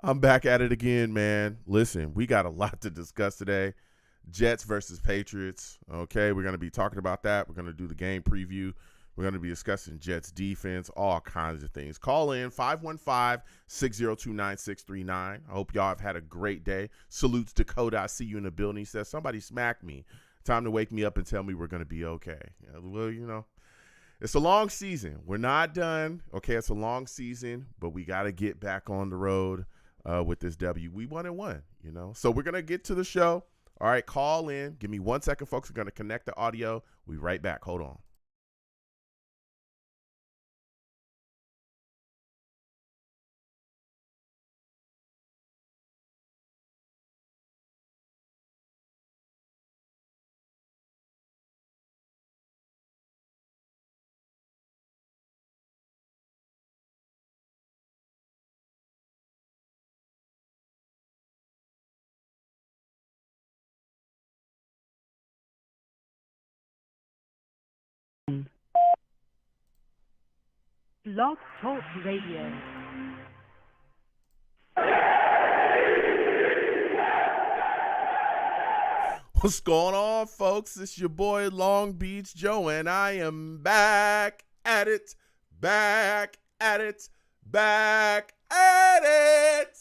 I'm back at it again, man. Listen, we got a lot to discuss today. Jets versus Patriots. Okay, we're going to be talking about that. We're going to do the game preview. We're going to be discussing Jets defense, all kinds of things. Call in 515-602-9639. I hope y'all have had a great day. Salutes Dakota. I see you in the building. He says, somebody smack me. Time to wake me up and tell me we're going to be okay. Well, it's a long season. We're not done. Okay, it's a long season, but we got to get back on the road with this W. We won and won, So we're going to get to the show. All right, call in. Give me 1 second, folks. We're going to connect the audio. We'll be right back. Hold on. Blog Talk Radio. What's going on, folks? It's your boy Long Beach Joe, and I am back at it, back at it, back at it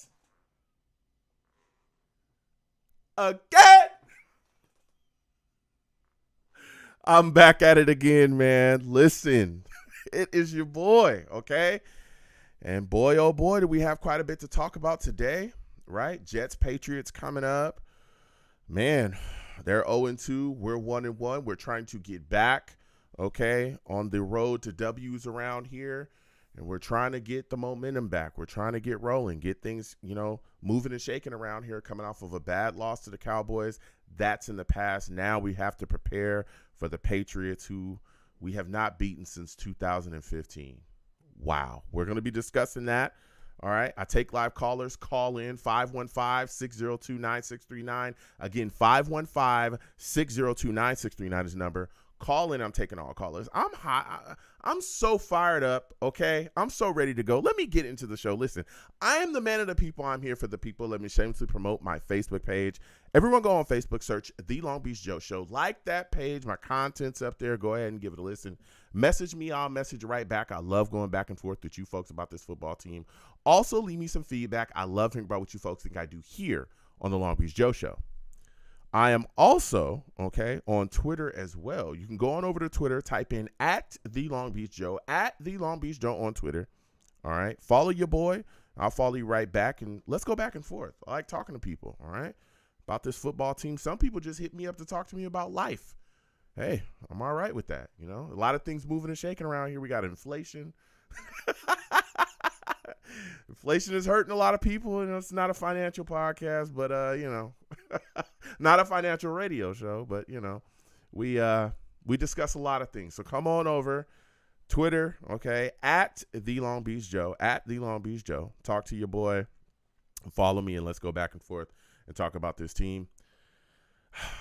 again. I'm back at it again, man. Listen, it is your boy, okay? And boy, oh boy, do we have quite a bit to talk about today, right? Jets, Patriots coming up. Man, they're 0-2. We're 1-1. We're trying to get back, okay, on the road to W's around here. And we're trying to get the momentum back. We're trying to get rolling, get things, moving and shaking around here, coming off of a bad loss to the Cowboys. That's in the past. Now we have to prepare for the Patriots, who we have not beaten since 2015. Wow. We're going to be discussing that. All right. I take live callers. Call in 515-602-9639. Again, 515-602-9639 is the number. Call in. I'm taking all callers. I'm hot. I'm so fired up. Okay. I'm so ready to go. Let me get into the show. Listen, I am the man of the people. I'm here for the people. Let me shamelessly promote my Facebook page. Everyone go on Facebook, search The Long Beach Joe Show. Like that page. My content's up there. Go ahead and give it a listen. Message me. I'll message right back. I love going back and forth with you folks about this football team. Also, leave me some feedback. I love hearing about what you folks think I do here on The Long Beach Joe Show. I am also, on Twitter as well. You can go on over to Twitter, type in @The Long Beach Joe, @The Long Beach Joe on Twitter. All right. Follow your boy. I'll follow you right back, and let's go back and forth. I like talking to people, all right, about this football team. Some people just hit me up to talk to me about life. Hey, I'm all right with that. A lot of things moving and shaking around here. We got inflation. Inflation is hurting a lot of people, and it's not a financial podcast, but not a financial radio show, but we discuss a lot of things. So come on over, Twitter, okay, @The Long Beach Joe, @The Long Beach Joe. Talk to your boy, follow me, and let's go back and forth and talk about this team.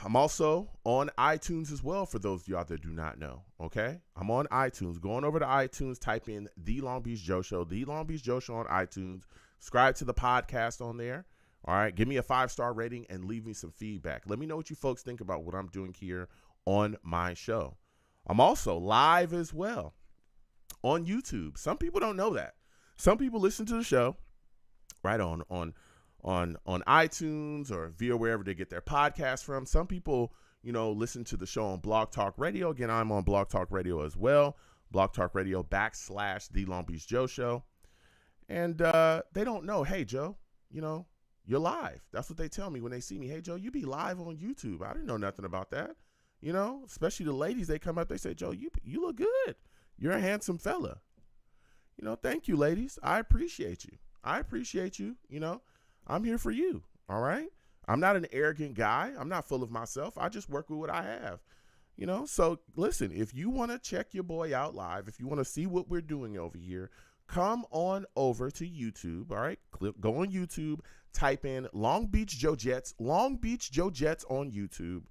I'm also on iTunes as well, for those of you out there that do not know, okay? I'm on iTunes. Going over to iTunes, type in The Long Beach Joe Show, The Long Beach Joe Show on iTunes. Subscribe to the podcast on there, all right? Give me a 5-star rating and leave me some feedback. Let me know what you folks think about what I'm doing here on my show. I'm also live as well on YouTube. Some people don't know that. Some people listen to the show right on iTunes or via wherever they get their podcasts from. Some people, listen to the show on Blog Talk Radio. Again, I'm on Blog Talk Radio as well. Blog Talk Radio / The Long Beach Joe Show. And they don't know, hey, Joe, you're live. That's what they tell me when they see me. Hey, Joe, you be live on YouTube. I didn't know nothing about that. Especially the ladies, they come up, they say, Joe, you look good. You're a handsome fella. Thank you, ladies. I appreciate you. I'm here for you, all right? I'm not an arrogant guy. I'm not full of myself. I just work with what I have, So listen, if you want to check your boy out live, if you want to see what we're doing over here, come on over to YouTube, all right? Go on YouTube, type in Long Beach Joe Jets, Long Beach Joe Jets on YouTube,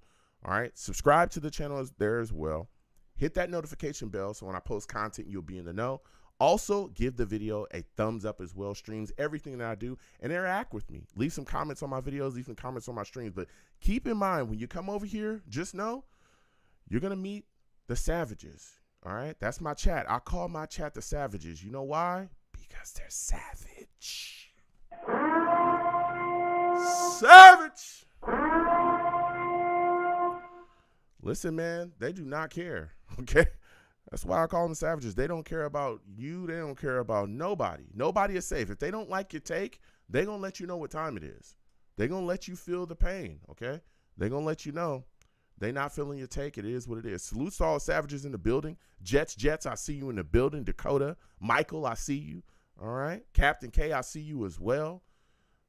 all right? Subscribe to the channel there as well. Hit that notification bell so when I post content, you'll be in the know. Also, give the video a thumbs up as well. Streams everything that I do and interact with me. Leave some comments on my videos, leave some comments on my streams. But keep in mind, when you come over here, just know you're going to meet the savages. All right? That's my chat. I call my chat the savages. You know why? Because they're savage. Savage. Listen, man, they do not care. Okay? That's why I call them savages. They don't care about you. They don't care about nobody. Nobody is safe. If they don't like your take, they're going to let you know what time it is. They're going to let you feel the pain, okay? They're going to let you know they're not feeling your take. It is what it is. Salute to all the savages in the building. Jets, I see you in the building. Dakota, Michael, I see you. All right? Captain K, I see you as well.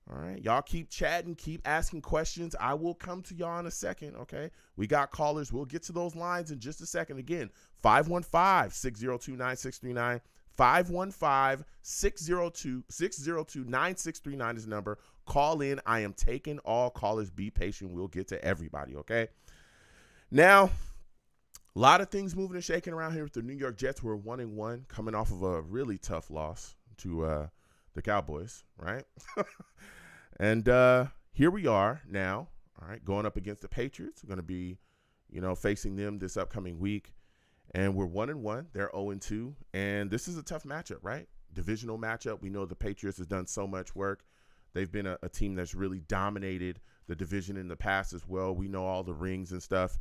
All right, y'all keep chatting, keep asking questions. I will come to y'all in a second, okay? We got callers. We'll get to those lines in just a second. Again, 515-602-9639. 515-602-9639 is the number. Call in. I am taking all callers. Be patient. We'll get to everybody, okay? Now, a lot of things moving and shaking around here with the New York Jets. We're 1-1, coming off of a really tough loss to the Cowboys, right? And here we are now, all right, going up against the Patriots. We're going to be, facing them this upcoming week. And we're 1-1. They're 0-2. And this is a tough matchup, right? Divisional matchup. We know the Patriots has done so much work. They've been a team that's really dominated the division in the past as well. We know all the rings and stuff.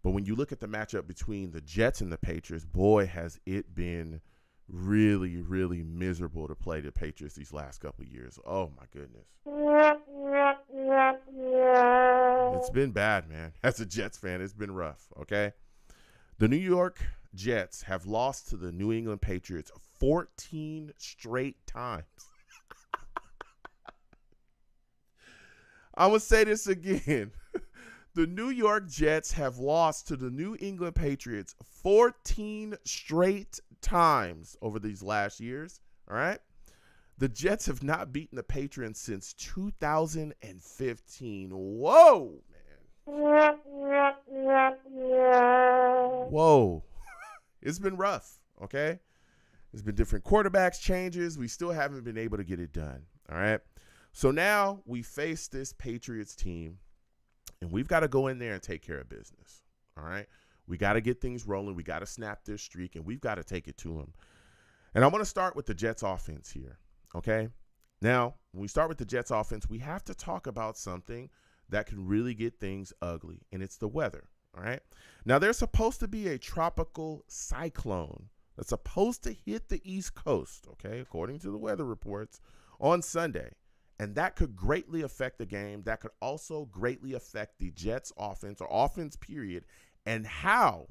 But when you look at the matchup between the Jets and the Patriots, boy, has it been really, really miserable to play the Patriots these last couple of years. Oh, my goodness. It's been bad, man. As a Jets fan, it's been rough, okay? The New York Jets have lost to the New England Patriots 14 straight times. I'm going to say this again. The New York Jets have lost to the New England Patriots 14 straight times over these last years, all right? The Jets have not beaten the Patriots since 2015. Whoa, man. Whoa. It's been rough, okay? There's been different quarterbacks changes. We still haven't been able to get it done, all right? So now we face this Patriots team. And we've got to go in there and take care of business, all right? We got to get things rolling. We got to snap this streak, and we've got to take it to them. And I want to start with the Jets offense here, okay? Now, when we start with the Jets offense, we have to talk about something that can really get things ugly, and it's the weather, all right? Now, there's supposed to be a tropical cyclone that's supposed to hit the East Coast, okay, according to the weather reports, on Sunday. And that could greatly affect the game. That could also greatly affect the Jets offense or offense period and how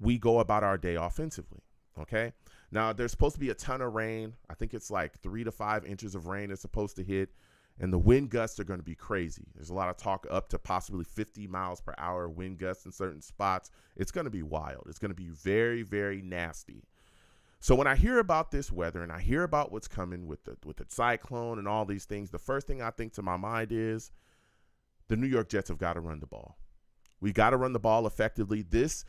we go about our day offensively, okay? Now, there's supposed to be a ton of rain. I think it's like 3 to 5 inches of rain is supposed to hit, and the wind gusts are going to be crazy. There's a lot of talk up to possibly 50 miles per hour wind gusts in certain spots. It's going to be wild. It's going to be very, very nasty. So when I hear about this weather and I hear about what's coming with the cyclone and all these things, the first thing I think to my mind is the New York Jets have got to run the ball. We got to run the ball effectively. This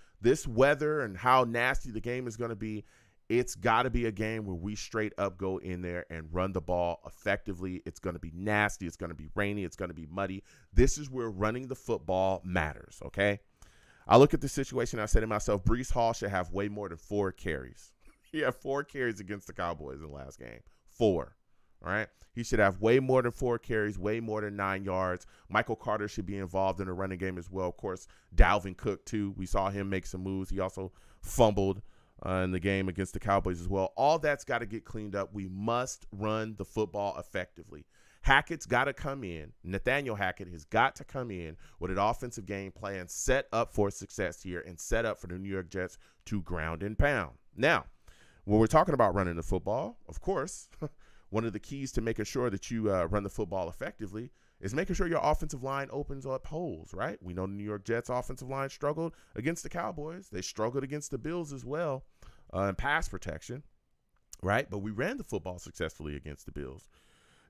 weather and how nasty the game is going to be, it's got to be a game where we straight up go in there and run the ball effectively. It's going to be nasty. It's going to be rainy. It's going to be muddy. This is where running the football matters, okay? I look at the situation. I say to myself, Breece Hall should have way more than 4 carries. He had 4 carries against the Cowboys in the last game. 4. All right. He should have way more than 4 carries, way more than 9 yards. Michael Carter should be involved in the running game as well. Of course, Dalvin Cook, too. We saw him make some moves. He also fumbled in the game against the Cowboys as well. All that's got to get cleaned up. We must run the football effectively. Hackett's got to come in. Nathaniel Hackett has got to come in with an offensive game plan set up for success here and set up for the New York Jets to ground and pound. Now, when we're talking about running the football, of course, one of the keys to making sure that you run the football effectively is making sure your offensive line opens up holes, right? We know the New York Jets offensive line struggled against the Cowboys. They struggled against the Bills as well in pass protection, right? But we ran the football successfully against the Bills.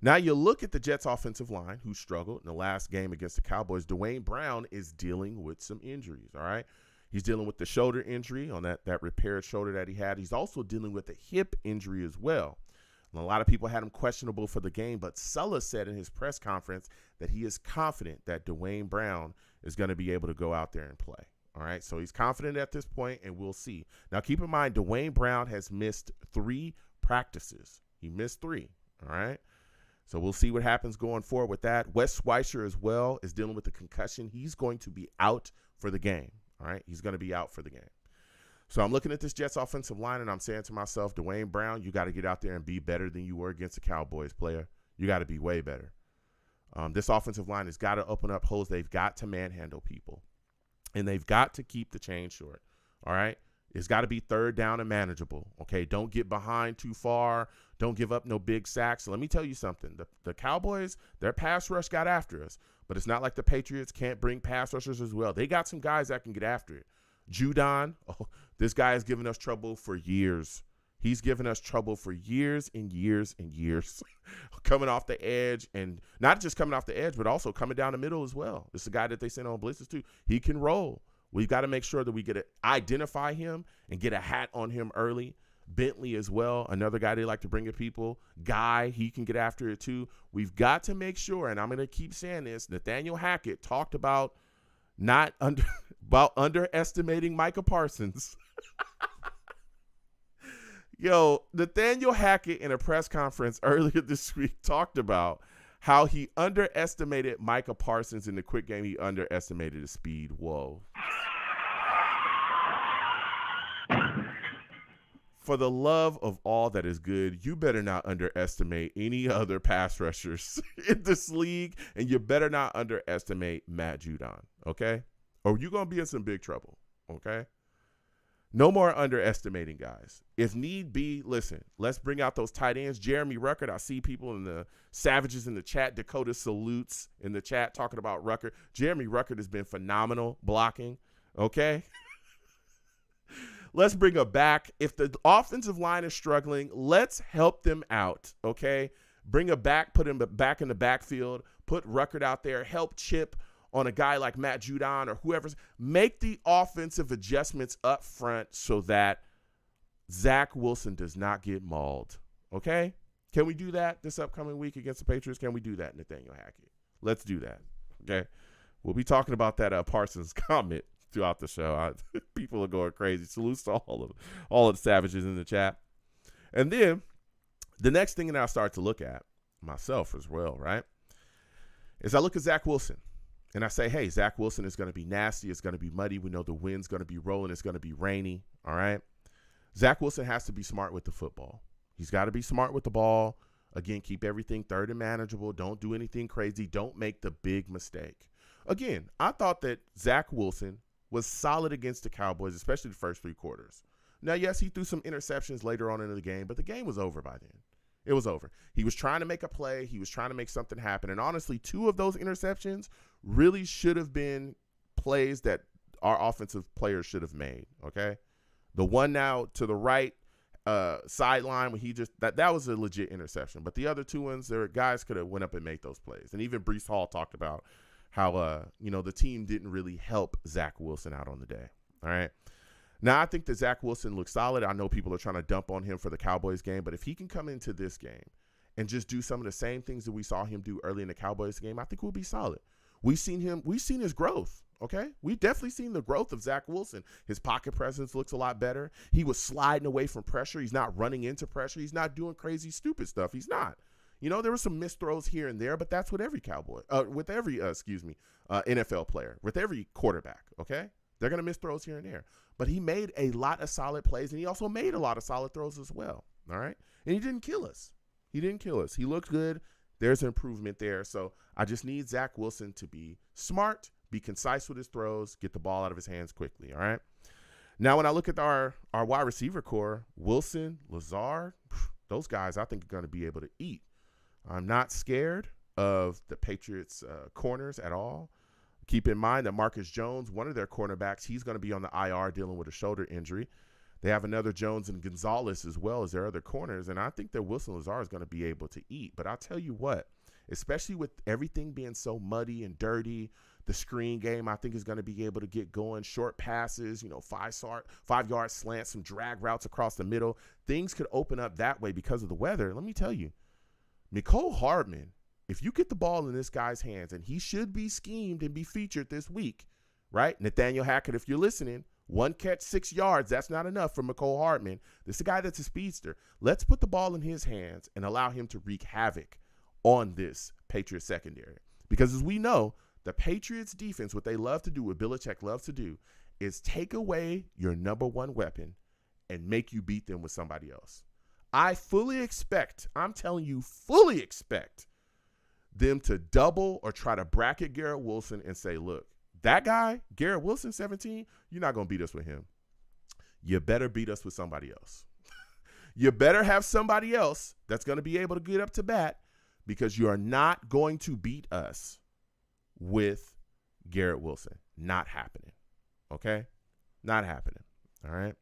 Now you look at the Jets offensive line who struggled in the last game against the Cowboys. Dwayne Brown is dealing with some injuries, all right? He's dealing with the shoulder injury on that repaired shoulder that he had. He's also dealing with a hip injury as well. And a lot of people had him questionable for the game, but Sulla said in his press conference that he is confident that Dwayne Brown is going to be able to go out there and play. All right, so he's confident at this point, and we'll see. Now, keep in mind, Dwayne Brown has missed 3 practices. He missed 3, all right? So we'll see what happens going forward with that. Wes Schweitzer as well is dealing with the concussion. He's going to be out for the game, all right? He's going to be out for the game. So I'm looking at this Jets offensive line, and I'm saying to myself, Dwayne Brown, you got to get out there and be better than you were against the Cowboys player. You got to be way better. This offensive line has got to open up holes. They've got to manhandle people, and they've got to keep the chain short, all right? It's got to be third down and manageable, okay? Don't get behind too far. Don't give up no big sacks. So let me tell you something. The Cowboys, their pass rush got after us, but it's not like the Patriots can't bring pass rushers as well. They got some guys that can get after it. Judon, this guy has given us trouble for years. He's given us trouble for years and years and years. Coming off the edge, and not just coming off the edge, but also coming down the middle as well. This is a guy that they send on blitzes too. He can roll. We've got to make sure that we get to identify him and get a hat on him early. Bentley as well, another guy they like to bring to people. Guy, he can get after it too. We've got to make sure, and I'm going to keep saying this, Nathaniel Hackett talked about underestimating Micah Parsons. Yo, Nathaniel Hackett in a press conference earlier this week talked about how he underestimated Micah Parsons in the quick game. He underestimated his speed. Whoa. For the love of all that is good, you better not underestimate any other pass rushers in this league, and you better not underestimate Matt Judon, okay? Or you're going to be in some big trouble, okay? No more underestimating guys. If need be, listen, let's bring out those tight ends. Jeremy Ruckert, I see people in the Savages in the chat. Dakota salutes in the chat talking about Ruckert. Jeremy Ruckert has been phenomenal blocking, okay? Let's bring them back. If the offensive line is struggling, let's help them out, okay? Bring them back, put him back in the backfield, put Ruckert out there, help Chip on a guy like Matt Judon or whoever's. Make the offensive adjustments up front so that Zach Wilson does not get mauled, okay? Can we do that this upcoming week against the Patriots? Can we do that, Nathaniel Hackett? Let's do that, okay? We'll be talking about that Parsons comment throughout the show. People are going crazy. Salutes to all of the Savages in the chat. And then the next thing that I start to look at myself as well, right, is I look at Zach Wilson and I say, hey, Zach Wilson is going to be nasty. It's going to be muddy. We know the wind's going to be rolling. It's going to be rainy. All right. Zach Wilson has to be smart with the football. He's got to be smart with the ball. Again, keep everything third and manageable. Don't do anything crazy. Don't make the big mistake. Again, I thought that Zach Wilson was solid against the Cowboys, especially the first 3 quarters. Now, yes, he threw some interceptions later on in the game, but the game was over by then. It was over. He was trying to make a play. He was trying to make something happen. And honestly, 2 of those interceptions really should have been plays that our offensive players should have made, okay? The one now to the right sideline when he just – that was a legit interception. But the other 2 ones, there guys could have went up and made those plays. And even Breece Hall talked about how, the team didn't really help Zach Wilson out on the day, all right? Now, I think that Zach Wilson looks solid. I know people are trying to dump on him for the Cowboys game, but if he can come into this game and just do some of the same things that we saw him do early in the Cowboys game, I think we'll be solid. We've seen his growth, okay? We've definitely seen the growth of Zach Wilson. His pocket presence looks a lot better. He was sliding away from pressure. He's not running into pressure. He's not doing crazy, stupid stuff. He's not. There were some missed throws here and there, but that's with every NFL player, with every quarterback, okay? They're going to miss throws here and there. But he made a lot of solid plays, and he also made a lot of solid throws as well, all right? And he didn't kill us. He looked good. There's an improvement there. So I just need Zach Wilson to be smart, be concise with his throws, get the ball out of his hands quickly, all right? Now, when I look at our wide receiver core, Wilson, Lazard, those guys I think are going to be able to eat. I'm not scared of the Patriots' corners at all. Keep in mind that Marcus Jones, one of their cornerbacks, he's going to be on the IR dealing with a shoulder injury. They have another Jones and Gonzalez as well as their other corners, and I think that Wilson Lazard is going to be able to eat. But I'll tell you what, especially with everything being so muddy and dirty, The screen game, I think, is going to be able to get going. Short passes, 5-yard slants, some drag routes across the middle. Things could open up that way because of the weather. Let me tell you, Mecole Hardman, if you get the ball in this guy's hands, and he should be schemed and be featured this week, right? Nathaniel Hackett, if you're listening, 1 catch, 6 yards, that's not enough for Mecole Hardman. This is a guy that's a speedster. Let's put the ball in his hands and allow him to wreak havoc on this Patriots secondary. Because as we know, the Patriots defense, what they love to do, what Belichick loves to do, is take away your number one weapon and make you beat them with somebody else. I fully expect them to double or try to bracket Garrett Wilson and say, look, that guy, Garrett Wilson, 17, you're not going to beat us with him. You better beat us with somebody else. You better have somebody else that's going to be able to get up to bat, because you are not going to beat us with Garrett Wilson. Not happening. Okay? Not happening. All right?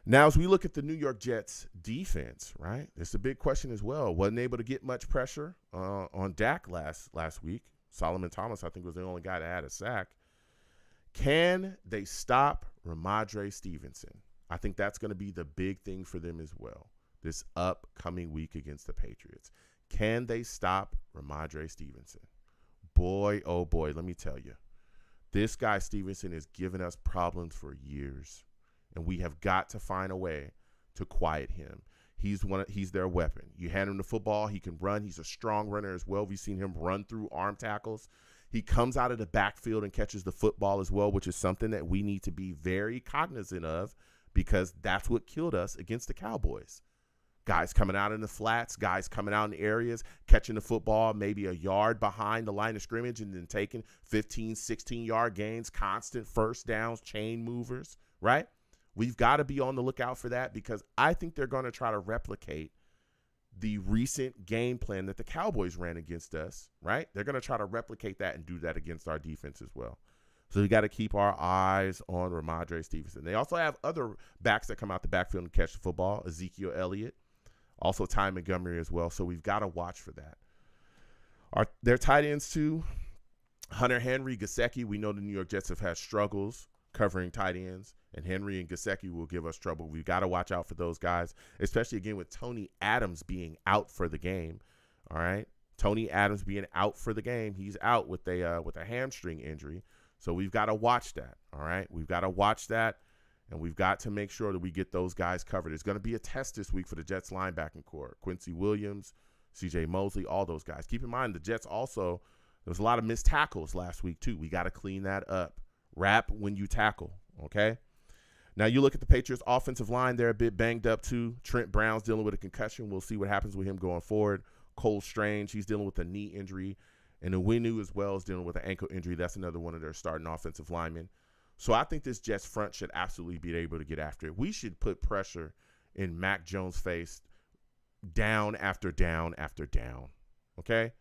Now, as we look at the New York Jets defense, right, it's a big question as well. Wasn't able to get much pressure on Dak last week. Solomon Thomas, I think, was the only guy that had a sack. Can they stop Ramondre Stevenson? I think that's going to be the big thing for them as well this upcoming week against the Patriots. Can they stop Ramondre Stevenson? Boy, oh boy, let me tell you. This guy Stevenson has given us problems for years, and we have got to find a way to quiet him. He's their weapon. You hand him the football, he can run. He's a strong runner as well. We've seen him run through arm tackles. He comes out of the backfield and catches the football as well, which is something that we need to be very cognizant of, because that's what killed us against the Cowboys. Guys coming out in the flats, guys coming out in areas, catching the football maybe a yard behind the line of scrimmage and then taking 15, 16-yard gains, constant first downs, chain movers, right? We've got to be on the lookout for that, because I think they're going to try to replicate the recent game plan that the Cowboys ran against us, right? They're going to try to replicate that and do that against our defense as well. So we got to keep our eyes on Ramondre Stevenson. They also have other backs that come out the backfield and catch the football, Ezekiel Elliott, also Ty Montgomery as well. So we've got to watch for that. Their tight ends too, Hunter Henry, Gesicki. We know the New York Jets have had struggles covering tight ends, and Henry and Gesicki will give us trouble. We've got to watch out for those guys, especially again with Tony Adams being out for the game. All right, Tony Adams being out for the game. He's out with a hamstring injury. So we've got to watch that. All right, we've got to watch that, and we've got to make sure that we get those guys covered. It's going to be a test this week for the Jets linebacking core. Quincy Williams, C.J. Mosley, all those guys. Keep in mind the Jets also, there was a lot of missed tackles last week too. We got to clean that up. Wrap when you tackle, okay? Now you look at the Patriots offensive line, they're a bit banged up too. Trent Brown's dealing with a concussion. We'll see what happens with him going forward. Cole Strange, he's dealing with a knee injury. And Nwinu as well is dealing with an ankle injury. That's another one of their starting offensive linemen. So I think this Jets front should absolutely be able to get after it. We should put pressure in Mac Jones' face down after down after down, okay?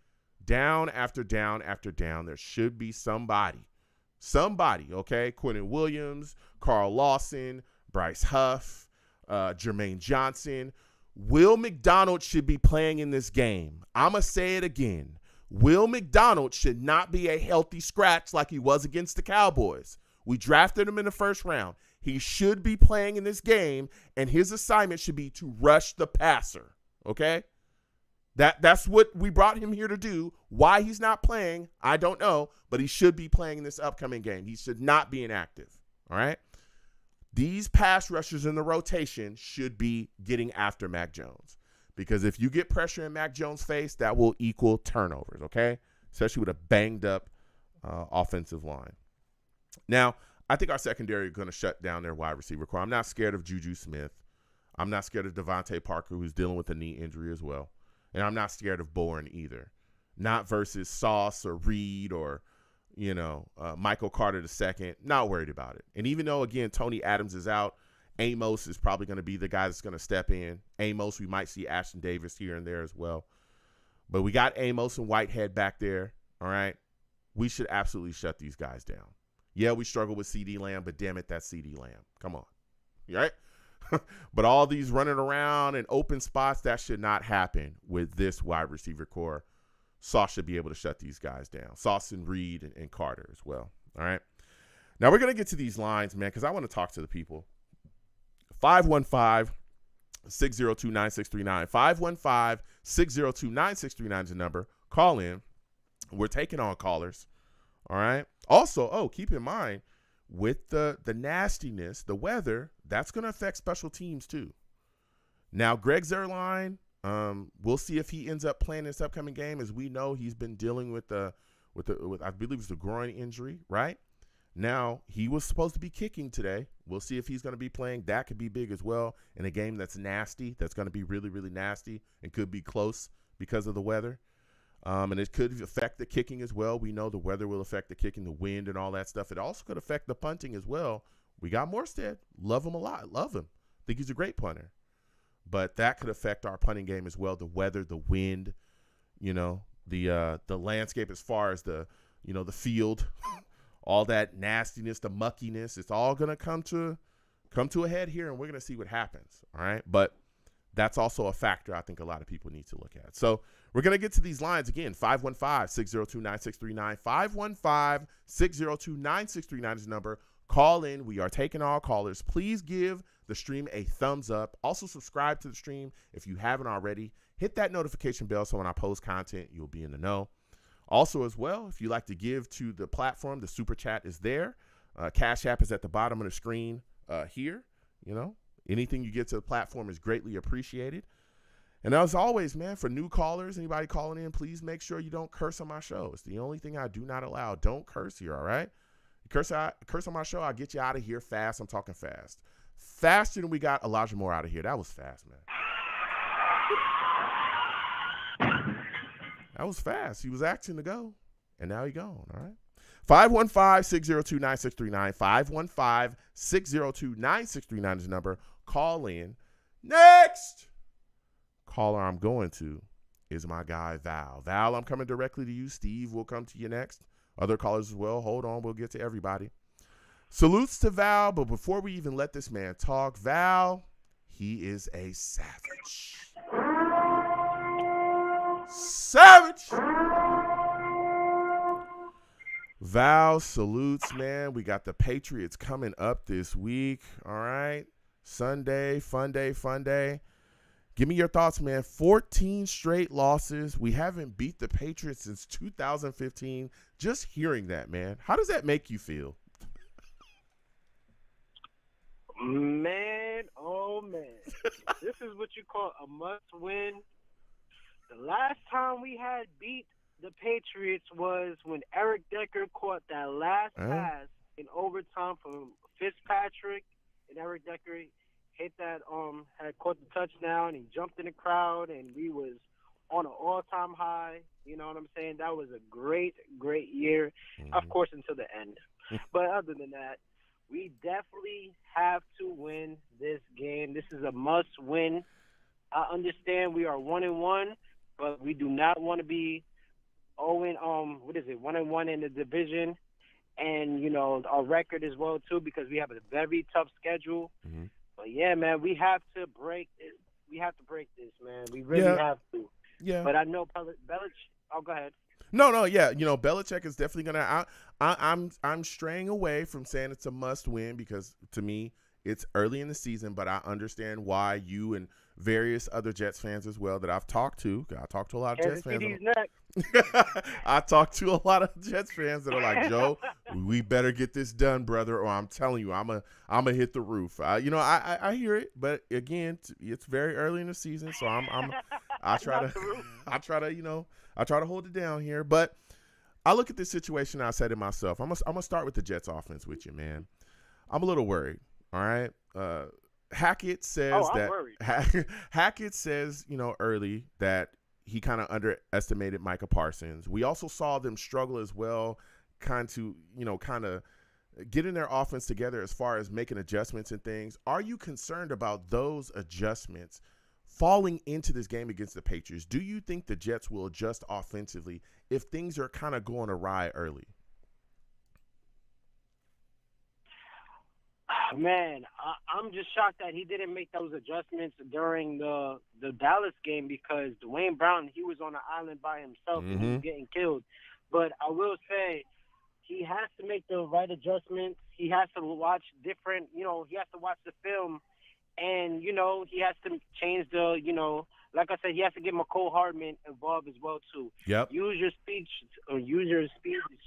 Down after down after down. There should be somebody, okay? Quentin Williams, Carl Lawson, Bryce Huff, Jermaine Johnson. Will McDonald should be playing in this game. I'm going to say it again. Will McDonald should not be a healthy scratch like he was against the Cowboys. We drafted him in the first round. He should be playing in this game, and his assignment should be to rush the passer, okay? That's what we brought him here to do. Why he's not playing, I don't know, but he should be playing in this upcoming game. He should not be inactive, all right? These pass rushers in the rotation should be getting after Mac Jones, because if you get pressure in Mac Jones' face, that will equal turnovers, okay? Especially with a banged-up offensive line. Now, I think our secondary are going to shut down their wide receiver core. I'm not scared of Juju Smith. I'm not scared of Devontae Parker, who's dealing with a knee injury as well. And I'm not scared of Bourne either. Not versus Sauce or Reed or, Michael Carter II. Not worried about it. And even though, again, Tony Adams is out, Amos is probably going to be the guy that's going to step in. Amos, we might see Ashton Davis here and there as well. But we got Amos and Whitehead back there, all right? We should absolutely shut these guys down. Yeah, we struggle with CeeDee Lamb, but damn it, that's CeeDee Lamb. Come on, right? But all these running around in open spots, that should not happen with this wide receiver core. Sauce should be able to shut these guys down. Sauce and Reed and Carter as well. All right. Now we're going to get to these lines, man, because I want to talk to the people. 515-602-9639. 515-602-9639 is the number. Call in. We're taking on callers. All right. Also, keep in mind, with the nastiness, the weather, that's going to affect special teams too. Now, Greg Zuerlein, we'll see if he ends up playing this upcoming game. As we know, he's been dealing with I believe it's the groin injury, right? Now, he was supposed to be kicking today. We'll see if he's going to be playing. That could be big as well in a game that's nasty, that's going to be really, really nasty and could be close because of the weather. And it could affect the kicking as well. We know the weather will affect the kicking, the wind and all that stuff. It also could affect the punting as well. We got Morstead. Love him a lot. Love him. Think he's a great punter. But that could affect our punting game as well. The weather, the wind, the landscape as far as the field, all that nastiness, the muckiness. It's all going to come to a head here, and we're going to see what happens. All right. But that's also a factor I think a lot of people need to look at. So we're going to get to these lines again. 515-602-9639. 515-602-9639 is the number. Call in. We are taking all callers. Please give the stream a thumbs up. Also subscribe to the stream if you haven't already. Hit that notification bell so when I post content, you'll be in the know. Also as well, if you like to give to the platform, the super chat is there. Cash App is at the bottom of the screen here. Anything you get to the platform is greatly appreciated. And as always, man, for new callers, anybody calling in, please make sure you don't curse on my show. It's the only thing I do not allow. Don't curse here, all right? You curse on my show, I'll get you out of here fast. I'm talking fast. Faster than we got Elijah Moore out of here. That was fast, man. That was fast. He was acting to go, and now he's gone, all right? 515-602-9639. 515-602-9639 is the number. Call in. Next caller I'm going to is my guy, Val. Val, I'm coming directly to you. Steve will come to you next. Other callers as well. Hold on. We'll get to everybody. Salutes to Val, but before we even let this man talk, Val, he is a savage. Savage! Val salutes, man. We got the Patriots coming up this week. All right. Sunday, fun day. Give me your thoughts, man. 14 straight losses. We haven't beat the Patriots since 2015. Just hearing that, man. How does that make you feel? Man, oh, man. This is what you call a must-win. The last time we had beat the Patriots was when Eric Decker caught that last pass in overtime from Fitzpatrick, and Eric Decker hit that had caught the touchdown. He jumped in the crowd, and we was on an all-time high. You know what I'm saying? That was a great year, of course, until the end. But other than that, we definitely have to win this game. This is a must-win. I understand we are 1-1, but we do not want to be 1-1 in the division, and our record as well too, because we have a very tough schedule. Mm-hmm. But yeah, man, we have to break this. We have to break this, man. We really have to. Yeah. But I know Belichick. Oh, go ahead. No, yeah. Belichick is definitely gonna. I'm straying away from saying it's a must win because to me it's early in the season. But I understand why you and various other Jets fans as well that I've talked to. I talked to a lot of Jets fans. I talked to a lot of Jets fans that are like, Joe, we better get this done, brother, or I'm telling you, I'm a hit the roof. I hear it, but again, it's very early in the season, so I try to hold it down here. But I look at this situation, and I said to myself, I'm gonna start with the Jets offense with you, man. I'm a little worried. All right. Hackett says Hackett says, early that he kind of underestimated Micah Parsons. We also saw them struggle as well, kind of getting their offense together as far as making adjustments and things. Are you concerned about those adjustments falling into this game against the Patriots? Do you think the Jets will adjust offensively if things are kind of going awry early? Man, I'm just shocked that he didn't make those adjustments during the Dallas game because Dwayne Brown, he was on the island by himself and he was getting killed. But I will say he has to make the right adjustments. He has to watch different, he has to watch the film. And, he has to change the, like I said, he has to get McCole Hardman involved as well, too. Yep. Use your speech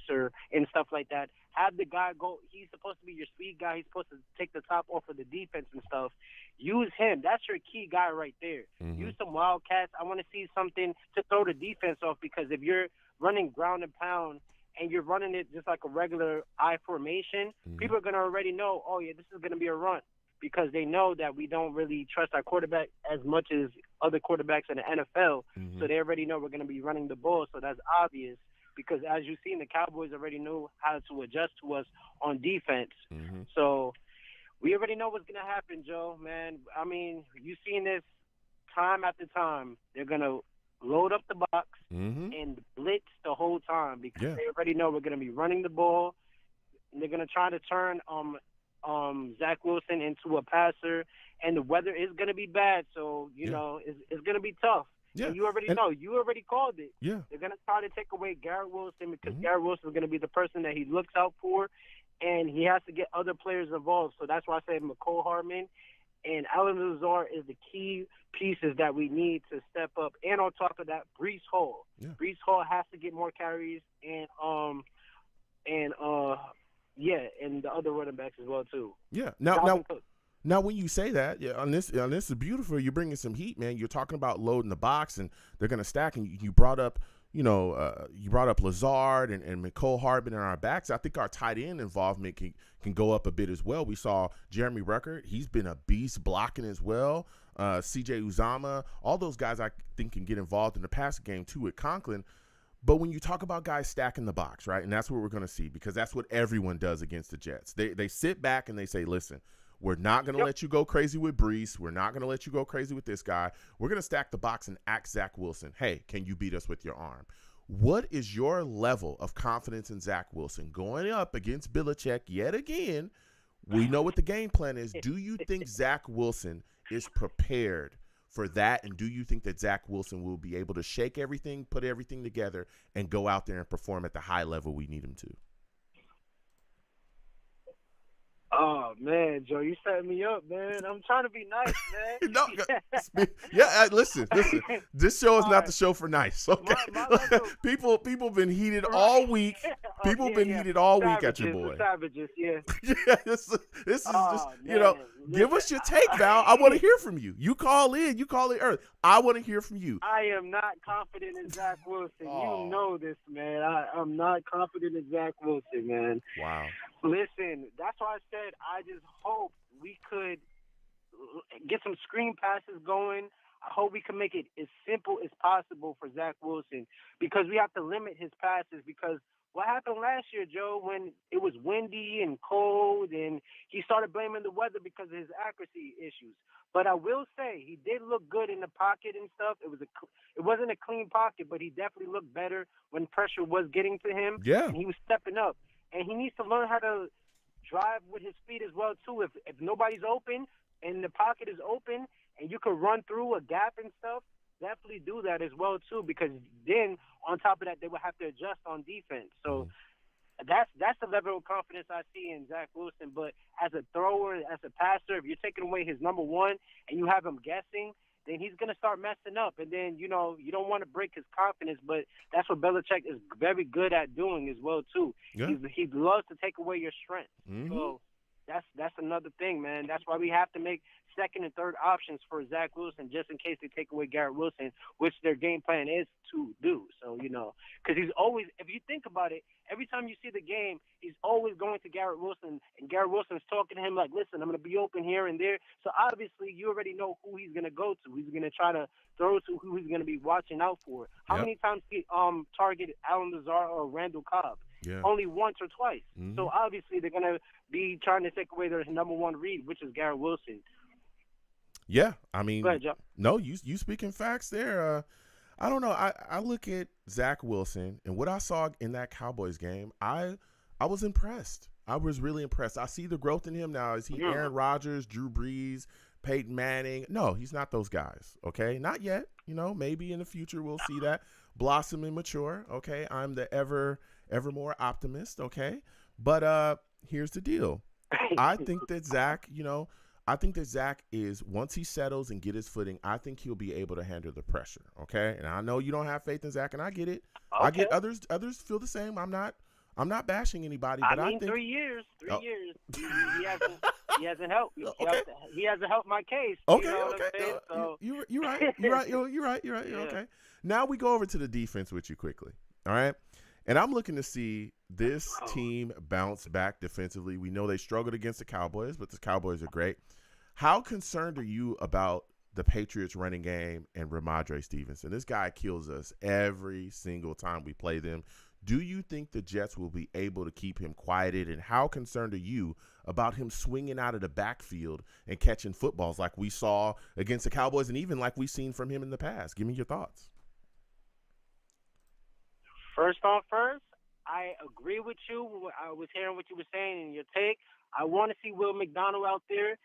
sir, and stuff like that. Have the guy go. He's supposed to be your speed guy. He's supposed to take the top off of the defense and stuff. Use him. That's your key guy right there. Use some wildcats. I want to see something to throw the defense off because if you're running ground and pound and you're running it just like a regular I formation, people are going to already know, oh, yeah, this is going to be a run. Because they know that we don't really trust our quarterback as much as other quarterbacks in the NFL. So they already know we're going to be running the ball. So that's obvious because as you've seen, the Cowboys already knew how to adjust to us on defense. So we already know what's going to happen, Joe, man. I mean, you've seen this time after time. They're going to load up the box and blitz the whole time because they already know we're going to be running the ball. And they're going to try to turn Zach Wilson into a passer, and the weather is going to be bad, so, it's going to be tough. Yeah. And you already know. You already called it. Yeah. They're going to try to take away Garrett Wilson because Garrett Wilson is going to be the person that he looks out for, and he has to get other players involved. So that's why I say McCole Hardman and Alan Lazard is the key pieces that we need to step up. And on top of that, Breece Hall. Yeah. Breece Hall has to get more carries, and the other running backs as well too. Yeah. Now, when you say that, on this is beautiful. You're bringing some heat, man. You're talking about loading the box, and they're going to stack. And you brought up, Lazard and McCole Hardman in our backs. I think our tight end involvement can go up a bit as well. We saw Jeremy Ruckert. He's been a beast blocking as well. C.J. Uzama, all those guys I think can get involved in the passing game too at Conklin. But when you talk about guys stacking the box, right, and that's what we're going to see because that's what everyone does against the Jets. They sit back and they say, listen, we're not going to let you go crazy with Breece. We're not going to let you go crazy with this guy. We're going to stack the box and ask Zach Wilson, hey, can you beat us with your arm? What is your level of confidence in Zach Wilson going up against Belichick yet again? We know what the game plan is. Do you think Zach Wilson is prepared for that, and do you think that Zach Wilson will be able to shake everything, put everything together, and go out there and perform at the high level we need him to? Oh, man, Joe, you setting me up, man. I'm trying to be nice, man. Listen. This show is not the show for nice, okay? People been heated all week. People been heated all week at your boy. Savages, yeah. This is just, give us your take, Val. I want to hear from you. You call in early. I want to hear from you. I am not confident in Zach Wilson. You know this, man. I'm not confident in Zach Wilson, man. Wow. Listen, that's why I said I just hope we could get some screen passes going. I hope we can make it as simple as possible for Zach Wilson because we have to limit his passes because what happened last year, Joe, when it was windy and cold and he started blaming the weather because of his accuracy issues. But I will say he did look good in the pocket and stuff. It wasn't a clean pocket, but he definitely looked better when pressure was getting to him. Yeah. And he was stepping up. And he needs to learn how to drive with his feet as well, too. If nobody's open and the pocket is open and you can run through a gap and stuff, definitely do that as well, too, because then on top of that, they will have to adjust on defense. So that's the level of confidence I see in Zach Wilson. But as a thrower, as a passer, if you're taking away his number one and you have him guessing, then he's going to start messing up. And then, you don't want to break his confidence, but that's what Belichick is very good at doing as well, too. Yeah. He loves to take away your strength. So that's another thing, man. That's why we have to make second and third options for Zach Wilson just in case they take away Garrett Wilson, which their game plan is to do. So, because he's always, if you think about it, every time you see the game, he's always going to Garrett Wilson, and Garrett Wilson's talking to him like, listen, I'm going to be open here and there. So, obviously, you already know who he's going to go to. He's going to try to throw to who he's going to be watching out for. How many times he targeted Alan Lazard or Randall Cobb? Yeah. Only once or twice. So, obviously, they're going to be trying to take away their number one read, which is Garrett Wilson. Yeah, I mean, go ahead, Joe. No, you speaking facts there. I don't know. I look at Zach Wilson and what I saw in that Cowboys game. I was impressed. I was really impressed. I see the growth in him now. Is he Aaron Rodgers, Drew Brees, Peyton Manning? No, he's not those guys. Okay, not yet. Maybe in the future we'll see that blossom and mature. Okay, I'm the ever more optimist. Okay, but here's the deal. I think that Zach, is, once he settles and get his footing, I think he'll be able to handle the pressure. Okay, and I know you don't have faith in Zach, and I get it. Okay. I get others feel the same. I'm not bashing anybody, but I think 3 years. 3 years. He hasn't helped. Okay. He hasn't helped my case. Okay, you know what I'm okay. saying? So. You're right. You're right. You're right. Yeah. Okay. Now we go over to the defense with you quickly. All right. And I'm looking to see this team bounce back defensively. We know they struggled against the Cowboys, but the Cowboys are great. How concerned are you about the Patriots running game and Ramondre Stevenson? This guy kills us every single time we play them. Do you think the Jets will be able to keep him quieted? And how concerned are you about him swinging out of the backfield and catching footballs like we saw against the Cowboys and even like we've seen from him in the past? Give me your thoughts. First on first, I agree with you. I was hearing what you were saying in your take. I want to see Will McDonald out there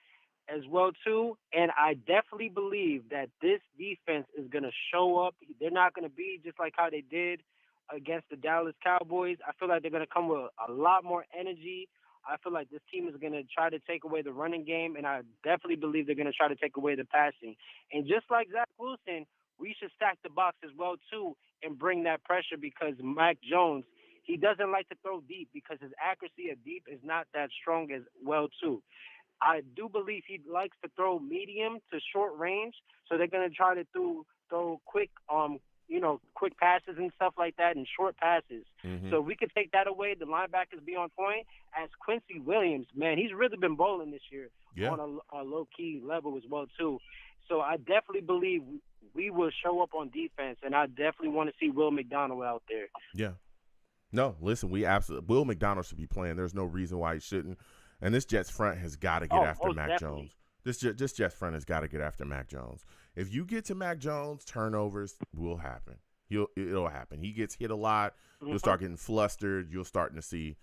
as well, too. And I definitely believe that this defense is going to show up. They're not going to be just like how they did against the Dallas Cowboys. I feel like they're going to come with a lot more energy. I feel like this team is going to try to take away the running game, and I definitely believe they're going to try to take away the passing. And just like Zach Wilson, we should stack the box as well, too, and bring that pressure, because Mac Jones, he doesn't like to throw deep because his accuracy at deep is not that strong as well, too. I do believe he likes to throw medium to short range, so they're going to try to throw quick quick passes and stuff like that, and short passes. Mm-hmm. So we could take that away. The linebackers be on point. As Quincy Williams, man, he's really been bowling this year on a low-key level as well, too. So I definitely believe we will show up on defense, and I definitely want to see Will McDonald out there. Yeah. No, listen, Will McDonald should be playing. There's no reason why he shouldn't. And this Jets front has got to get after Mac definitely. Jones. This Jets front has got to get after Mac Jones. If you get to Mac Jones, turnovers will happen. It'll happen. He gets hit a lot. Mm-hmm. You'll start getting flustered. You'll starting to see,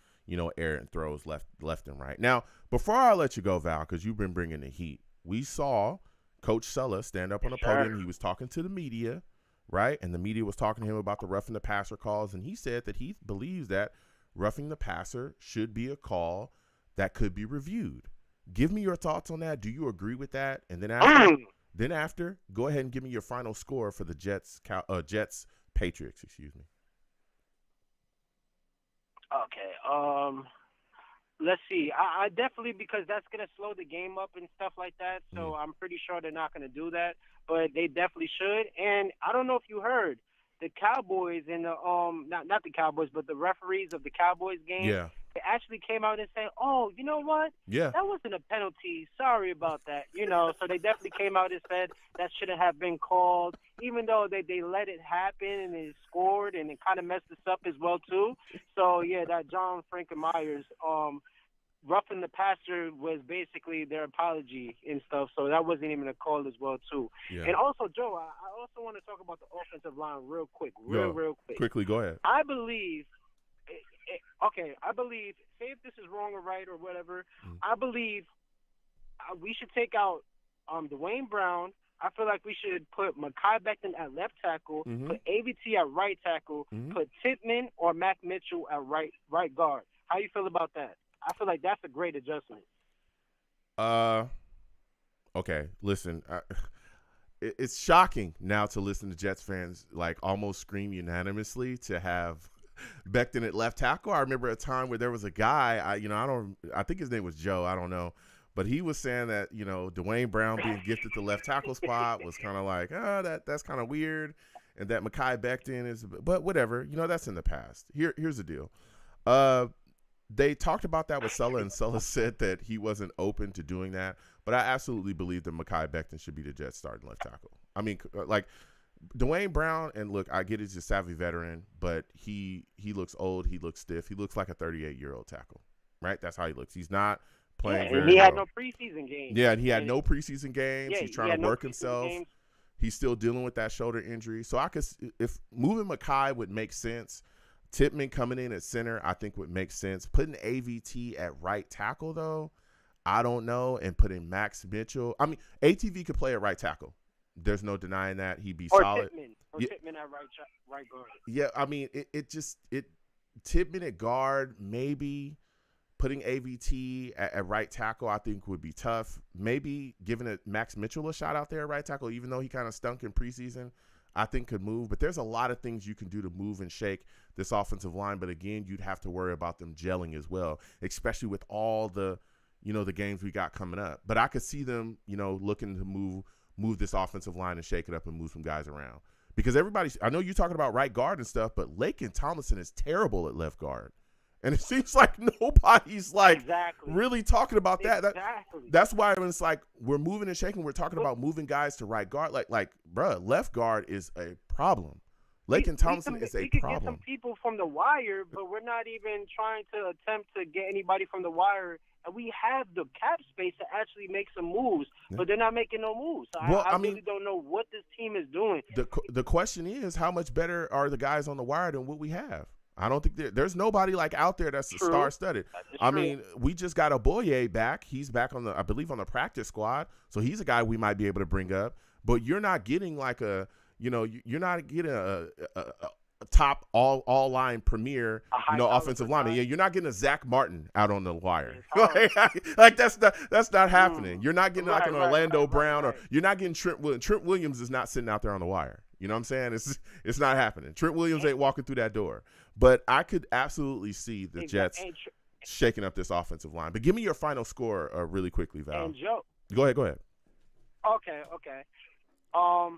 errant throws left and right. Now, before I let you go, Val, because you've been bringing the heat, we saw Coach Sulla stand up on the podium. He was talking to the media, right? And the media was talking to him about the roughing the passer calls, and he said that he believes that roughing the passer should be a call that could be reviewed. Give me your thoughts on that. Do you agree with that? And then after, go ahead and give me your final score for the Jets Patriots. Excuse me. Okay. Let's see. I definitely, because that's going to slow the game up and stuff like that. So I'm pretty sure they're not going to do that, but they definitely should. And I don't know if you heard, the Cowboys and the not the Cowboys, but the referees of the Cowboys game. Yeah. They actually came out and said, "Oh, you know what? Yeah. That wasn't a penalty. Sorry about that." So they definitely came out and said that shouldn't have been called, even though they let it happen and they scored and it kind of messed us up as well too. So yeah, that John Frankenmeyer's roughing the passer was basically their apology and stuff. So that wasn't even a call as well too. Yeah. And also, Joe, I also want to talk about the offensive line real quick, real quick. Quickly, go ahead. I believe. I believe, say if this is wrong or right or whatever, I believe we should take out Dwayne Brown. I feel like we should put Mekhi Becton at left tackle, put AVT at right tackle, put Tippmann or Mac Mitchell at right guard. How you feel about that? I feel like that's a great adjustment. Okay, listen, it's shocking now to listen to Jets fans like almost scream unanimously to have Becton at left tackle. I remember a time where there was a guy, I think his name was Joe, I don't know, but he was saying that, Dwayne Brown being gifted the left tackle spot was kind of like, that's kind of weird, and that Mekhi Becton is, but whatever, that's in the past. Here's the deal. They talked about that with Sulla, and Sulla said that he wasn't open to doing that, but I absolutely believe that Mekhi Becton should be the Jets starting left tackle. I mean, like, Dwayne Brown, and look, I get he's a savvy veteran, but he looks old, he looks stiff, he looks like a 38-year-old tackle, right? That's how he looks. He's not playing very well. He had no preseason games. Yeah, and he had no preseason games. He's trying to work himself. Games. He's still dealing with that shoulder injury. So if moving Mekhi would make sense Tippmann coming in at center, I think would make sense. Putting AVT at right tackle, though, I don't know. And putting Max Mitchell. I mean, ATV could play at right tackle. There's no denying that. He'd be solid. Tippmann at right guard. Yeah, I mean, Tippmann at guard, maybe. Putting AVT at right tackle, I think, would be tough. Maybe giving Max Mitchell a shot out there at right tackle, even though he kind of stunk in preseason, I think could move. But there's a lot of things you can do to move and shake this offensive line. But, again, you'd have to worry about them gelling as well, especially with all the games we got coming up. But I could see them, looking to move this offensive line and shake it up and move some guys around. Because I know you're talking about right guard and stuff, but Laken Tomlinson is terrible at left guard. And it seems like nobody's really talking about that. That's why when it's like we're moving and shaking, we're talking about moving guys to right guard. Like, bruh, left guard is a problem. Laken Tomlinson is a problem. We could get some people from the wire, but we're not even trying to attempt to get anybody from the wire. And we have the cap space to actually make some moves, but they're not making no moves. So I really don't know what this team is doing. The question is, how much better are the guys on the wire than what we have? I don't think there's nobody out there that's star-studded. I mean, we just got Aboye back. He's back I believe on the practice squad. So he's a guy we might be able to bring up. But you're not getting you're not getting a top all line premier, offensive lineman. Yeah, you're not getting a Zach Martin out on the wire. That's not happening. You're not getting an Orlando Brown, or you're not getting Trent Williams. Trent Williams is not sitting out there on the wire. You know what I'm saying? It's not happening. Trent Williams ain't walking through that door. But I could absolutely see the Jets shaking up this offensive line. But give me your final score really quickly, Val. And Joe. Go ahead. Okay. I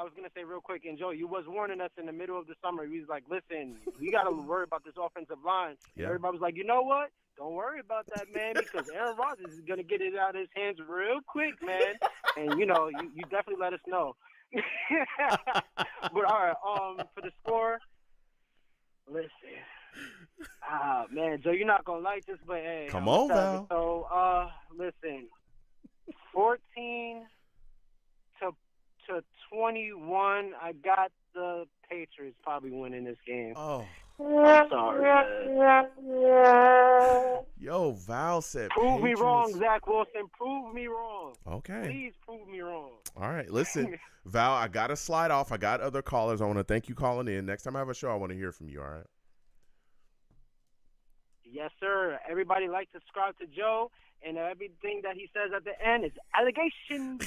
was going to say real quick, and Joe, you was warning us in the middle of the summer. He was like, listen, we got to worry about this offensive line. Yeah. Everybody was like, you know what? Don't worry about that, man, because Aaron Rodgers is going to get it out of his hands real quick, man. And, you definitely let us know. But, all right, for the score, listen. Man, Joe, you're not going to like this, but, hey. Come on, Val. So, listen, 14 to 21, I got the Patriots probably winning this game. Oh. I'm sorry. Yo, Val said Prove Patriots. me wrong, Zach Wilson. Prove me wrong. Okay. Please prove me wrong. All right. Listen, Val, I got to slide off. I got other callers. I want to thank you calling in. Next time I have a show, I want to hear from you, all right? Yes, sir. Everybody like to subscribe to Joe, and everything that he says at the end is allegations.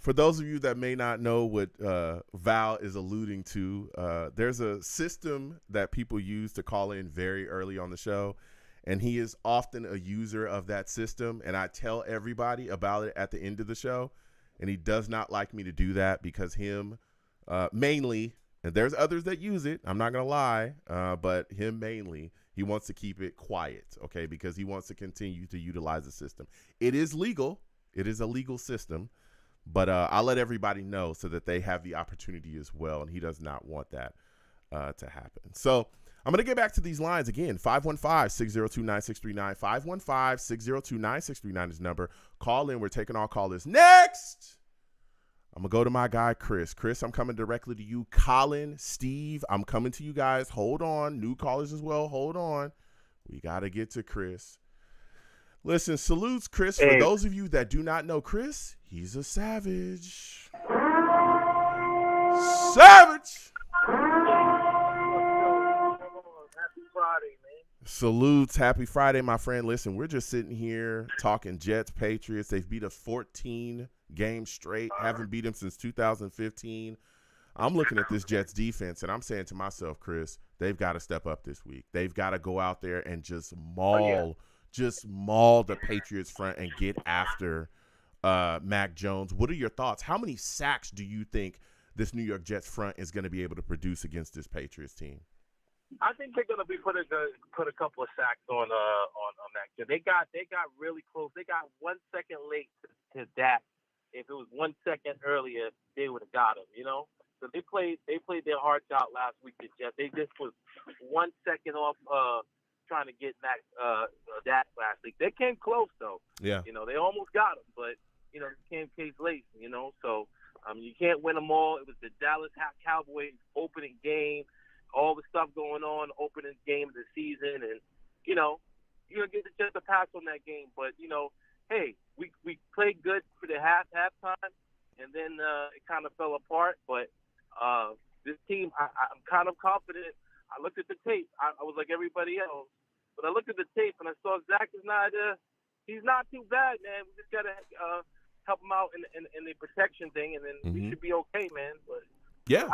For those of you that may not know what Val is alluding to, there's a system that people use to call in very early on the show, and he is often a user of that system, and I tell everybody about it at the end of the show, and he does not like me to do that because him mainly, and there's others that use it, I'm not going to lie, but him mainly, he wants to keep it quiet, okay, because he wants to continue to utilize the system. It is legal. It is a legal system. But I'll let everybody know so that they have the opportunity as well, and he does not want that to happen. So I'm going to get back to these lines again. 515-602-9639. 515-602-9639 is the number. Call in. We're taking all callers. Next, I'm going to go to my guy, Chris. Chris, I'm coming directly to you. Colin, Steve, I'm coming to you guys. Hold on. New callers as well. Hold on. We got to get to Chris. Listen, salutes, Chris. For those of you that do not know Chris, he's a savage. Savage! Happy Friday, man. Salutes. Happy Friday, my friend. Listen, we're just sitting here talking Jets, Patriots. They've beat us 14 games straight. Haven't beat them since 2015. I'm looking at this Jets defense, and I'm saying to myself, Chris, they've got to step up this week. They've got to go out there and just maul the Patriots front and get after Mac Jones. What are your thoughts? How many sacks do you think this New York Jets front is going to be able to produce against this Patriots team? I think they're going to be put a couple of sacks on Mac Jones. They got really close. They got 1 second late to that. If it was 1 second earlier, they would have got him. So they played their hearts out last week. The Jets. They just was 1 second off. Trying to get Mac that last week. They came close though. Yeah. They almost got him, but came case late, So you can't win them all. It was the Dallas Cowboys opening game, all the stuff going on, opening game of the season, and you're gonna get just a pass on that game. But hey, we played good for the halftime, and then it kind of fell apart. But this team, I'm kind of confident. I looked at the tape. I was like everybody else, but I looked at the tape and I saw Zach is not. He's not too bad, man. We just gotta help him out in the protection thing, and then we should be okay, man. But yeah,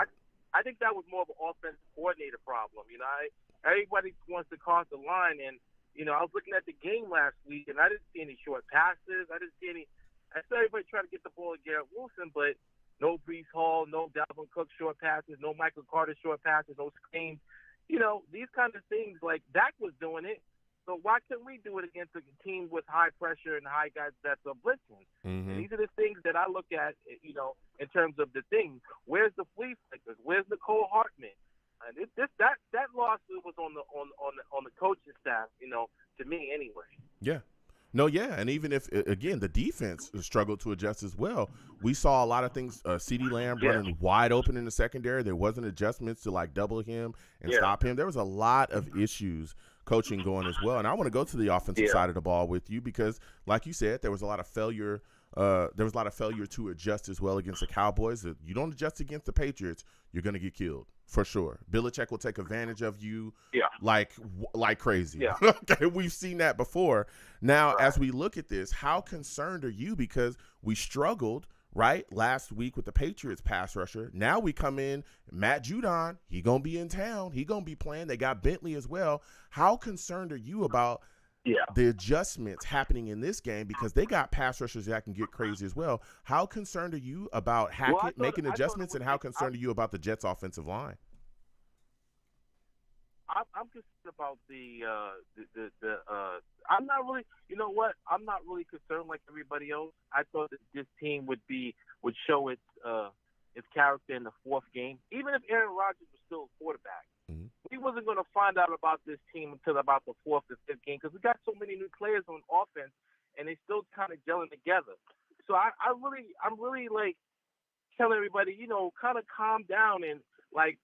I think that was more of an offensive coordinator problem. Everybody wants to cross the line, and I was looking at the game last week, and I didn't see any short passes. I didn't see any. I saw everybody trying to get the ball to Garrett Wilson, but no Breece Hall, no Dalvin Cook short passes, no Michael Carter short passes, no screens. These kind of things, like Dak was doing it. So why couldn't we do it against a team with high pressure and high guys that's blitzing? And these are the things that I look at, in terms of the things. Where's the flea flickers? Where's Nicole Hartman? And that loss was on the coaching staff, to me anyway. Yeah. No, yeah, and even if, again, the defense struggled to adjust as well. We saw a lot of things, CeeDee Lamb running wide open in the secondary. There wasn't adjustments to, double him and stop him. There was a lot of issues coaching going as well. And I want to go to the offensive side of the ball with you because, like you said, there was a lot of failure. There was a lot of failure to adjust as well against the Cowboys. If you don't adjust against the Patriots, you're going to get killed for sure. Belichick will take advantage of you like crazy. Yeah. Okay, we've seen that before. Now, as we look at this, how concerned are you? Because we struggled, right, last week with the Patriots pass rusher. Now we come in, Matt Judon, he going to be in town. He going to be playing. They got Bentley as well. How concerned are you about the adjustments happening in this game because they got pass rushers that can get crazy as well? How concerned are you about Hackett making adjustments, and how concerned are you about the Jets' offensive line? I'm concerned about I'm not really. You know what? I'm not really concerned like everybody else. I thought that this team would show its character in the fourth game, even if Aaron Rodgers was still a quarterback. We wasn't going to find out about this team until about the fourth or fifth game because we got so many new players on offense, and they still kind of gelling together. So I'm really like telling everybody, kind of calm down, and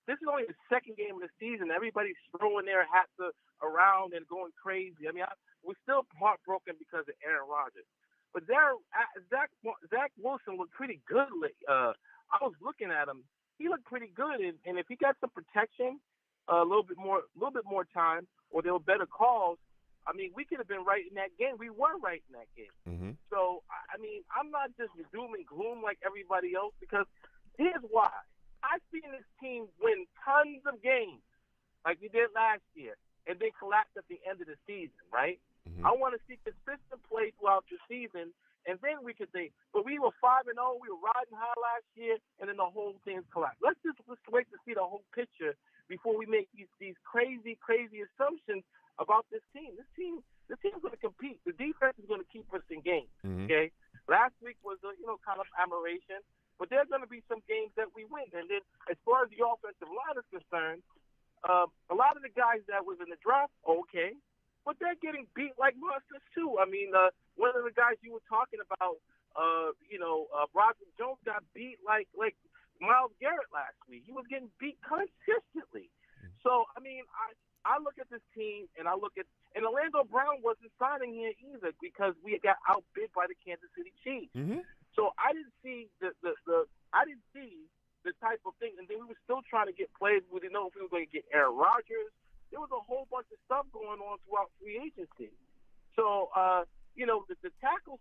this is only the second game of the season. Everybody's throwing their hats around and going crazy. I mean, we're still heartbroken because of Aaron Rodgers, but Zach Wilson looked pretty good. I was looking at him; he looked pretty good, and if he got some protection. A little bit more time, or there were better calls. I mean, we could have been right in that game. We were right in that game. So, I mean, I'm not just doom and gloom like everybody else because here's why. I've seen this team win tons of games like we did last year and then collapse at the end of the season, right? I want to see consistent play throughout the season, and then we could think. But we were 5-0. We were riding high last year, and then the whole thing collapsed. Let's wait to see the whole picture before we make these crazy assumptions about this team. This team's going to compete. The defense is going to keep us in games. Okay. Last week was a kind of aberration, but there's going to be some games that we win. And then as far as the offensive line is concerned, a lot of the guys that was in the draft, okay, but they're getting beat like monsters too. I mean, one of the guys you were talking about, Broderick Jones got beat like Myles Garrett last week. He was getting beat consistently. So, I mean, I look at this team and and Orlando Brown wasn't signing here either because we got outbid by the Kansas City Chiefs. So I didn't see the type of thing. And then we were still trying to get players. We didn't know if we were going to get Aaron Rodgers. There was a whole bunch of stuff going on throughout free agency. So, the tackle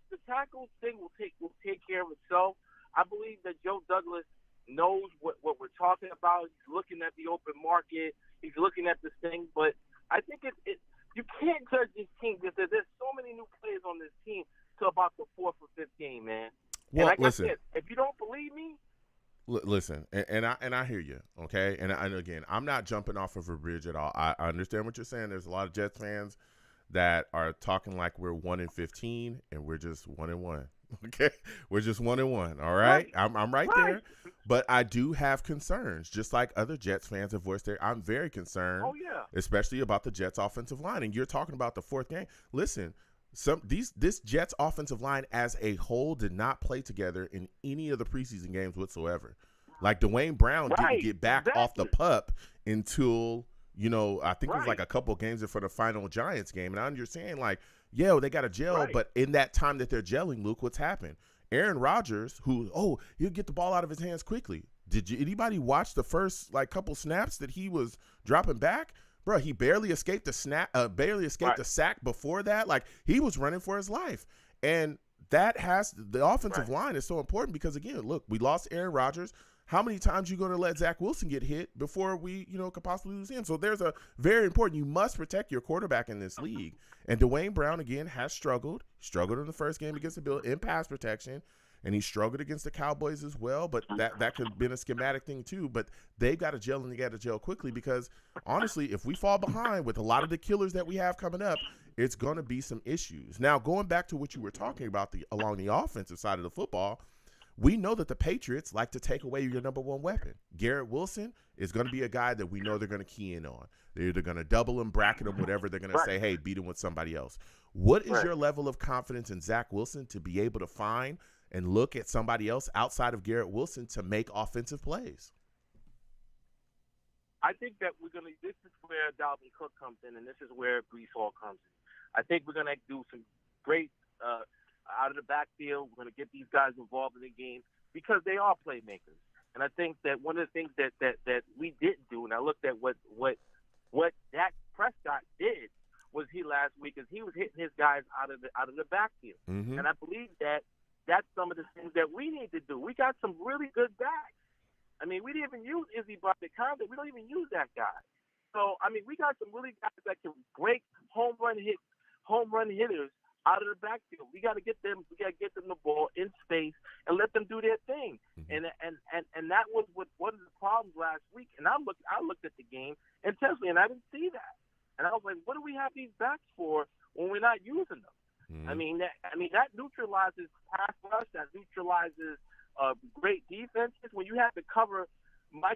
thing will take care of itself. I believe that Joe Douglas knows what we're talking about. He's looking at the open market. He's looking at this thing. But I think you can't judge this team because there's so many new players on this team to about the fourth or fifth game, man. Well, and listen. I said, if you don't believe me, listen, and I hear you, okay? And again, I'm not jumping off of a bridge at all. I understand what you're saying. There's a lot of Jets fans that are talking like we're 1-15 and we're just 1-1. Okay, we're just 1-1. All right, I'm right there, but I do have concerns, just like other Jets fans have voiced their. I'm very concerned, especially about the Jets' offensive line. And you're talking about the fourth game. Listen, This Jets offensive line as a whole did not play together in any of the preseason games whatsoever. Like Dwayne Brown didn't get back off the pup until, I think it was like a couple games before the final Giants game. And I understand, like, they got to gel, but in that time that they're gelling, Luke, what's happened? Aaron Rodgers, he'll get the ball out of his hands quickly. Did anybody watch the first couple snaps that he was dropping back? Bro, he barely escaped the the sack before that. Like, he was running for his life. And the offensive line is so important because, again, look, we lost Aaron Rodgers. How many times you going to let Zach Wilson get hit before we, could possibly lose him? So there's a very important, you must protect your quarterback in this league. And Dwayne Brown, again, has struggled in the first game against the Bills in pass protection. And he struggled against the Cowboys as well, but that could have been a schematic thing too. But they've got to gel, and they got to gel quickly because, honestly, if we fall behind with a lot of the killers that we have coming up, it's going to be some issues. Now, going back to what you were talking about along the offensive side of the football, we know that the Patriots like to take away your number one weapon. Garrett Wilson is going to be a guy that we know they're going to key in on. They're either going to double him, bracket him, whatever. They're going to say, hey, beat him with somebody else. What is your level of confidence in Zach Wilson to be able to find and look at somebody else outside of Garrett Wilson to make offensive plays? I think that this is where Dalvin Cook comes in, and this is where Breece Hall comes in. I think we're going to do some great out of the backfield. We're going to get these guys involved in the game because they are playmakers. And I think that one of the things that we didn't do, and I looked at what Dak Prescott did was last week is he was hitting his guys out of the backfield. Mm-hmm. And I believe that's some of the things that we need to do. We got some really good backs. I mean, we didn't even use Izzy Bobby-Condon. We don't even use that guy. So, I mean, we got some really guys that can break home run hitters out of the backfield. We got to get them the ball in space and let them do their thing. Mm-hmm. And that was one of the problems last week. And I looked at the game intensely, and I didn't see that. And I was like, what do we have these backs for when we're not using them? Mm-hmm. I mean that neutralizes pass rush. That neutralizes great defenses. When you have to cover why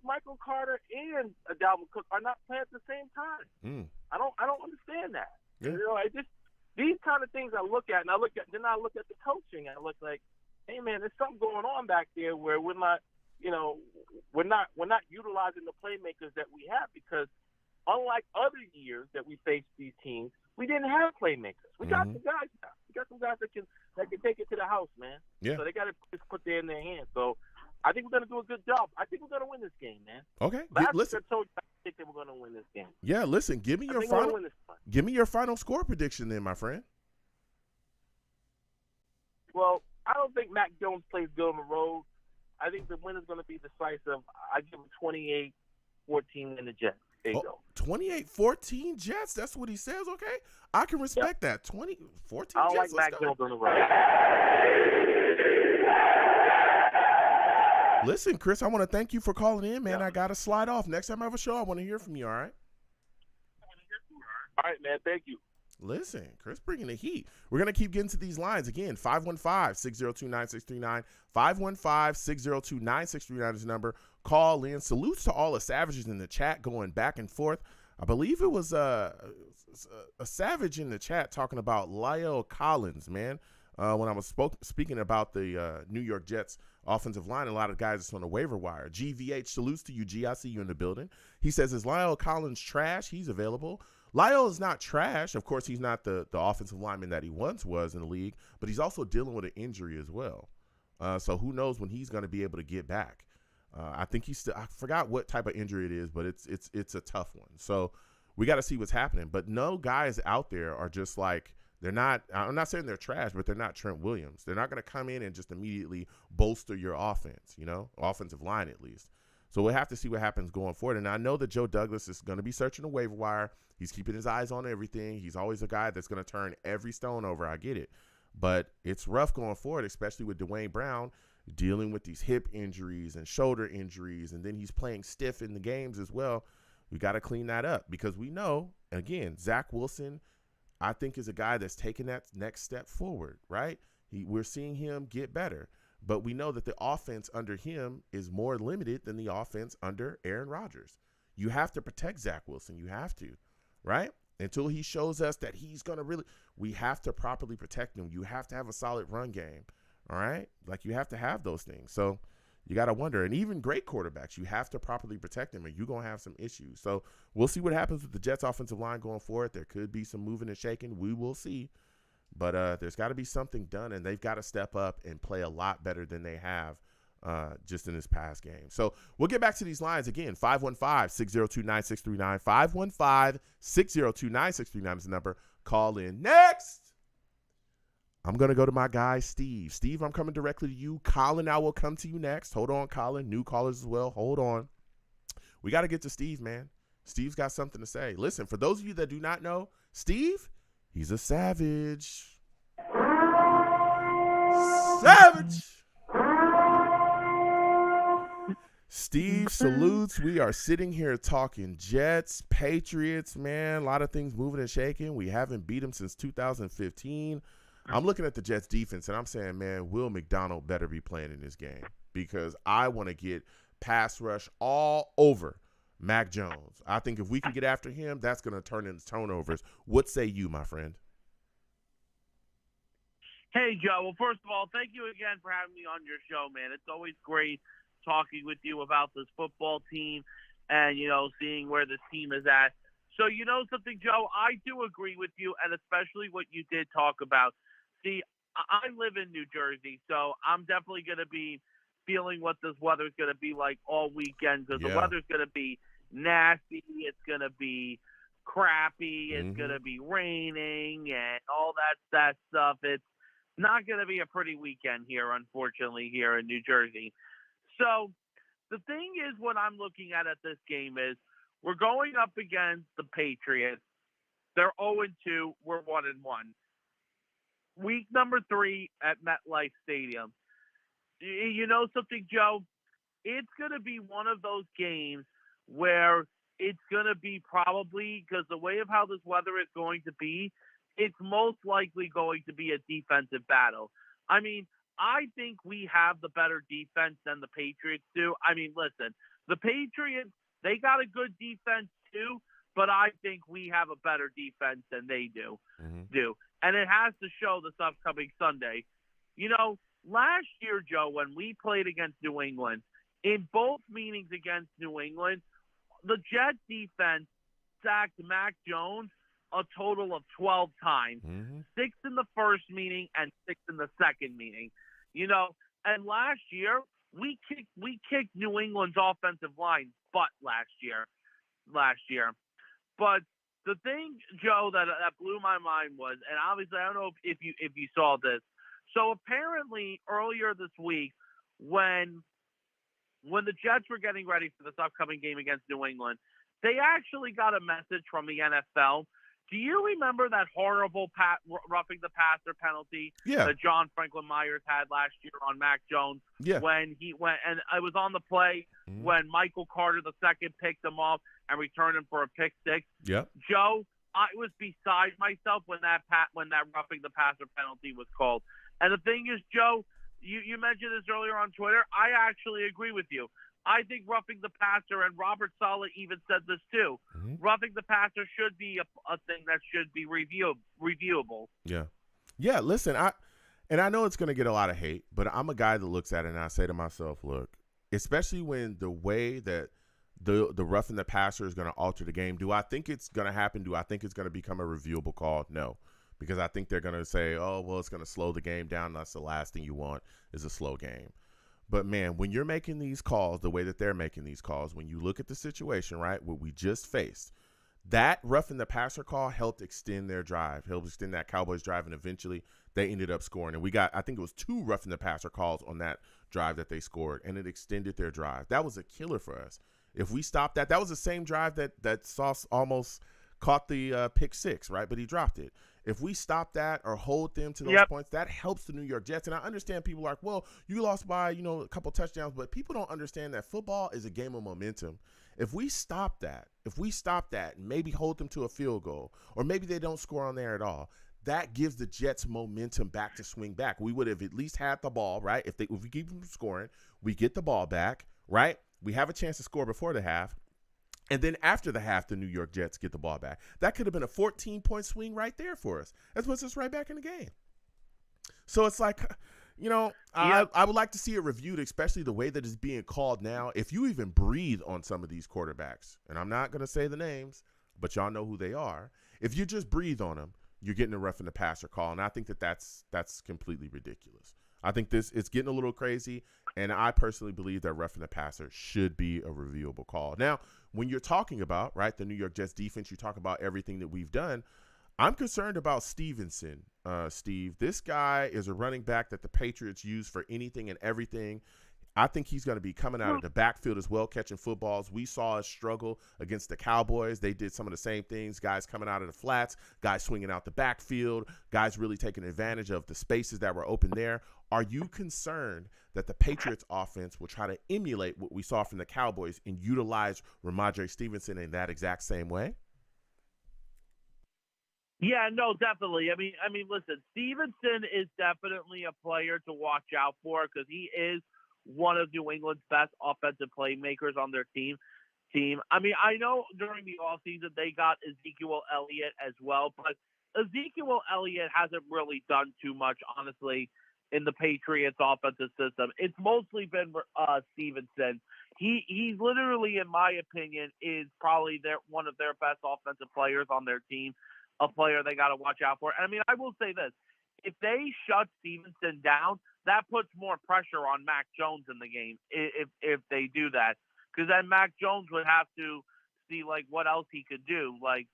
Michael Carter and Dalvin Cook are not playing at the same time? Mm. I don't understand that. Yeah. These kind of things I look at, and then I look at the coaching. I look like, hey man, there's something going on back there where we're not utilizing the playmakers that we have because unlike other years that we faced these teams, we didn't have playmakers. We got some guys now. We got some guys that can take it to the house, man. Yeah. So they got to just put that in their hands. So I think we're going to do a good job. I think we're going to win this game, man. Okay. Listen, I told you I think that we're going to win this game. Yeah, listen, give me your final score prediction then, my friend. Well, I don't think Mac Jones plays good on the road. I think the win is going to be decisive. I give him 28-14 in the Jets. There you go. 28-14 Jets. That's what he says. Okay, I can respect that. 20-14 Jets. I don't like Mac Jones on the road. Listen, Chris, I want to thank you for calling in, man. I got to slide off. Next time I have a show, I want to hear from you. All right. All right, man. Thank you. Listen, Chris bringing the heat. We're going to keep getting to these lines. Again, 515-602-9639. 515-602-9639 is the number. Call in. Salutes to all the savages in the chat going back and forth. I believe it was a savage in the chat talking about Lyle Collins, man. When I was speaking about the New York Jets offensive line, a lot of guys that's on the waiver wire. GVH, salutes to you, G. I see you in the building. He says, is Lyle Collins trash? He's available. Lyle is not trash. Of course, he's not the offensive lineman that he once was in the league, but he's also dealing with an injury as well. So who knows when he's going to be able to get back. I think I forgot what type of injury it is, but it's a tough one. So we got to see what's happening. But no guys out there are just like, I'm not saying they're trash, but they're not Trent Williams. They're not going to come in and just immediately bolster your offense, offensive line at least. So we'll have to see what happens going forward. And I know that Joe Douglas is going to be searching the waiver wire. He's keeping his eyes on everything. He's always a guy that's going to turn every stone over. I get it. But it's rough going forward, especially with Dwayne Brown dealing with these hip injuries and shoulder injuries. And then he's playing stiff in the games as well. We got to clean that up because we know, again, Zach Wilson, I think, is a guy that's taking that next step forward, right? We're seeing him get better. But we know that the offense under him is more limited than the offense under Aaron Rodgers. You have to protect Zach Wilson. You have to, right? until he shows us that he's going to really – we have to properly protect him. You have to have a solid run game, all right? Like, you have to have those things. So you got to wonder. And even great quarterbacks, you have to properly protect them, or you're going to have some issues. So we'll see what happens with the Jets' offensive line going forward. There could be some moving and shaking. We will see. But there's got to be something done, and they've got to step up and play a lot better than they have just in this past game. So we'll get back to these lines again. 515-602-9639. 515-602-9639 is the number. Call in. Next, I'm going to go to my guy, Steve. Steve, I'm coming directly to you. Colin, I will come to you next. Hold on, Colin. New callers as well. Hold on. We got to get to Steve, man. Steve's got something to say. Listen, for those of you that do not know, Steve, he's a savage. Savage. Steve salutes. We are sitting here talking Jets, Patriots, man. A lot of things moving and shaking. We haven't beat them since 2015. I'm looking at the Jets defense, and I'm saying, man, Will McDonald better be playing in this game because I want to get pass rush all over Mac Jones. I think if we can get after him, that's going to turn into turnovers. What say you, my friend? Hey, Joe. Well, first of all, thank you again for having me on your show, man. It's always great talking with you about this football team and, seeing where this team is at. So, something, Joe, I do agree with you, and especially what you did talk about. See, I live in New Jersey, so I'm definitely going to be feeling what this weather's going to be like all weekend because the weather's going to be nasty. It's going to be crappy. It's going to be raining and all that stuff. It's not going to be a pretty weekend here, unfortunately, here in New Jersey. So the thing is, what I'm looking at this game is we're going up against the Patriots. They're 0-2. We're 1-1. Week number 3 at MetLife Stadium. You know something, Joe? It's going to be one of those games where it's going to be probably, because the way of how this weather is going to be, it's most likely going to be a defensive battle. I mean, I think we have the better defense than the Patriots do. I mean, listen, the Patriots, they got a good defense too, but I think we have a better defense than they do. And it has to show this upcoming Sunday. Last year, Joe, when we played against New England, in both meetings against New England, the Jets defense sacked Mac Jones a total of 12 times, 6 in the first meeting and 6 in the second meeting. And last year we kicked New England's offensive line butt last year. But the thing, Joe, that blew my mind was, and obviously I don't know if you saw this. So apparently earlier this week, when the Jets were getting ready for this upcoming game against New England, they actually got a message from the NFL. Do you remember that horrible roughing the passer penalty that John Franklin Myers had last year on Mac Jones? Yeah. When he went, and I was on the play when Michael Carter II picked him off and returned him for a pick six. Yeah. Joe, I was beside myself when that roughing the passer penalty was called. And the thing is, Joe, you mentioned this earlier on Twitter. I actually agree with you. I think roughing the passer, and Robert Saleh even said this too, roughing the passer should be a thing that should be reviewable. Yeah. Yeah, listen, I know it's going to get a lot of hate, but I'm a guy that looks at it and I say to myself, look, especially when the way that the roughing the passer is going to alter the game, do I think it's going to happen? Do I think it's going to become a reviewable call? No. Because I think they're going to say, oh, well, it's going to slow the game down. That's the last thing you want is a slow game. But, man, when you're making these calls the way that they're making these calls, when you look at the situation, right, what we just faced, that roughing the passer call helped extend their drive, helped extend that Cowboys drive, and eventually they ended up scoring. And we got, I think it was 2 roughing the passer calls on that drive that they scored, and it extended their drive. That was a killer for us. If we stopped that was the same drive that Sauce almost caught the pick six, right, but he dropped it. If we stop that or hold them to those points, that helps the New York Jets. And I understand people are like, well, you lost by, a couple touchdowns, but people don't understand that football is a game of momentum. If we stop that and maybe hold them to a field goal, or maybe they don't score on there at all, that gives the Jets momentum back to swing back. We would have at least had the ball, right? If we keep them scoring, we get the ball back, right? We have a chance to score before the half. And then after the half, the New York Jets get the ball back. That could have been a 14-point swing right there for us. That puts us right back in the game. So it's like, I would like to see it reviewed, especially the way that it's being called now. If you even breathe on some of these quarterbacks, and I'm not going to say the names, but y'all know who they are. If you just breathe on them, you're getting a roughing the passer call, and I think that's completely ridiculous. I think it's getting a little crazy, and I personally believe that roughing the passer should be a reviewable call. Now, when you're talking about, right, the New York Jets defense, you talk about everything that we've done. I'm concerned about Stevenson, Steve. This guy is a running back that the Patriots use for anything and everything. I think he's going to be coming out of the backfield as well, catching footballs. We saw us struggle against the Cowboys. They did some of the same things, guys coming out of the flats, guys swinging out the backfield, guys really taking advantage of the spaces that were open there. Are you concerned that the Patriots offense will try to emulate what we saw from the Cowboys and utilize Ramondre Stevenson in that exact same way? Yeah, no, definitely. I mean, listen, Stevenson is definitely a player to watch out for because he is one of New England's best offensive playmakers on their team. I mean, I know during the offseason they got Ezekiel Elliott as well, but Ezekiel Elliott hasn't really done too much, honestly, in the Patriots offensive system. It's mostly been Stevenson. He's literally, in my opinion, is probably one of their best offensive players on their team, a player they got to watch out for. And I mean, I will say this. If they shut Stevenson down, that puts more pressure on Mac Jones in the game if they do that. Because then Mac Jones would have to see, like, what else he could do. Like,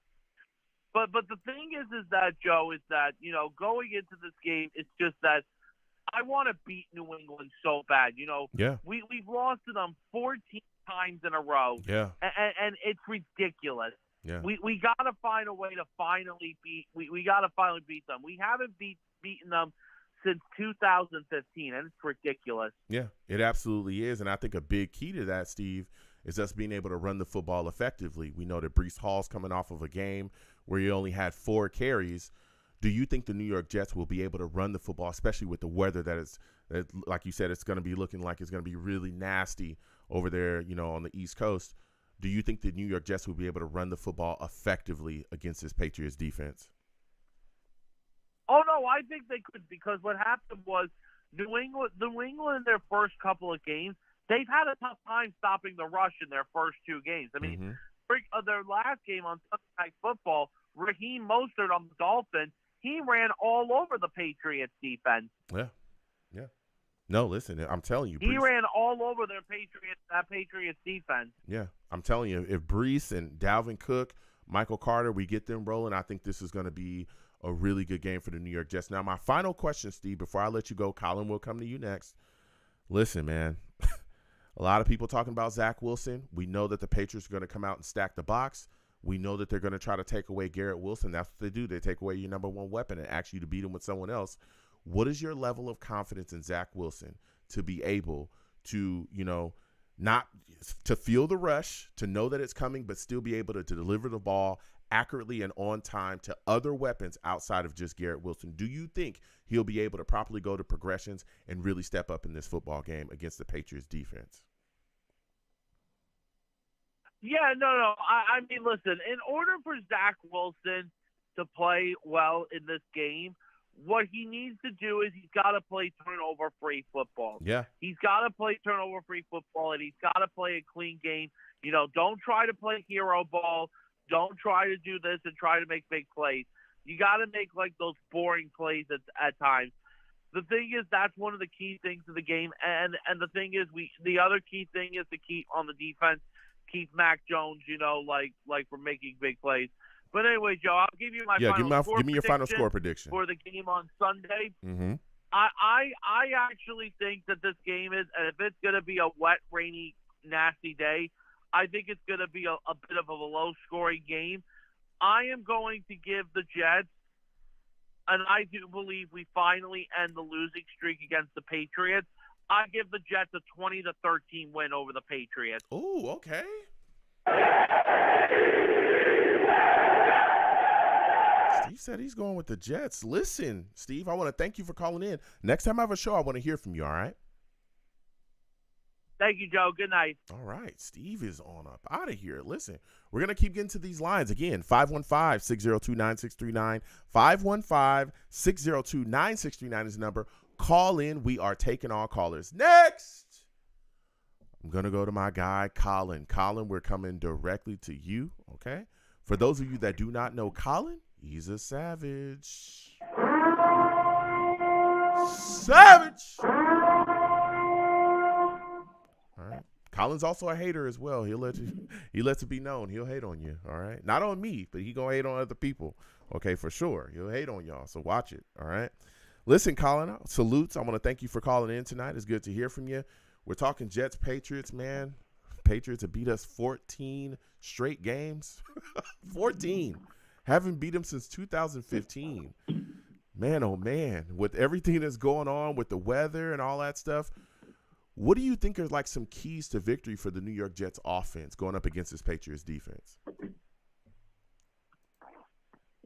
but the thing is that, Joe, is that, going into this game, it's just that I want to beat New England so bad. Yeah. We've lost to them 14 times in a row. Yeah. And it's ridiculous. Yeah. We got to find a way to finally beat – we got to finally beat them. We haven't beaten them since 2015, and it's ridiculous. Yeah, it absolutely is. And I think a big key to that, Steve, is us being able to run the football effectively. We know that Breece Hall's coming off of a game where he only had 4 carries. Do you think the New York Jets will be able to run the football, especially with the weather that like you said, it's going to be looking like it's going to be really nasty over there, on the East Coast? Do you think the New York Jets will be able to run the football effectively against this Patriots defense? Oh, no, I think they could, because what happened was New England in their first couple of games, they've had a tough time stopping the rush in their first 2 games. I mean, their last game on Sunday Night Football, Raheem Mostert on the Dolphins, he ran all over the Patriots defense. Yeah. No, listen, I'm telling you. He ran all over that Patriots defense. Yeah, I'm telling you, if Breece and Dalvin Cook, Michael Carter, we get them rolling, I think this is going to be a really good game for the New York Jets. Now, my final question, Steve, before I let you go, Colin will come to you next. Listen, man, a lot of people talking about Zach Wilson. We know that the Patriots are going to come out and stack the box. We know that they're going to try to take away Garrett Wilson. That's what they do. They take away your number one weapon and ask you to beat him with someone else. What is your level of confidence in Zach Wilson to be able to, not to feel the rush, to know that it's coming, but still be able to deliver the ball accurately and on time to other weapons outside of just Garrett Wilson? Do you think he'll be able to properly go to progressions and really step up in this football game against the Patriots defense? Yeah, no. I mean, listen, in order for Zach Wilson to play well in this game, what he needs to do is he's got to play turnover-free football. Yeah. He's got to play turnover-free football, and he's got to play a clean game. Don't try to play hero ball. Don't try to do this and try to make big plays. You got to make, like, those boring plays at times. The thing is, that's one of the key things of the game. And the thing is, the other key thing is to keep on the defense, keep Mac Jones, like from making big plays. But anyway, Joe, I'll give you give me your final score prediction for the game on Sunday. Mm-hmm. I actually think that this game is, and if it's going to be a wet, rainy, nasty day, I think it's going to be a bit of a low-scoring game. I am going to give the Jets, and I do believe we finally end the losing streak against the Patriots. I give the Jets a 20-13 win over the Patriots. Oh, okay. Steve said he's going with the Jets. Listen, Steve, I want to thank you for calling in. Next time I have a show, I want to hear from you, all right? Thank you, Joe. Good night. All right. Steve is on up out of here. Listen, we're going to keep getting to these lines. Again, 515-602-9639. 515-602-9639 is the number. Call in. We are taking all callers. Next, I'm going to go to my guy, Colin. Colin, we're coming directly to you, okay? For those of you that do not know Colin, he's a savage. Savage! All right. Colin's also a hater as well. He lets it be known. He'll hate on you. All right. Not on me, but he gonna hate on other people. Okay, for sure. He'll hate on y'all. So watch it. All right. Listen, Colin, salutes. I want to thank you for calling in tonight. It's good to hear from you. We're talking Jets, Patriots, man. Patriots have beat us 14 straight games. 14. Haven't beat them since 2015. Man, oh man. With everything that's going on with the weather and all that stuff, what do you think are like some keys to victory for the New York Jets offense going up against this Patriots defense?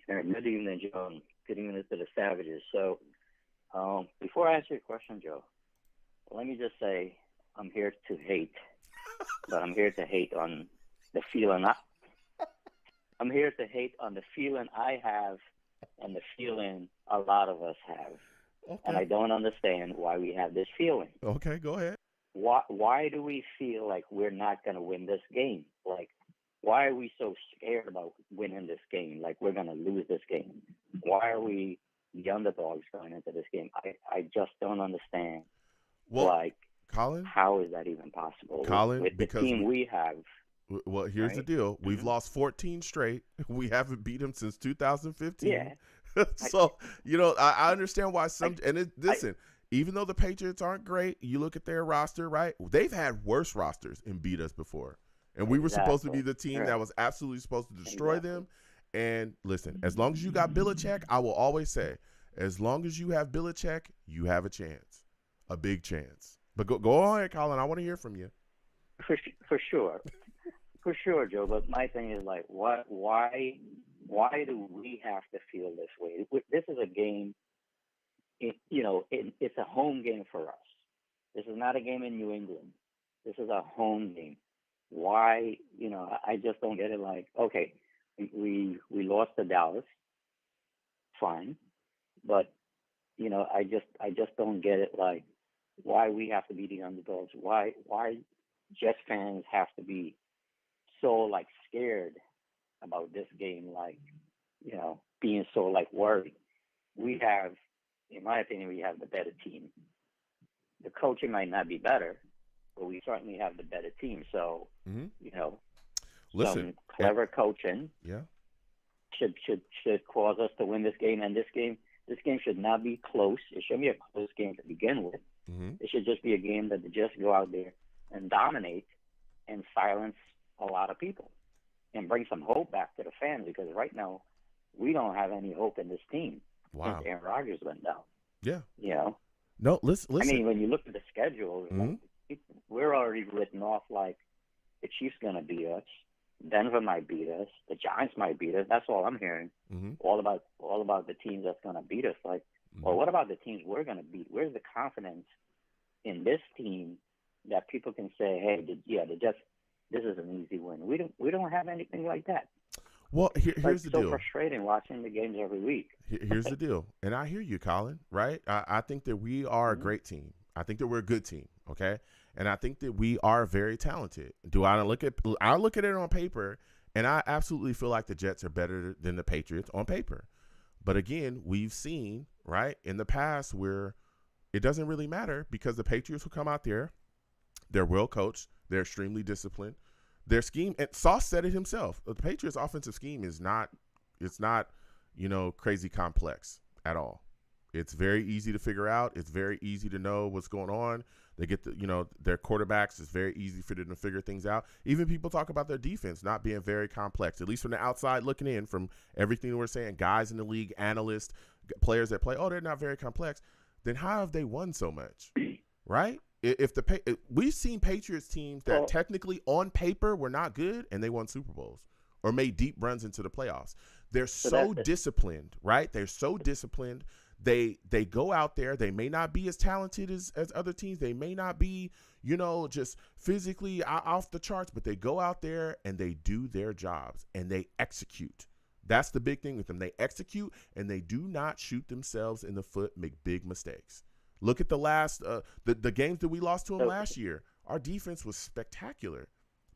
Good evening, Joe. Good evening to the Savages. So, before I answer your question, Joe, let me just say I'm here to hate, but I'm here to hate on the feeling. I'm here to hate on the feeling I have and the feeling a lot of us have. Okay. And I don't understand why we have this feeling. Okay, go ahead. Why do we feel like we're not going to win this game? Like, why are we so scared about winning this game? Like, we're going to lose this game. Why are we the underdogs going into this game? I just don't understand. Well, like, Colin, how is that even possible? Colin, with the team we have. Well, here's right? the deal. We've Mm-hmm. lost 14 straight. We haven't beat them since 2015. Yeah. So, I understand why listen, even though the Patriots aren't great, you look at their roster, right? They've had worse rosters and beat us before. And we were supposed to be the team that was absolutely supposed to destroy them. And listen, as long as you got Belichick, I will always say, as long as you have Belichick, you have a chance, a big chance. But go ahead, Colin. I want to hear from you. For sure. For sure, Joe. But my thing is, like, why do we have to feel this way? This is a game, it's a home game for us. This is not a game in New England. This is a home game. Why, I just don't get it. Like, okay, we lost to Dallas, fine. But, I just don't get it. Like, why we have to be the underdogs? Why Jets fans have to be so, like, scared about this game, like, being so, like, worried. We have, in my opinion, we have the better team. The coaching might not be better, but we certainly have the better team. So, Listen, some clever coaching should cause us to win this game. And this game should not be close. It shouldn't be a close game to begin with. Mm-hmm. It should just be a game that the Jets go out there and dominate and silence a lot of people and bring some hope back to the fans, because right now we don't have any hope in this team. Wow. Since Aaron Rodgers went down. Yeah. No, listen. I mean, when you look at the schedule, Mm-hmm. we're already written off like the Chiefs going to beat us, Denver might beat us, the Giants might beat us. That's all I'm hearing. Mm-hmm. All about the teams that's going to beat us. Like, well, what about the teams we're going to beat? Where's the confidence in this team that people can say, hey, the Jets, this is an easy win? We don't have anything like that. Well, here's the deal. It's so frustrating watching the games every week. Here's the deal. And I hear you, Colin, right? I think that we are a great team. I think that we're a good team, okay? And I think that we are very talented. I look at it on paper, and I absolutely feel like the Jets are better than the Patriots on paper. But again, we've seen, right, in the past where it doesn't really matter, because the Patriots will come out there, they're well coached, they're extremely disciplined. Their scheme, and Sauce said it himself, the Patriots' offensive scheme is not crazy complex at all. It's very easy to figure out. It's very easy to know what's going on. They get their quarterbacks. It's very easy for them to figure things out. Even people talk about their defense not being very complex, at least from the outside looking in, from everything we're saying, guys in the league, analysts, players that play, they're not very complex. Then how have they won so much, right? We've seen Patriots teams that technically on paper were not good, and they won Super Bowls or made deep runs into the playoffs. They're so disciplined, right? They're so disciplined. They go out there. They may not be as talented as other teams. They may not be, just physically off the charts, but they go out there and they do their jobs and they execute. That's the big thing with them. They execute and they do not shoot themselves in the foot, make big mistakes. Look at the last the games that we lost to them last year. Our defense was spectacular,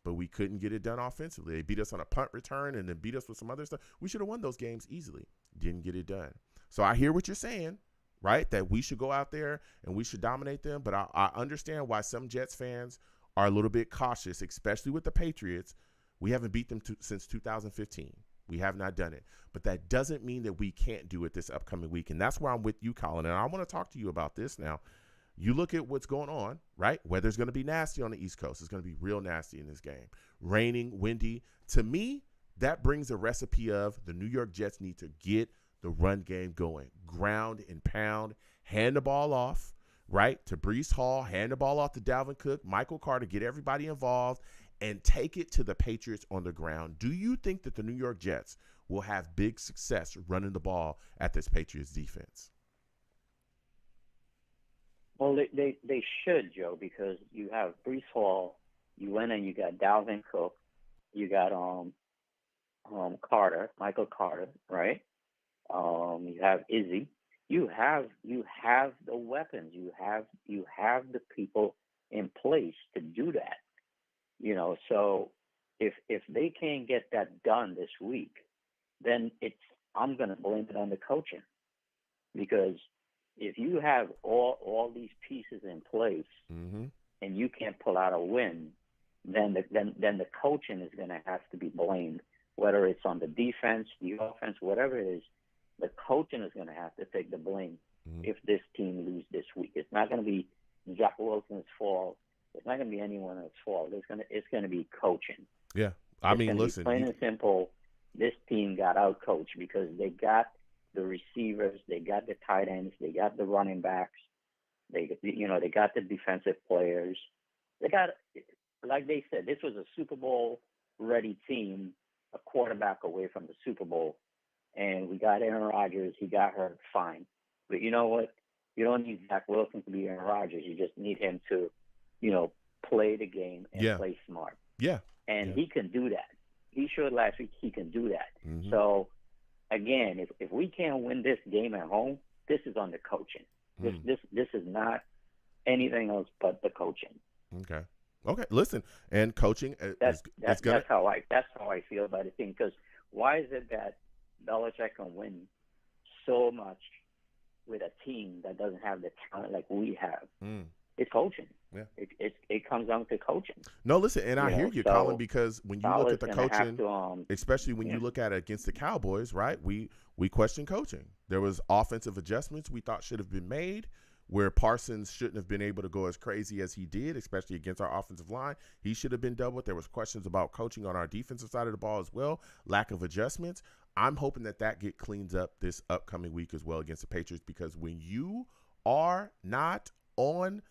but we couldn't get it done offensively. They beat us on a punt return and then beat us with some other stuff. We should have won those games easily. Didn't get it done. So I hear what you're saying, right, that we should go out there and we should dominate them. But I understand why some Jets fans are a little bit cautious, especially with the Patriots. We haven't beat them since 2015. We have not done it. But that doesn't mean that we can't do it this upcoming week. And that's where I'm with you, Colin. And I want to talk to you about this now. You look at what's going on, right? Weather's going to be nasty on the East Coast. It's going to be real nasty in this game. Raining, windy. To me, that brings a recipe of the New York Jets need to get the run game going. Ground and pound. Hand the ball off, right, to Breece Hall. Hand the ball off to Dalvin Cook, Michael Carter. Get everybody involved and take it to the Patriots on the ground. Do you think that the New York Jets will have big success running the ball at this Patriots defense? Well, they should, Joe, because you have Breece Hall, you went and you got Dalvin Cook, you got Carter, Michael Carter, right? You have Izzy. You have the weapons. You have the people in place to do that. So if they can't get that done this week, then I'm going to blame it on the coaching, because if you have all these pieces in place and you can't pull out a win, then the coaching is going to have to be blamed, whether it's on the defense, the offense, whatever it is. The coaching is going to have to take the blame if this team loses this week. It's not going to be Zach Wilson's fault. It's not going to be anyone else's fault. It's going to be coaching. Yeah, listen. Plain and simple, this team got out coached because they got the receivers, they got the tight ends, they got the running backs, they got the defensive players. They got, like they said, this was a Super Bowl ready team, a quarterback away from the Super Bowl. And we got Aaron Rodgers. He got hurt, fine. But you know what? You don't need Zach Wilson to be Aaron Rodgers. You just need him to, play the game and play smart. Yeah. And he can do that. He showed last week he can do that. So, again, if we can't win this game at home, this is on the coaching. This is not anything else but the coaching. Okay. Listen, and coaching that's how I feel about the thing. Because why is it that Belichick can win so much with a team that doesn't have the talent like we have? It's coaching. Yeah. It comes down to coaching. No, listen, and I hear you, Colin, because when you look at the coaching, to, especially when you look at it against the Cowboys, right, we question coaching. There was offensive adjustments we thought should have been made where Parsons shouldn't have been able to go as crazy as he did, especially against our offensive line. He should have been doubled. There was questions about coaching on our defensive side of the ball as well, lack of adjustments. I'm hoping that get cleaned up this upcoming week as well against the Patriots, because when you are not on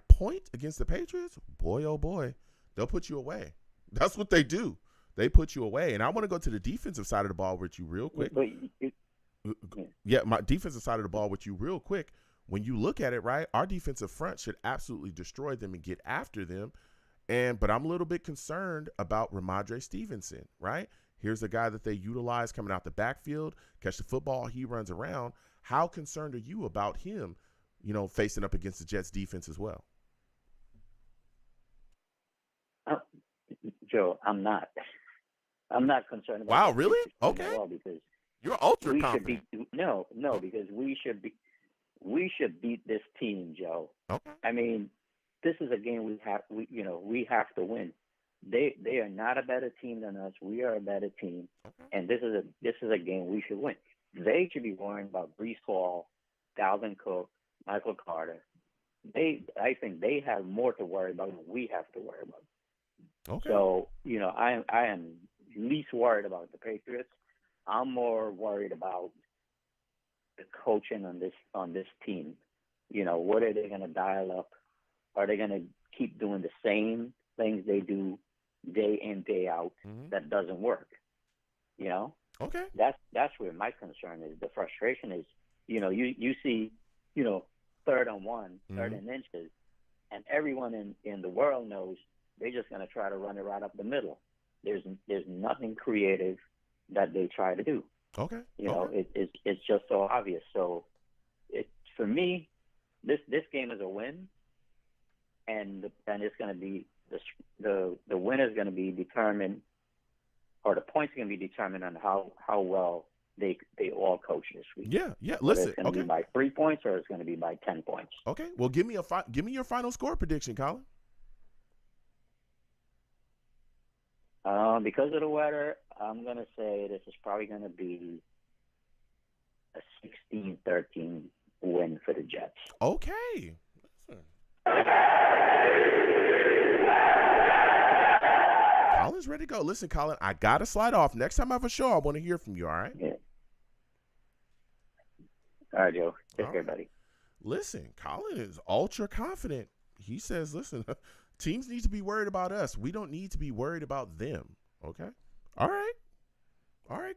point against the Patriots, boy, oh boy, they'll put you away. That's what they do. They put you away. And I want to go to the defensive side of the ball with you real quick. My defensive side of the ball with you real quick. When you look at it, right, our defensive front should absolutely destroy them and get after them. But I'm a little bit concerned about Ramondre Stevenson, right? Here's a guy that they utilize coming out the backfield, catch the football, he runs around. How concerned are you about him, facing up against the Jets defense as well? Joe, I'm not concerned about Wow, really? Okay. Because you're ultra confident. Because we should beat this team, Joe. Okay. I mean, this is a game we have to win. They are not a better team than us. We are a better team, and this is a game we should win. They should be worrying about Breece Hall, Dalvin Cook, Michael Carter. I think they have more to worry about than we have to worry about. Okay. So I am least worried about the Patriots. I'm more worried about the coaching on this team. What are they going to dial up? Are they going to keep doing the same things they do day in, day out? That doesn't work. Okay. That's where my concern is. The frustration is you see, 3rd and 1, 3rd and inches, and everyone in the world knows they're just going to try to run it right up the middle. There's nothing creative that they try to do. Okay. It's just so obvious. So for me, this game is a win, and it's going to be the win is going to be determined, or the points are going to be determined on how well they all coach this week. Yeah. Whether Listen, it's going to be by 3 points or it's going to be by 10 points. Okay. Well, give me your final score prediction, Colin. Because of the weather, I'm going to say this is probably going to be a 16-13 win for the Jets. Okay. Listen. Colin's ready to go. Listen, Colin, I got to slide off. Next time I have a show, I want to hear from you, all right? Yeah. All right, Joe. Take All care, right. buddy. Listen, Colin is ultra confident. He says, listen, teams need to be worried about us. We don't need to be worried about them. Okay? All right,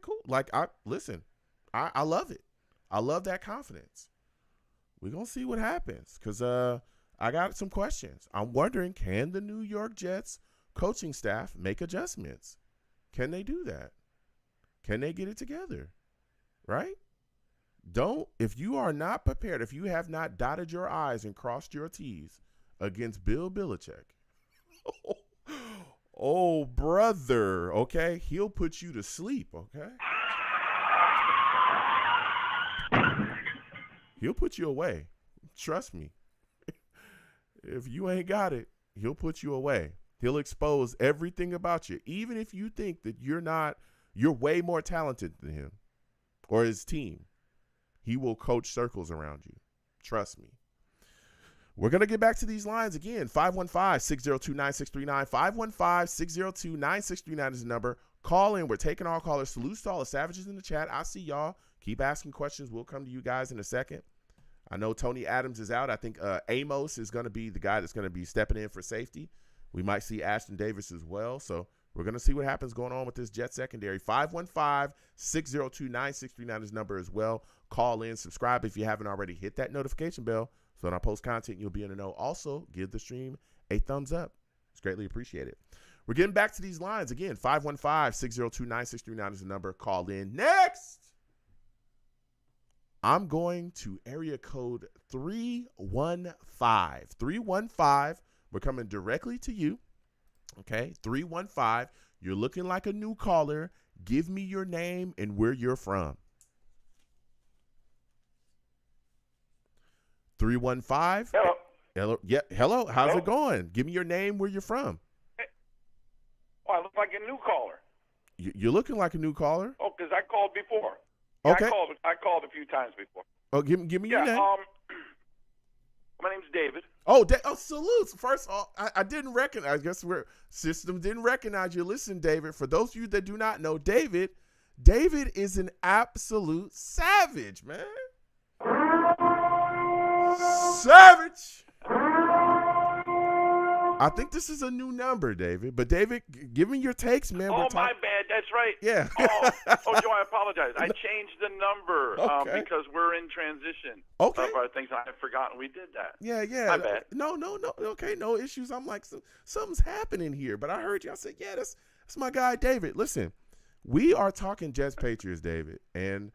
cool. Like, I love it. I love that confidence. We're going to see what happens because I got some questions. I'm wondering, can the New York Jets coaching staff make adjustments? Can they do that? Can they get it together? Right? If you are not prepared, if you have not dotted your I's and crossed your T's against Bill Belichick, oh, brother, okay? He'll put you to sleep, okay? He'll put you away. Trust me. If you ain't got it, he'll put you away. He'll expose everything about you, even if you think that you're way more talented than him or his team. He will coach circles around you. Trust me. We're going to get back to these lines again. 515-602-9639. 515-602-9639 is the number. Call in. We're taking all callers. Salute to all the savages in the chat. I see y'all. Keep asking questions. We'll come to you guys in a second. I know Tony Adams is out. I think Amos is going to be the guy that's going to be stepping in for safety. We might see Ashton Davis as well. So we're going to see what happens going on with this Jet secondary. 515-602-9639 is number as well. Call in. Subscribe if you haven't already. Hit that notification bell so when I post content, you'll be in the know. Also, give the stream a thumbs up. It's greatly appreciated. We're getting back to these lines. Again, 515-602-9639 is the number. Call in. Next, I'm going to area code 315. 315. We're coming directly to you. Okay, 315. You're looking like a new caller. Give me your name and where you're from. 315. Hello. Hello. Yeah. Hello. How's it going? Give me your name, where you're from. Oh, I look like a new caller. You're looking like a new caller. Oh, because I called before. Yeah, Okay. I called a few times before. Oh, give me your name. My name's David. Oh, salutes. First of all, I didn't recognize. I guess system didn't recognize you. Listen, David, for those of you that do not know, David is an absolute savage, man. Savage. I think this is a new number, David. But David, give me your takes, man. Oh, my bad. That's right. Yeah. Joe, I apologize. I changed the number Okay. because we're in transition Okay. of our things. I had forgotten we did that. Yeah. My bad. No. Okay, no issues. I'm like, something's happening here. But I heard you. I said, yeah, that's my guy, David. Listen, we are talking Jets Patriots, David. And,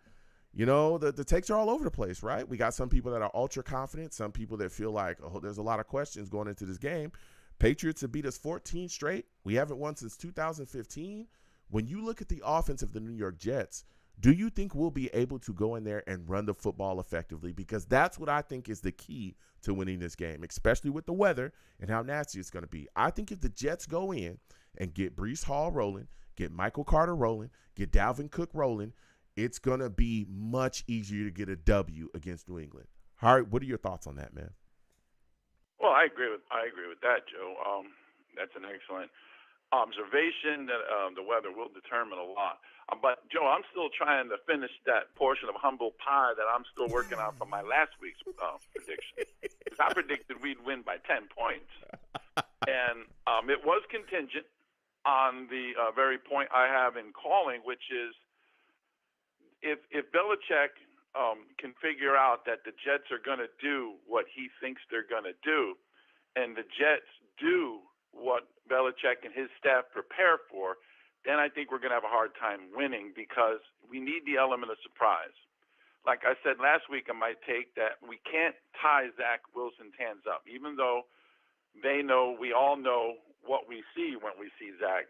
you know, the takes are all over the place, right? We got some people that are ultra confident, some people that feel like, oh, there's a lot of questions going into this game. Patriots have beat us 14 straight. We haven't won since 2015. When you look at the offense of the New York Jets, do you think we'll be able to go in there and run the football effectively? Because that's what I think is the key to winning this game, especially with the weather and how nasty it's going to be. I think if the Jets go in and get Breece Hall rolling, get Michael Carter rolling, get Dalvin Cook rolling, it's going to be much easier to get a W against New England. All right, what are your thoughts on that, man? Well, I agree with that, Joe. That's an excellent observation that the weather will determine a lot. But, Joe, I'm still trying to finish that portion of humble pie that I'm still working on from my last week's prediction. Because I predicted we'd win by 10 points. And it was contingent on the very point I have in calling, which is if Belichick can figure out that the Jets are going to do what he thinks they're going to do, and the Jets do what Belichick and his staff prepare for, then I think we're going to have a hard time winning because we need the element of surprise. Like I said last week in my take, that we can't tie Zach Wilson's hands up, even though we all know what we see when we see Zach.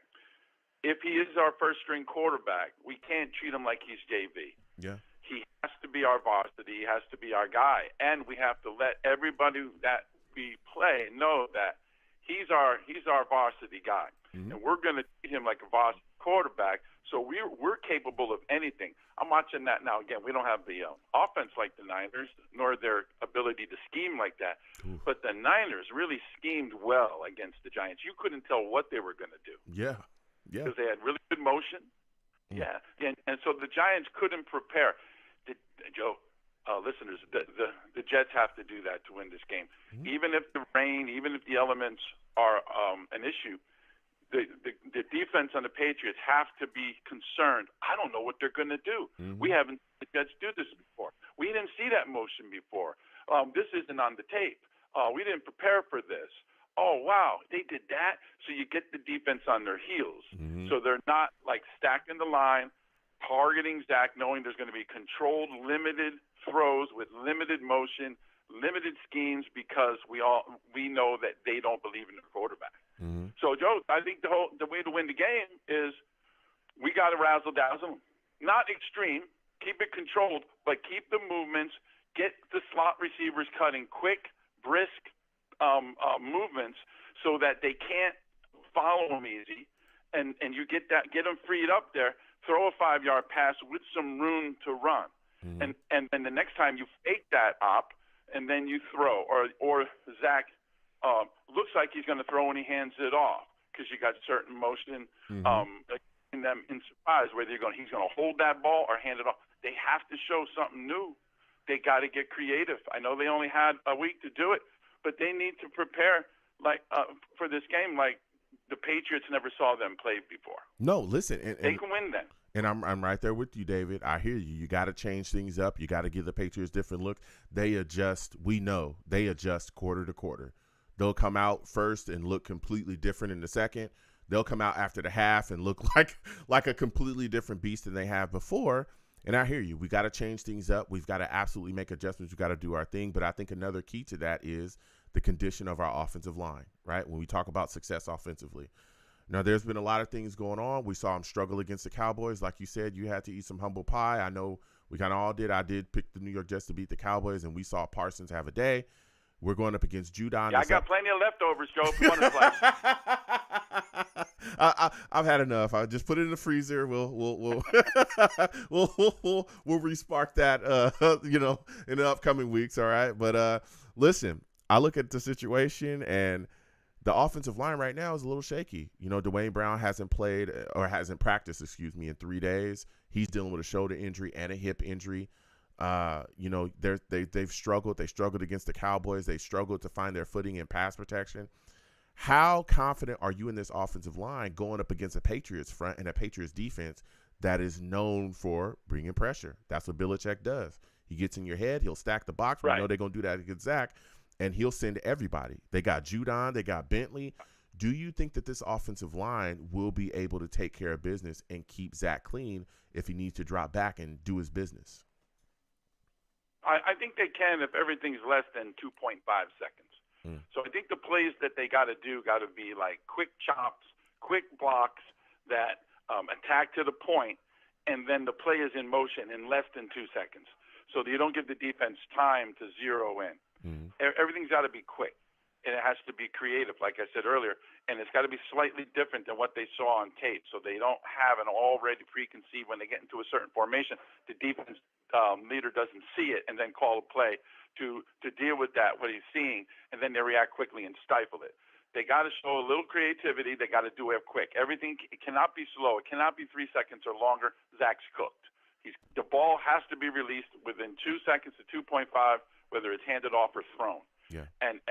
If he is our first-string quarterback, we can't treat him like he's JV. Yeah. He has to be our varsity. He has to be our guy. And we have to let everybody that we play know that he's our varsity guy. Mm-hmm. And we're going to treat him like a varsity quarterback, so we're capable of anything. I'm watching that now. Again, we don't have the offense like the Niners, nor their ability to scheme like that. Ooh. But the Niners really schemed well against the Giants. You couldn't tell what they were going to do. Yeah. Yeah. Because they had really good motion. Mm. Yeah. And so the Giants couldn't prepare. Joe, listeners, the Jets have to do that to win this game. Mm-hmm. Even if the rain, even if the elements are an issue, the defense on the Patriots have to be concerned. I don't know what they're going to do. Mm-hmm. We haven't seen the Jets do this before. We didn't see that motion before. This isn't on the tape. We didn't prepare for this. Oh, wow, they did that? So you get the defense on their heels. Mm-hmm. So they're not, like, stacking the line, targeting Zach, knowing there's going to be controlled, limited throws with limited motion, limited schemes, because we know that they don't believe in the quarterback. Mm-hmm. So, Joe, I think the way to win the game is we got to razzle-dazzle them. Not extreme. Keep it controlled, but keep the movements. Get the slot receivers cutting quick, brisk movements so that they can't follow them easy. And you get them freed up there. Throw a 5-yard pass with some room to run. Mm-hmm. And then the next time you fake that up and then you throw. Or Zach looks like he's going to throw and he hands it off because you got certain motion in them in surprise, whether he's going to hold that ball or hand it off. They have to show something new. They got to get creative. I know they only had a week to do it, but they need to prepare for this game like the Patriots never saw them play before. No, listen. They can win then. And I'm right there with you, David. I hear you. You got to change things up. You got to give the Patriots different look. They adjust. We know they adjust quarter to quarter. They'll come out first and look completely different in the second. They'll come out after the half and look like a completely different beast than they have before. And I hear you. We got to change things up. We've got to absolutely make adjustments. We've got to do our thing. But I think another key to that is the condition of our offensive line, right? When we talk about success offensively. Now, there's been a lot of things going on. We saw them struggle against the Cowboys. Like you said, you had to eat some humble pie. I know we kind of all did. I did pick the New York Jets to beat the Cowboys, and we saw Parsons have a day. We're going up against Judon. Yeah, I got plenty of leftovers, Joe, if you want to play. I've had enough. I just put it in the freezer. We'll re-spark that, in the upcoming weeks. All right. But listen, I look at the situation, and the offensive line right now is a little shaky. Dwayne Brown hasn't practiced, in 3 days. He's dealing with a shoulder injury and a hip injury. They've struggled. They struggled against the Cowboys. They struggled to find their footing in pass protection. How confident are you in this offensive line going up against a Patriots front and a Patriots defense that is known for bringing pressure? That's what Belichick does. He gets in your head. He'll stack the box. Right. We know they're going to do that against Zach, and he'll send everybody. They got Judon. They got Bentley. Do you think that this offensive line will be able to take care of business and keep Zach clean if he needs to drop back and do his business? I think they can if everything's less than 2.5 seconds. So I think the plays that they got to do got to be like quick chops, quick blocks that attack to the point, and then the play is in motion in less than 2 seconds. So you don't give the defense time to zero in. Mm-hmm. Everything's got to be quick, and it has to be creative, like I said earlier, and it's got to be slightly different than what they saw on tape, so they don't have an already preconceived when they get into a certain formation. The defense leader doesn't see it and then call a play to deal with that, what he's seeing, and then they react quickly and stifle it. They got to show a little creativity. They got to do it quick. Everything it cannot be slow. It cannot be 3 seconds or longer. Zach's cooked. The ball has to be released within 2 seconds to 2.5, whether it's handed off or thrown. Yeah. And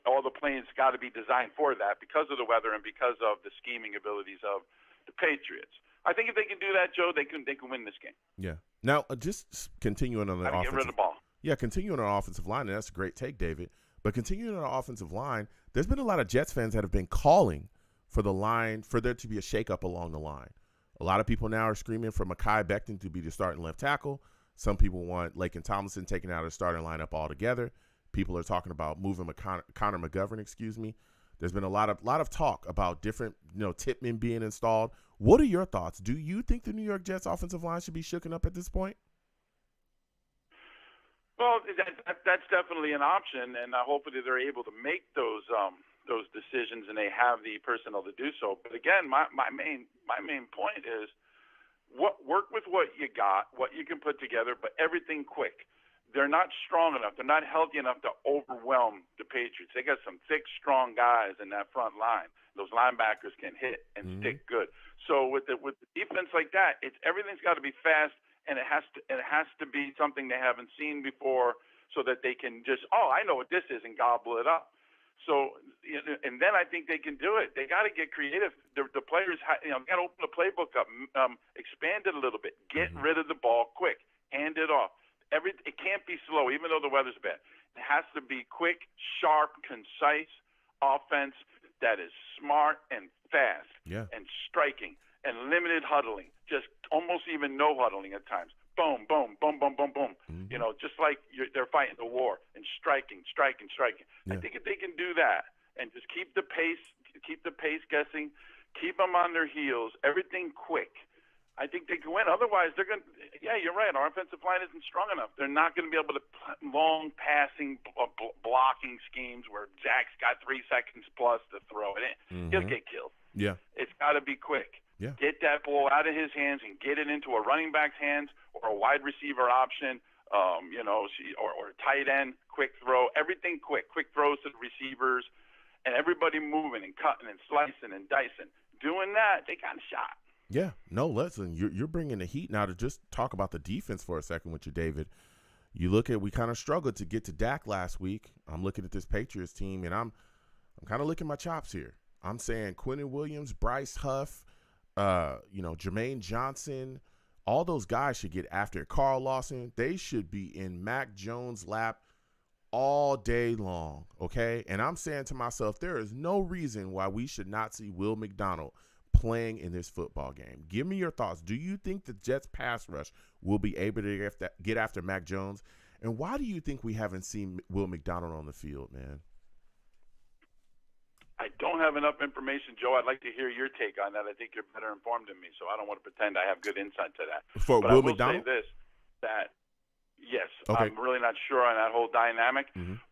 all the plays got to be designed for that because of the weather and because of the scheming abilities of the Patriots. I think if they can do that, Joe, they can win this game. Yeah. Now, continuing on the Got to get rid offensive, of the ball. yeah, continuing on offensive line, and that's a great take, David. But continuing on the offensive line, there's been a lot of Jets fans that have been calling for there to be a shakeup along the line. A lot of people now are screaming for Mekhi Becton to be the starting left tackle. Some people want Laken Tomlinson taken out of the starting lineup altogether. People are talking about moving Connor McGovern, There's been a lot of talk about different, Tippmann being installed. What are your thoughts? Do you think the New York Jets offensive line should be shooken up at this point? Well, that's definitely an option, and hopefully they're able to make those decisions and they have the personnel to do so. But again, my main point is work with what you got, what you can put together, but everything quick. They're not strong enough. They're not healthy enough to overwhelm the Patriots. They got some thick, strong guys in that front line. Those linebackers can hit and stick good. So with the defense like that, everything's got to be fast, and it has to be something they haven't seen before, so that they can just, I know what this is, and gobble it up. So, and then I think they can do it. They got to get creative. The players, got to open the playbook up, expand it a little bit, get rid of the ball quick, hand it off. It can't be slow, even though the weather's bad. It has to be quick, sharp, concise offense that is smart and fast and striking and limited huddling, just almost even no huddling at times. Boom, boom, boom, boom, boom, boom. Just like they're fighting a war and striking. I think if they can do that and just keep the pace guessing, keep them on their heels, everything quick, I think they can win. Otherwise, they're going to – yeah, you're right. Our offensive line isn't strong enough. They're not going to be able to long passing blocking schemes where Zach's got 3 seconds plus to throw it in. He'll get killed. Yeah. It's got to be quick. Yeah. Get that ball out of his hands and get it into a running back's hands or a wide receiver option, or a tight end, quick throw, everything quick throws to the receivers, and everybody moving and cutting and slicing and dicing. Doing that, they got a shot. Yeah, no, listen, you're bringing the heat now to just talk about the defense for a second with you, David. You look at, we kind of struggled to get to Dak last week. I'm looking at this Patriots team, and I'm kind of licking my chops here. I'm saying Quentin Williams, Bryce Huff, Jermaine Johnson, all those guys should get after it. Carl Lawson, they should be in Mac Jones' lap all day long, okay? And I'm saying to myself, there is no reason why we should not see Will McDonald playing in this football game. Give me your thoughts. Do you think the Jets pass rush will be able to get after Mac Jones? And why do you think we haven't seen Will McDonald on the field, man? I don't have enough information, Joe. I'd like to hear your take on that. I think you're better informed than me, so I don't want to pretend I have good insight to that. For but Will I will McDonald? say this, that yes, okay. I'm really not sure on that whole dynamic,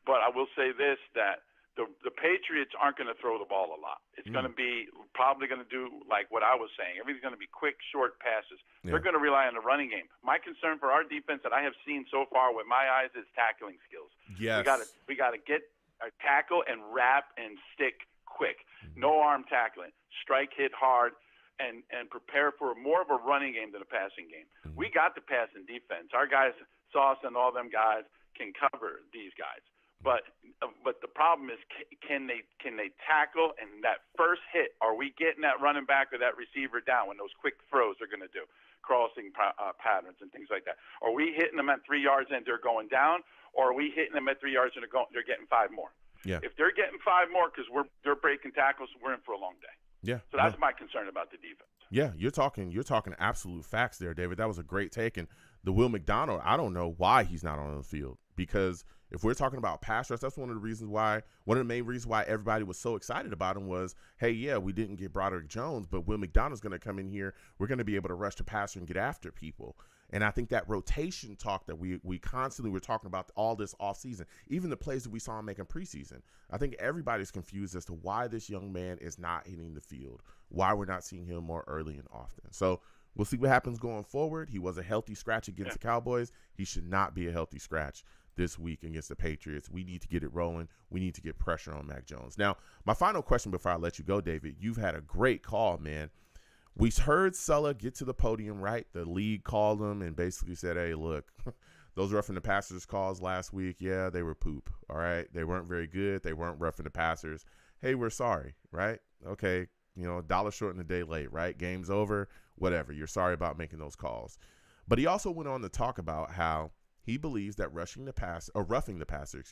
but I will say this, that the Patriots aren't going to throw the ball a lot. It's going to be probably going to do like what I was saying. Everything's going to be quick, short passes. Yeah. They're going to rely on the running game. My concern for our defense that I have seen so far with my eyes is tackling skills. Yes. We got to get a tackle and wrap and stick quick. No arm tackling. Strike, hit hard, and prepare for more of a running game than a passing game. We got the passing defense. Our guys, Sauce and all them guys, can cover these guys. But the problem is, can they tackle? And that first hit, are we getting that running back or that receiver down when those quick throws are going to do, crossing patterns and things like that? Are we hitting them at 3 yards and they're going down, or are we hitting them at 3 yards and they're getting 5 more? Yeah. If they're getting 5 more because they're breaking tackles, we're in for a long day. Yeah. So that's my concern about the defense. Yeah, you're talking absolute facts there, David. That was a great take. And the Will McDonald, I don't know why he's not on the field, because if we're talking about pass rush, that's one of the main reasons why everybody was so excited about him was, hey, yeah, we didn't get Broderick Jones, but Will McDonald's going to come in here. We're going to be able to rush the passer and get after people. And I think that rotation talk that we constantly were talking about all this offseason, even the plays that we saw him making preseason, I think everybody's confused as to why this young man is not hitting the field, why we're not seeing him more early and often. So we'll see what happens going forward. He was a healthy scratch against the Cowboys. He should not be a healthy scratch this week against the Patriots. We need to get it rolling. We need to get pressure on Mac Jones. Now, my final question before I let you go, David, you've had a great call, man. We heard Sulla get to the podium, right? The league called him and basically said, hey, look, those roughing the passers calls last week, yeah, they were poop, all right? They weren't very good. They weren't roughing the passers. Hey, we're sorry, right? Okay, $1 short and a day late, right? Game's over, whatever. You're sorry about making those calls. But he also went on to talk about how he believes that roughing the passer,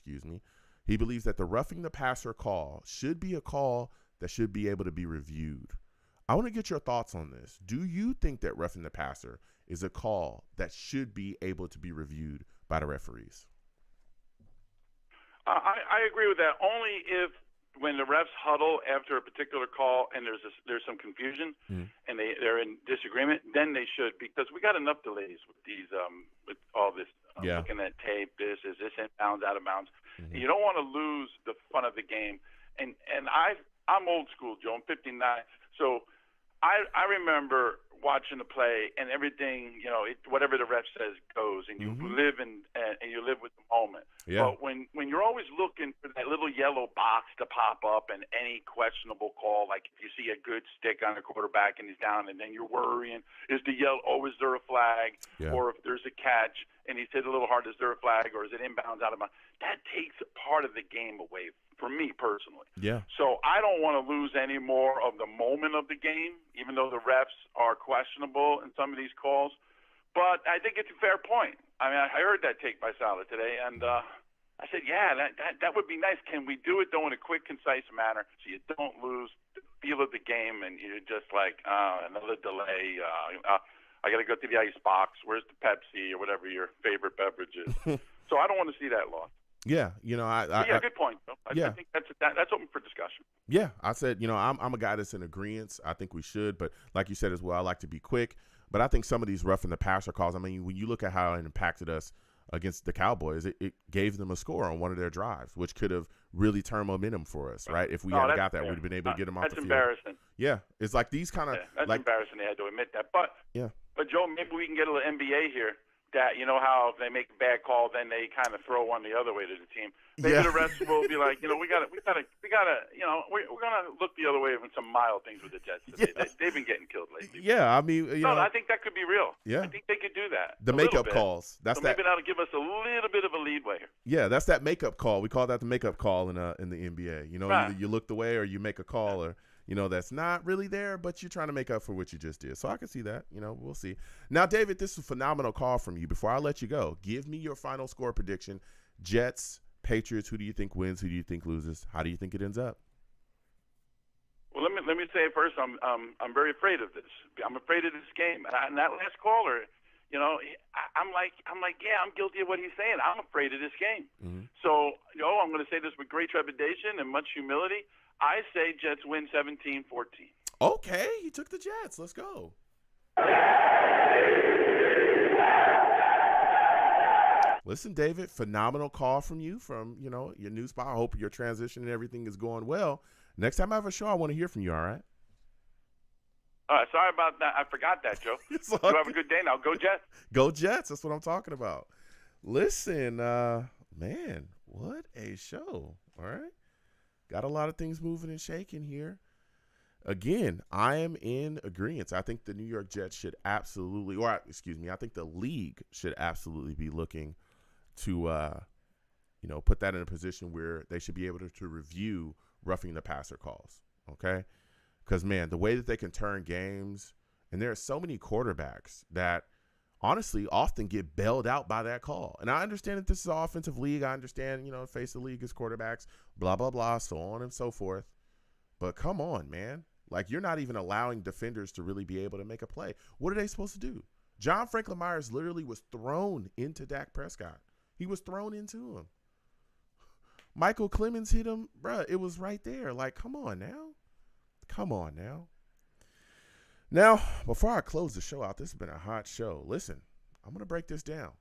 he believes that the roughing the passer call should be a call that should be able to be reviewed. I want to get your thoughts on this. Do you think that roughing the passer is a call that should be able to be reviewed by the referees? I agree with that. Only if when the refs huddle after a particular call and there's some confusion and they're in disagreement, then they should, because we got enough delays with these with all this looking at tape. Is this inbounds, out of bounds? You don't want to lose the fun of the game. And I'm old school, Joe. I'm 59, so I remember watching the play and everything, whatever the ref says goes, and you live and you live with the moment. Yeah. But when you're always looking for that little yellow box to pop up and any questionable call, like if you see a good stick on a quarterback and he's down, and then you're worrying, is there a flag? Yeah. Or if there's a catch and he's hit a little hard, is there a flag, or is it inbounds, out of bounds? That takes part of the game away for me personally. Yeah. So I don't want to lose any more of the moment of the game, even though the refs are questionable in some of these calls. But I think it's a fair point. I mean, I heard that take by Salah today, and I said, yeah, that would be nice. Can we do it, though, in a quick, concise manner so you don't lose the feel of the game and you're just like, another delay, I got to go to the ice box. Where's the Pepsi or whatever your favorite beverage is? So I don't want to see that loss. Yeah, good point. I think that's open for discussion. Yeah, I said, I'm a guy that's in agreement. I think we should, but like you said as well, I like to be quick. But I think some of these roughing the passer calls, I mean, when you look at how it impacted us against the Cowboys, it gave them a score on one of their drives, which could have really turned momentum for us, right? If we hadn't got that, we'd have been able to get them off the field. That's embarrassing. Yeah, it's like these kind of that's embarrassing. They had to admit that, but Joe, maybe we can get a little NBA here. That how if they make a bad call, then they kind of throw one the other way to the team. Maybe the refs will be like, we're gonna look the other way on some mild things with the Jets. They've been getting killed lately. Yeah, I mean, I think that could be real. Yeah, I think they could do that. The makeup calls. Maybe that'll give us a little bit of a leadway here. Yeah, that's that makeup call. We call that the makeup call in the NBA. Either you look the way or you make a call or. That's not really there, but you're trying to make up for what you just did. So I can see that. We'll see. Now, David, this is a phenomenal call from you. Before I let you go, give me your final score prediction. Jets, Patriots, who do you think wins? Who do you think loses? How do you think it ends up? Well, let me say first, I'm very afraid of this. I'm afraid of this game. And that last caller, I'm like, yeah, I'm guilty of what he's saying. I'm afraid of this game. Mm-hmm. So, I'm going to say this with great trepidation and much humility. I say Jets win 17-14. Okay, he took the Jets. Let's go. Listen, David, phenomenal call from you from, your new spot. I hope your transition and everything is going well. Next time I have a show, I want to hear from you, all right? Sorry about that. I forgot that, Joe. You have a good day now. Go Jets. Go Jets. That's what I'm talking about. Listen, man, what a show. All right. Got a lot of things moving and shaking here. Again, I am in agreement. I think the New York Jets should absolutely, I think the league should absolutely be looking to, put that in a position where they should be able to review roughing the passer calls. Okay. Because, man, the way that they can turn games, and there are so many quarterbacks that honestly often get bailed out by that call. And I understand that this is an offensive league. I understand, face the league as quarterbacks, blah, blah, blah, so on and so forth. But come on, man. Like, you're not even allowing defenders to really be able to make a play. What are they supposed to do? John Franklin Myers literally was thrown into Dak Prescott. He was thrown into him. Michael Clemens hit him. Bruh, it was right there. Like, come on now. Come on now. Now, before I close the show out, this has been a hot show. Listen, I'm going to break this down.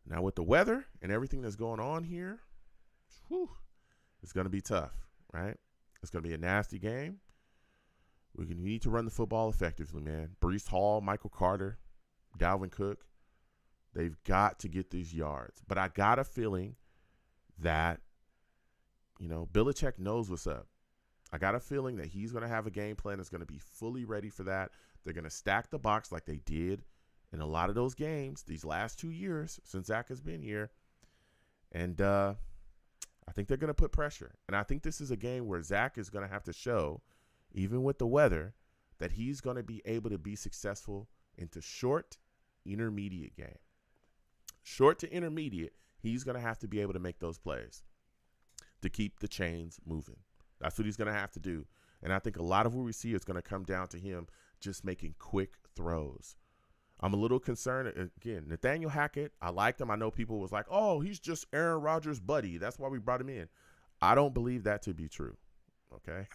Now, with the weather and everything that's going on here, it's going to be tough, right? It's going to be a nasty game. We need to run the football effectively, man. Breece Hall, Michael Carter, Dalvin Cook, they've got to get these yards. But I got a feeling that, Belichick knows what's up. I got a feeling that he's going to have a game plan that's going to be fully ready for that. They're going to stack the box like they did in a lot of those games these last 2 years since Zach has been here. And I think they're going to put pressure. And I think this is a game where Zach is going to have to show, even with the weather, that he's going to be able to be successful into short intermediate game. Short to intermediate, he's going to have to be able to make those plays to keep the chains moving. That's what he's going to have to do. And I think a lot of what we see is going to come down to him just making quick throws. I'm a little concerned. Again, Nathaniel Hackett, I liked him. I know people was like, oh, he's just Aaron Rodgers' buddy. That's why we brought him in. I don't believe that to be true. Okay?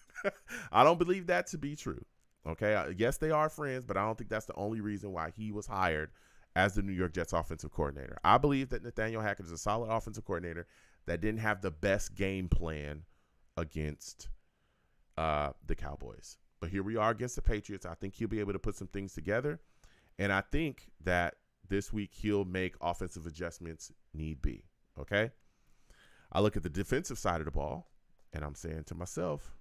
I don't believe that to be true. Okay? Yes, they are friends, but I don't think that's the only reason why he was hired as the New York Jets offensive coordinator. I believe that Nathaniel Hackett is a solid offensive coordinator that didn't have the best game plan against the Cowboys. But here we are against the Patriots. I think he'll be able to put some things together. And I think that this week he'll make offensive adjustments need be. Okay? I look at the defensive side of the ball, and I'm saying to myself,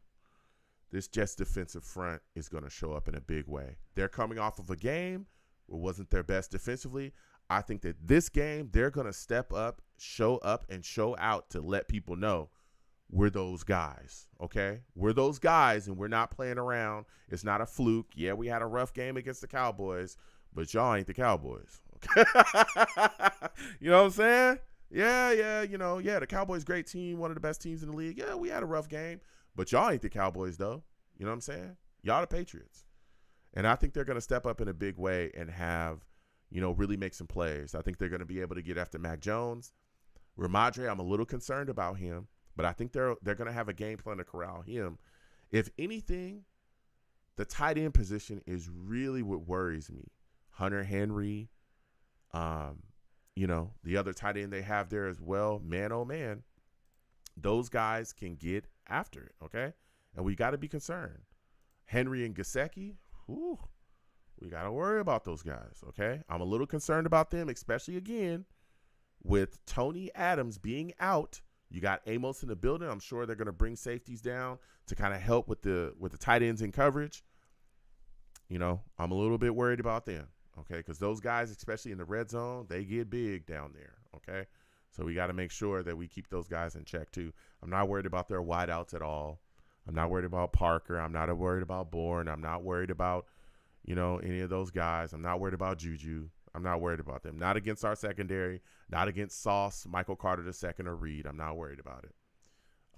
this Jets defensive front is going to show up in a big way. They're coming off of a game where wasn't their best defensively. I think that this game, they're going to step up, and show out to let people know we're those guys, okay? We're those guys, and we're not playing around. It's not a fluke. Yeah, we had a rough game against the Cowboys, but y'all ain't the Cowboys, okay? You know what I'm saying? Yeah, the Cowboys, great team, one of the best teams in the league. Yeah, we had a rough game, but y'all ain't the Cowboys, though. You know what I'm saying? Y'all the Patriots. And I think they're going to step up in a big way and have, really make some plays. I think they're going to be able to get after Mac Jones. Ramondre, I'm a little concerned about him, but I think they're going to have a game plan to corral him. If anything, the tight end position is really what worries me. Hunter Henry, the other tight end they have there as well, man, oh, man, those guys can get after it, okay? And we got to be concerned. Henry and Gesicki, we got to worry about those guys, okay? I'm a little concerned about them, especially, again, with Tony Adams being out. You got Amos in the building. I'm sure they're going to bring safeties down to kind of help with the tight ends in coverage. I'm a little bit worried about them, okay? Because those guys, especially in the red zone, they get big down there, okay? So we got to make sure that we keep those guys in check too. I'm not worried about their wideouts at all. I'm not worried about Parker. I'm not worried about Bourne. I'm not worried about, any of those guys. I'm not worried about Juju. I'm not worried about them. Not against our secondary. Not against Sauce, Michael Carter II, or Reed. I'm not worried about it.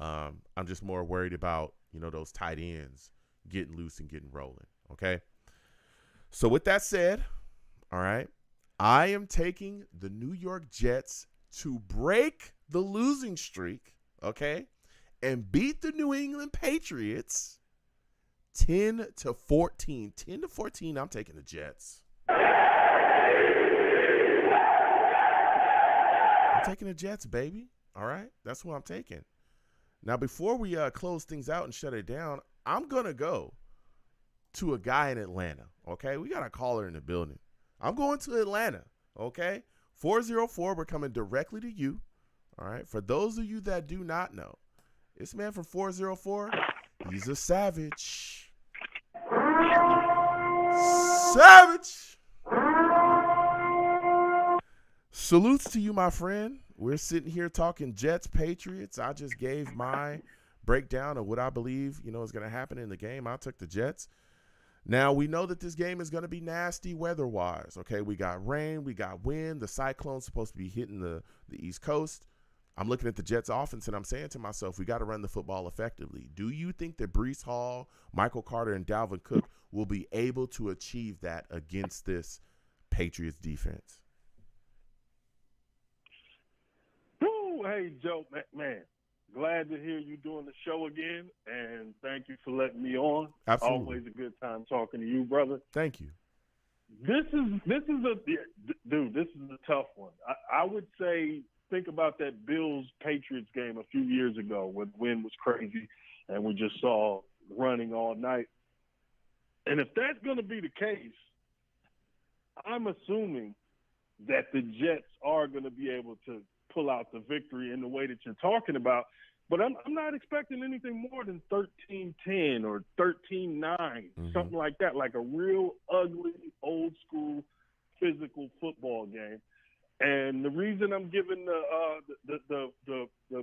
I'm just more worried about, those tight ends getting loose and getting rolling, okay? So with that said, all right, I am taking the New York Jets to break the losing streak, okay, and beat the New England Patriots 10-14. 10-14, I'm taking the Jets. I'm taking the Jets, baby. All right? That's who I'm taking. Now, before we close things out and shut it down, I'm going to go to a guy in Atlanta, okay? We got a caller in the building. I'm going to Atlanta, okay? 404, we're coming directly to you, all right? For those of you that do not know, this man from 404, he's a savage. Savage! Salutes to you, my friend. We're sitting here talking Jets, Patriots. I just gave my breakdown of what I believe, is going to happen in the game. I took the Jets. Now, we know that this game is going to be nasty weather-wise, okay? We got rain, we got wind. The cyclone's supposed to be hitting the East Coast. I'm looking at the Jets offense, and I'm saying to myself, we got to run the football effectively. Do you think that Breece Hall, Michael Carter, and Dalvin Cook will be able to achieve that against this Patriots defense? Hey, Joe, man, glad to hear you doing the show again, and thank you for letting me on. Absolutely. Always a good time talking to you, brother. Thank you. This is a tough one. I would say think about that Bills-Patriots game a few years ago when the wind was crazy and we just saw running all night. And if that's going to be the case, I'm assuming that the Jets are going to be able to pull out the victory in the way that you're talking about. But I'm not expecting anything more than 13-10 or 13-9, something like that, like a real ugly, old-school, physical football game. And the reason I'm giving the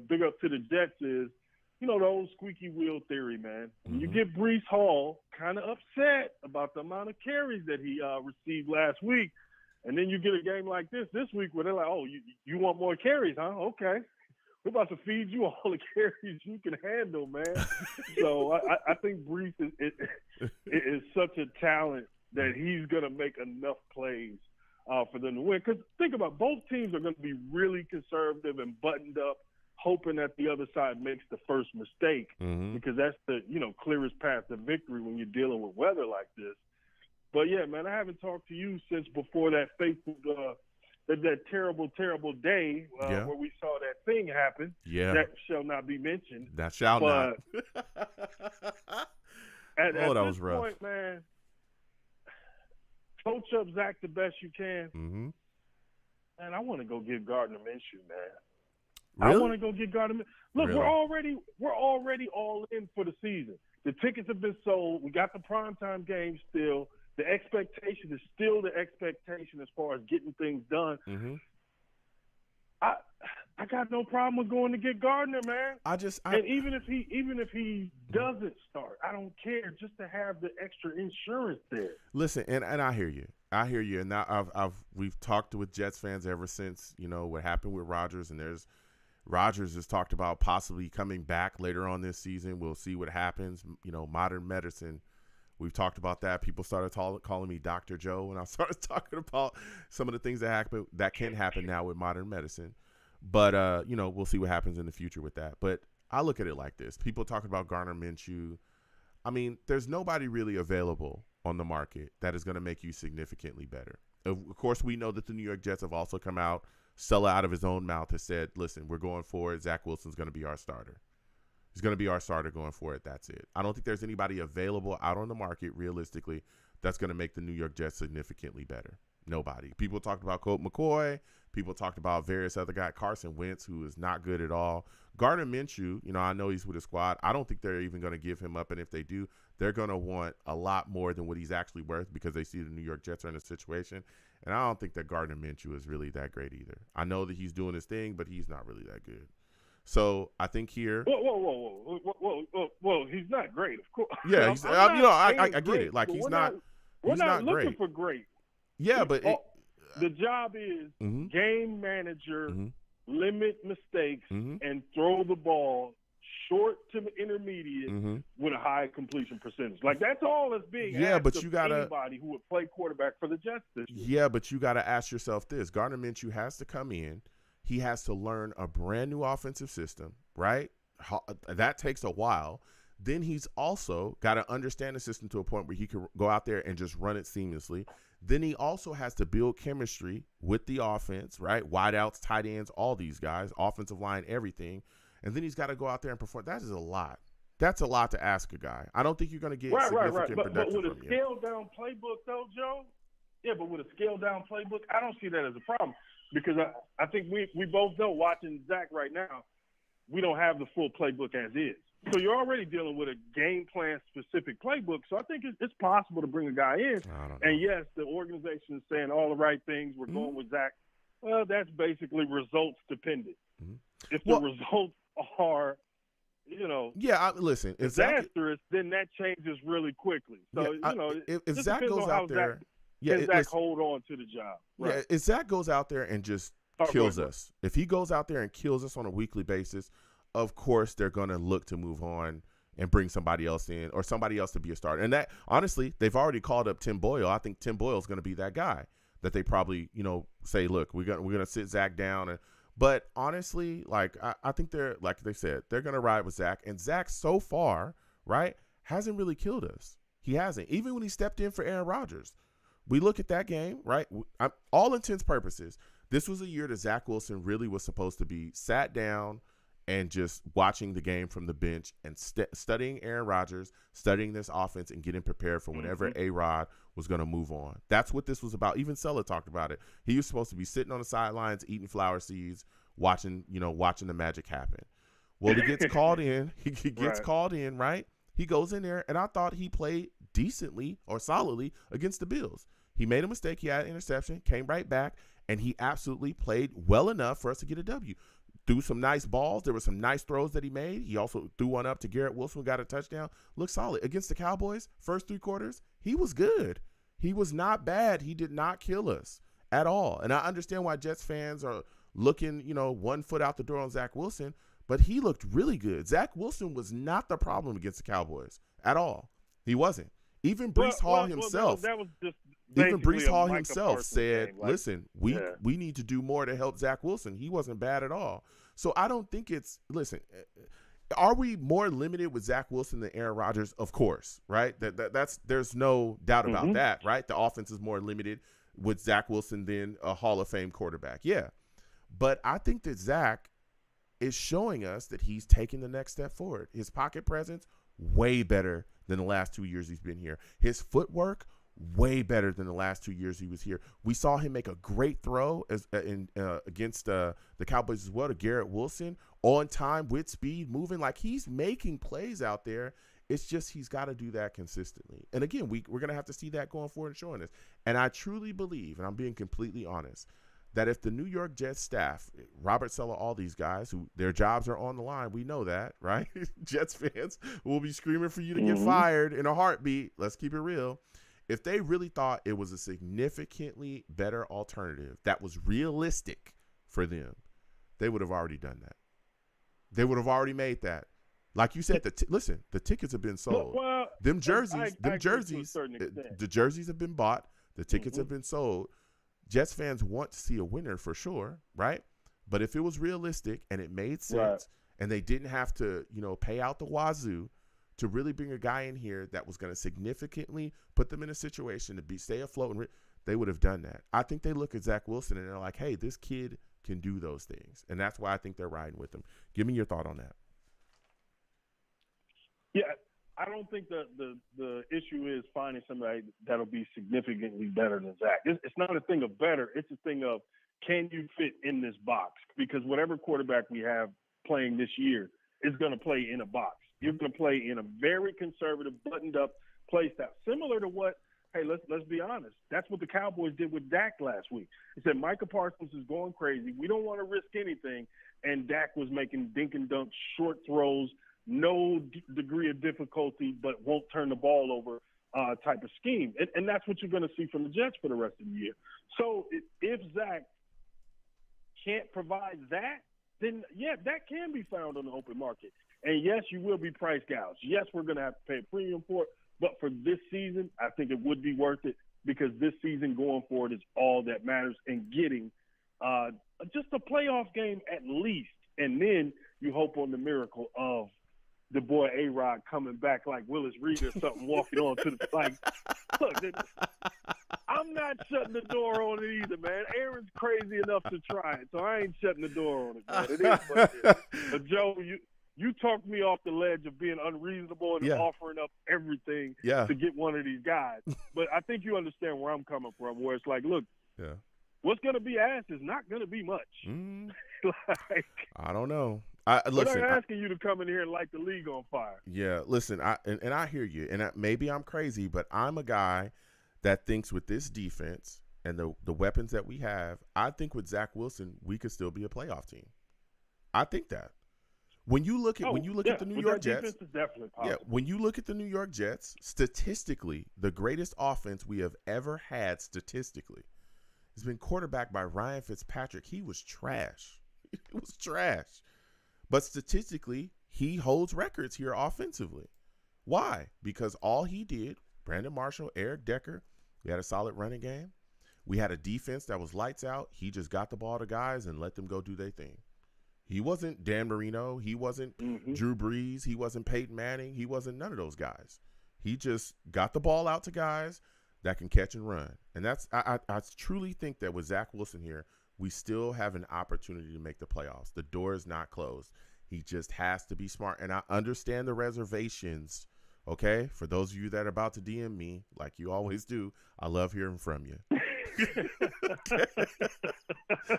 big up to the Jets is, the old squeaky wheel theory, man. You get Breece Hall kind of upset about the amount of carries that he received last week. And then you get a game like this week where they're like, oh, you want more carries, huh? Okay. We're about to feed you all the carries you can handle, man. So I think Brees is such a talent that he's going to make enough plays for them to win. Because think about it, both teams are going to be really conservative and buttoned up, hoping that the other side makes the first mistake, because that's the clearest path to victory when you're dealing with weather like this. But yeah, man, I haven't talked to you since before that fateful, that terrible day where we saw that thing happen. Yeah, that shall not be mentioned. That shall not. At that this was rough. Point, man, coach up Zach the best you can. Man, I want to go get Gardner Minshew, man. Really? I want to go get Gardner. Look, really? we're already all in for the season. The tickets have been sold. We got the primetime game still. The expectation is still the expectation as far as getting things done. I got no problem with going to get Gardner, man. And even if he doesn't start, I don't care. Just to have the extra insurance there. Listen, and I hear you. And now we've talked with Jets fans ever since what happened with Rodgers, and Rodgers has talked about possibly coming back later on this season. We'll see what happens. Modern medicine. We've talked about that. People started calling me Dr. Joe, and I started talking about some of the things that can happen now with modern medicine. But, we'll see what happens in the future with that. But I look at it like this. People talking about Gardner Minshew. I mean, there's nobody really available on the market that is going to make you significantly better. Of course, we know that the New York Jets have also come out, Sella out of his own mouth has said, listen, we're going for it. Zach Wilson's going to be our starter. He's going to be our starter going for it. That's it. I don't think there's anybody available out on the market realistically that's going to make the New York Jets significantly better. Nobody. People talked about Colt McCoy. People talked about various other guys. Carson Wentz, who is not good at all. Gardner Minshew, I know he's with his squad. I don't think they're even going to give him up. And if they do, they're going to want a lot more than what he's actually worth because they see the New York Jets are in a situation. And I don't think that Gardner Minshew is really that great either. I know that he's doing his thing, but he's not really that good. So I think here. Whoa! He's not great, of course. Yeah, he's, I get great, it. Like we're he's not looking great. for great. Yeah, but the job is game manager, limit mistakes, and throw the ball short to intermediate with a high completion percentage. Like that's all that's being asked but of you gotta anybody who would play quarterback for the Jets this year. Yeah, but you got to ask yourself this: Gardner Minshew has to come in. He has to learn a brand new offensive system, right? That takes a while. Then he's also got to understand the system to a point where he can go out there and just run it seamlessly. Then he also has to build chemistry with the offense, right? Wideouts, tight ends, all these guys, offensive line, everything. And then he's got to go out there and perform. That is a lot. That's a lot to ask a guy. I don't think you're going to get significant production But with from a scaled-down playbook, though, Joe, but with a scaled-down playbook, I don't see that as a problem. Because I think we both know, watching Zach right now, we don't have the full playbook as is. So you're already dealing with a game plan specific playbook. So I think it's possible to bring a guy in. And yes, the organization is saying all the right things. We're going with Zach. Well, that's basically results dependent. If the results are, listen, if disastrous, then that changes really quickly. So if Zach goes out there. Zach hold on to the job? Right. Yeah, if Zach goes out there and just kills us, if he goes out there and kills us on a weekly basis, of course they're going to look to move on and bring somebody else in or somebody else to be a starter. And that, honestly, they've already called up Tim Boyle. I think Tim Boyle is going to be that guy that they probably, say, look, we're gonna sit Zach down. But honestly, like I think they're, like they said, they're going to ride with Zach. And Zach so far, right, hasn't really killed us. He hasn't. Even when he stepped in for Aaron Rodgers. We look at that game, right? All intents purposes, this was a year that Zach Wilson really was supposed to be sat down and just watching the game from the bench and studying Aaron Rodgers, studying this offense and getting prepared for whenever A-Rod was going to move on. That's what this was about. Even Sella talked about it. He was supposed to be sitting on the sidelines, eating flower seeds, watching the magic happen. Well, he gets called in. He gets called in, right? He goes in there, and I thought he played decently or solidly against the Bills. He made a mistake. He had an interception, came right back, and he absolutely played well enough for us to get a W. Threw some nice balls. There were some nice throws that he made. He also threw one up to Garrett Wilson, got a touchdown. Looked solid. Against the Cowboys, first 3 quarters, he was good. He was not bad. He did not kill us. at all. And I understand why Jets fans are looking, 1 foot out the door on Zach Wilson, but he looked really good. Zach Wilson was not the problem against the Cowboys at all. He wasn't. Even Brees Hall himself. That was just even Brees Hall Micah himself Parsons said, game. Like, listen, we need to do more to help Zach Wilson. He wasn't bad at all. So I don't think are we more limited with Zach Wilson than Aaron Rodgers? Of course, right? That's there's no doubt about that, right? The offense is more limited with Zach Wilson than a Hall of Fame quarterback. Yeah. But I think that Zach is showing us that he's taking the next step forward. His pocket presence, way better than the last 2 years he's been here. His footwork, way better than the last 2 years he was here. We saw him make a great throw against the Cowboys as well to Garrett Wilson, on time, with speed, moving. Like, he's making plays out there. It's just he's got to do that consistently. And again, we're going to have to see that going forward and showing us. And I truly believe, and I'm being completely honest, that if the New York Jets staff, Robert Saleh, all these guys who their jobs are on the line, we know that, right? Jets fans will be screaming for you to get fired in a heartbeat. Let's keep it real. If they really thought it was a significantly better alternative that was realistic for them, they would have already done that. They would have already made that. Like you said, listen, the tickets have been sold. Well, the jerseys have been bought. The tickets have been sold. Jets fans want to see a winner for sure, right? But if it was realistic and it made sense and they didn't have to, pay out the wazoo to really bring a guy in here that was going to significantly put them in a situation to stay afloat, they would have done that. I think they look at Zach Wilson and they're like, hey, this kid can do those things. And that's why I think they're riding with him. Give me your thought on that. Yeah, I don't think the issue is finding somebody that'll be significantly better than Zach. It's not a thing of better. It's a thing of, can you fit in this box? Because whatever quarterback we have playing this year is going to play in a box. You're going to play in a very conservative, buttoned-up play style, similar to what, hey, let's be honest, that's what the Cowboys did with Dak last week. They said Micah Parsons is going crazy. We don't want to risk anything. And Dak was making dink and dunk, short throws, no degree of difficulty, but won't turn the ball over type of scheme. And that's what you're going to see from the Jets for the rest of the year. So if Zach can't provide that, then, yeah, that can be found on the open market. And, yes, you will be price gouged. Yes, we're going to have to pay a premium for it. But for this season, I think it would be worth it because this season going forward is all that matters, and getting just a playoff game at least. And then you hope on the miracle of the boy A-Rod coming back like Willis Reed or something, walking on to the – like, look, I'm not shutting the door on it either, man. Aaron's crazy enough to try it, so I ain't shutting the door on it, man. It is what it is. But, Joe, you talked me off the ledge of being unreasonable and offering up everything to get one of these guys. But I think you understand where I'm coming from, where it's like, look, what's going to be asked is not going to be much. Like, I don't know. Listen, they're asking you to come in here and light the league on fire. Yeah, listen, I hear you. And maybe I'm crazy, but I'm a guy that thinks with this defense and the weapons that we have, I think with Zach Wilson, we could still be a playoff team. I think that. When you look at the New York Jets, when you look at the New York Jets, statistically, the greatest offense we have ever had statistically has been quarterbacked by Ryan Fitzpatrick. He was trash. It was trash. But statistically, he holds records here offensively. Why? Because all he did, Brandon Marshall, Eric Decker, we had a solid running game. We had a defense that was lights out. He just got the ball to guys and let them go do their thing. He wasn't Dan Marino. He wasn't Drew Brees. He wasn't Peyton Manning. He wasn't none of those guys. He just got the ball out to guys that can catch and run. And that's I truly think that with Zach Wilson here, we still have an opportunity to make the playoffs. The door is not closed. He just has to be smart. And I understand the reservations, okay? For those of you that are about to DM me, like you always do, I love hearing from you.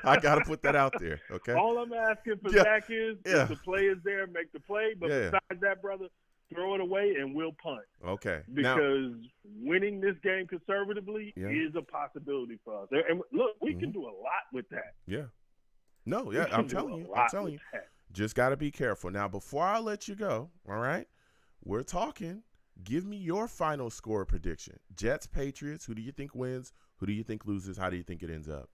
I got to put that out there, okay? All I'm asking for Zach is if the play is there, make the play. But besides that, brother, throw it away and we'll punt. Okay. Because winning this game conservatively is a possibility for us. And look, we can do a lot with that. Yeah. No, yeah, I'm telling you. Just got to be careful. Now, before I let you go, all right, we're talking Give me your final score prediction. Jets, Patriots. Who do you think wins? Who do you think loses? How do you think it ends up?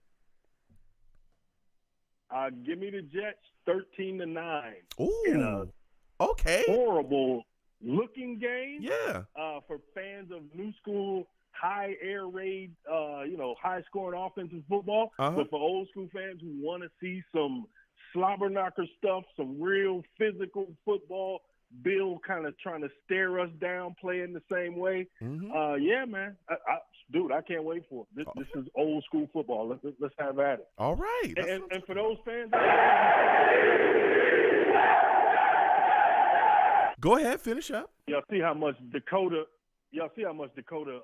Give me the Jets 13-9. Ooh, okay. Horrible looking game. Yeah. For fans of new school, high air raid, high scoring offensive football. But for old school fans who want to see some slobber knocker stuff, some real physical football, Bill kind of trying to stare us down, playing the same way. Yeah, man. Dude, I can't wait for it. This is old school football. Let's have at it. All right. And for those fans, go ahead, finish up. Y'all see how much Dakota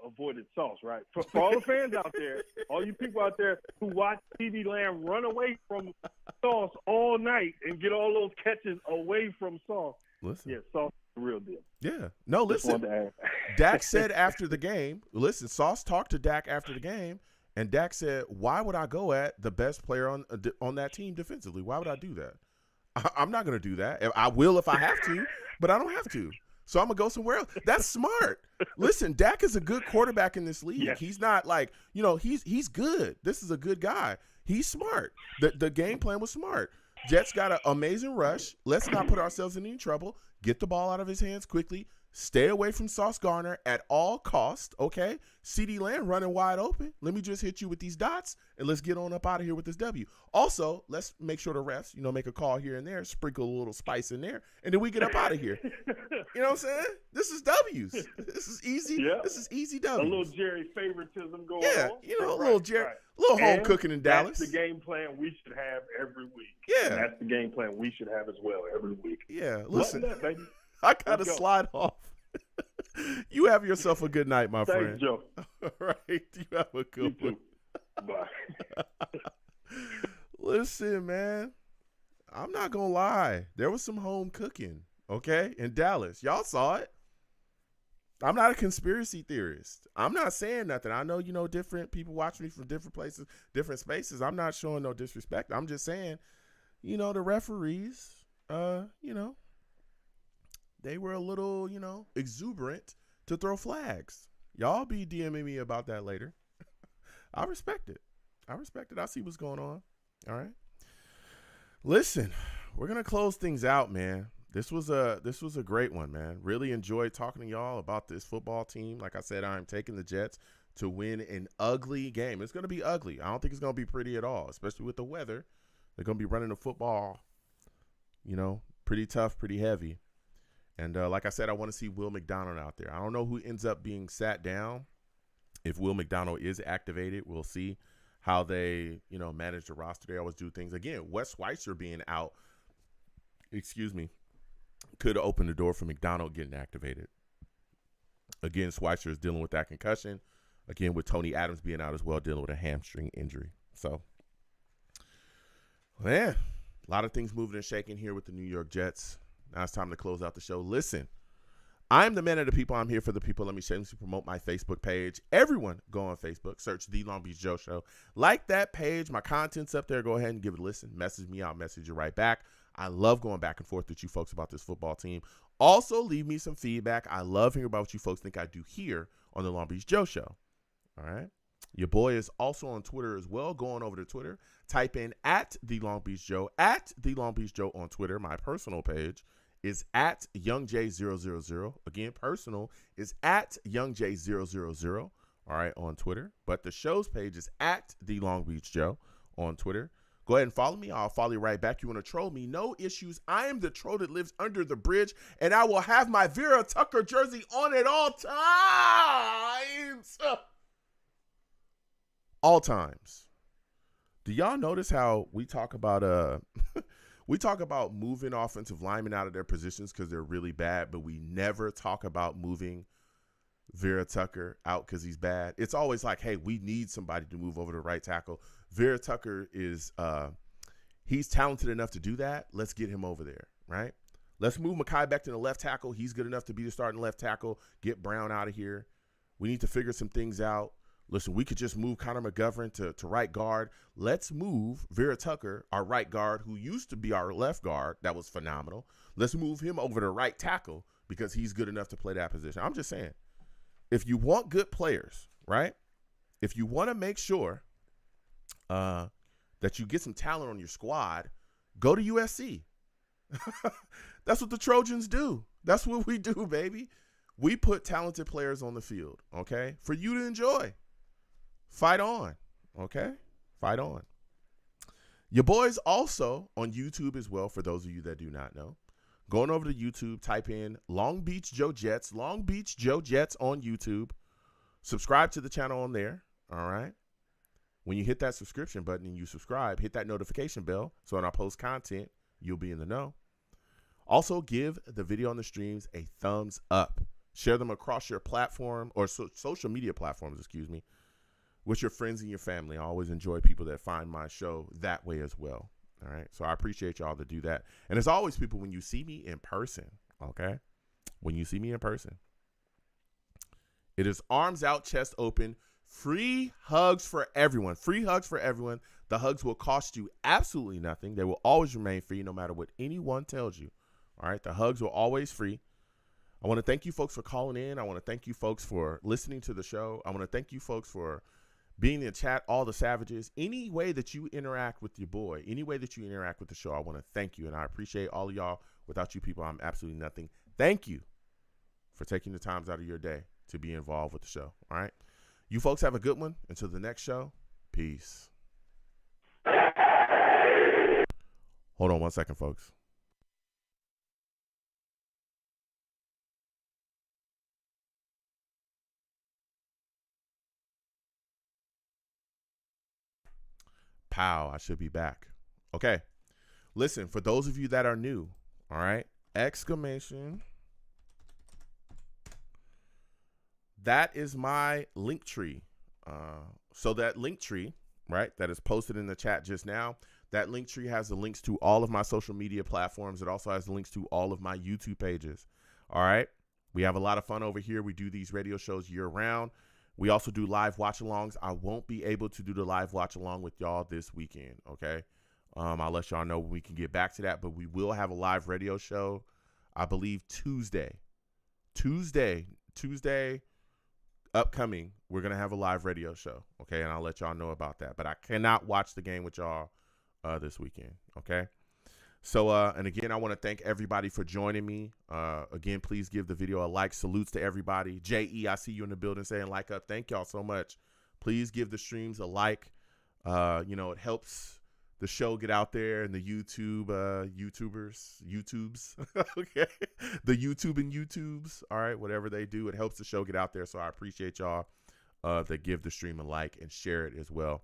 avoided Sauce, right? For all the fans out there, all you people out there who watch CeeDee Lamb run away from Sauce all night and get all those catches away from Sauce. Listen. Yeah, Sauce is the real deal. Yeah. No, listen. Dak said after the game, listen, Sauce talked to Dak after the game, and Dak said, why would I go at the best player on that team defensively? Why would I do that? I'm not going to do that. I will if I have to, but I don't have to. So I'm going to go somewhere else. That's smart. Listen, Dak is a good quarterback in this league. Yes. He's not like, he's good. This is a good guy. He's smart. The game plan was smart. Jets got an amazing rush. Let's not put ourselves in any trouble. Get the ball out of his hands quickly. Stay away from Sauce Gardner at all costs, okay? CeeDee Lamb running wide open. Let me just hit you with these dots, and let's get on up out of here with this W. Also, let's make sure the refs, make a call here and there, sprinkle a little spice in there, and then we get up out of here. You know what I'm saying? This is W's. This is easy. Yeah. This is easy W's. A little Jerry favoritism going on. Yeah, a little Jerry. A little home cooking in Dallas. That's the game plan we should have every week. Yeah. And that's the game plan we should have as well every week. Yeah, listen. Button up, baby. I got to slide off. You have yourself a good night, my friend. Thanks, Joe. All right. You have a good one. Bye. Listen, man. I'm not going to lie. There was some home cooking, okay, in Dallas. Y'all saw it. I'm not a conspiracy theorist. I'm not saying nothing. I know, different people watch me from different places, different spaces. I'm not showing no disrespect. I'm just saying, the referees, they were a little, exuberant to throw flags. Y'all be DMing me about that later. I respect it. I see what's going on. All right. Listen, we're going to close things out, man. This was a great one, man. Really enjoyed talking to y'all about this football team. Like I said, I'm taking the Jets to win an ugly game. It's going to be ugly. I don't think it's going to be pretty at all, especially with the weather. They're going to be running the football, pretty tough, pretty heavy. And like I said, I want to see Will McDonald out there. I don't know who ends up being sat down. If Will McDonald is activated, we'll see how they, manage the roster. They always do things. Again, Wes Schweitzer being out, could open the door for McDonald getting activated. Again, Schweitzer is dealing with that concussion. Again, with Tony Adams being out as well, dealing with a hamstring injury. So, man, a lot of things moving and shaking here with the New York Jets. Now it's time to close out the show. Listen, I'm the man of the people. I'm here for the people. Let me shamelessly promote my Facebook page. Everyone go on Facebook. Search The Long Beach Joe Show. Like that page. My content's up there. Go ahead and give it a listen. Message me. I'll message you right back. I love going back and forth with you folks about this football team. Also, leave me some feedback. I love hearing about what you folks think I do here on The Long Beach Joe Show. All right. Your boy is also on Twitter as well. Go on over to Twitter. Type in @The Long Beach Joe. @The Long Beach Joe on Twitter. My personal page is @YoungJ000. Again, personal is @YoungJ000. All right, on Twitter. But the show's page is @The Long Beach Joe on Twitter. Go ahead and follow me. I'll follow you right back. You want to troll me? No issues. I am the troll that lives under the bridge, and I will have my Vera Tucker jersey on at all times. All times. Do y'all notice how we talk about we talk about moving offensive linemen out of their positions because they're really bad, but we never talk about moving Vera Tucker out because he's bad. It's always like, hey, we need somebody to move over to right tackle. Vera Tucker is he's talented enough to do that. Let's get him over there, right? Let's move Mekhi Becton to left tackle. He's good enough to be the starting left tackle. Get Brown out of here. We need to figure some things out. Listen, we could just move Connor McGovern to right guard. Let's move Vera Tucker, our right guard, who used to be our left guard. That was phenomenal. Let's move him over to right tackle because he's good enough to play that position. I'm just saying, if you want good players, right? If you want to make sure that you get some talent on your squad, go to USC. That's what the Trojans do. That's what we do, baby. We put talented players on the field, okay, for you to enjoy. Fight on, okay? Fight on. Your boy's also on YouTube as well, for those of you that do not know. Going over to YouTube, type in Long Beach Joe Jets on YouTube. Subscribe to the channel on there, all right? When you hit that subscription button and you subscribe, hit that notification bell so when I post content, you'll be in the know. Also, give the video on the streams a thumbs up. Share them across your platform or social media platforms, with your friends and your family. I always enjoy people that find my show that way as well. All right. So I appreciate y'all to do that. And as always, people, when you see me in person, okay, when you see me in person, it is arms out, chest open, free hugs for everyone. Free hugs for everyone. The hugs will cost you absolutely nothing. They will always remain free no matter what anyone tells you. All right. The hugs are always free. I want to thank you folks for calling in. I want to thank you folks for listening to the show. I want to thank you folks for being in the chat, all the savages. Any way that you interact with your boy, any way that you interact with the show, I want to thank you. And I appreciate all of y'all. Without you people, I'm absolutely nothing. Thank you for taking the times out of your day to be involved with the show. All right. You folks have a good one. Until the next show, peace. Hold on one second, folks. Pow, I should be back. Okay. Listen, for those of you that are new, all right, exclamation. That is my link tree. So that link tree, right, that is posted in the chat just now, that link tree has the links to all of my social media platforms. It also has the links to all of my YouTube pages. All right. We have a lot of fun over here. We do these radio shows year round. We also do live watch-alongs. I won't be able to do the live watch-along with y'all this weekend, okay? I'll let y'all know when we can get back to that, but we will have a live radio show, I believe, Tuesday upcoming. We're going to have a live radio show, okay? And I'll let y'all know about that. But I cannot watch the game with y'all this weekend, okay? So, and again, I want to thank everybody for joining me. Again, please give the video a like. Salutes to everybody. J.E., I see you in the building saying like up. Thank y'all so much. Please give the streams a like. It helps the show get out there and the YouTubes, okay? The YouTubes, all right? Whatever they do, it helps the show get out there. So I appreciate y'all that give the stream a like and share it as well.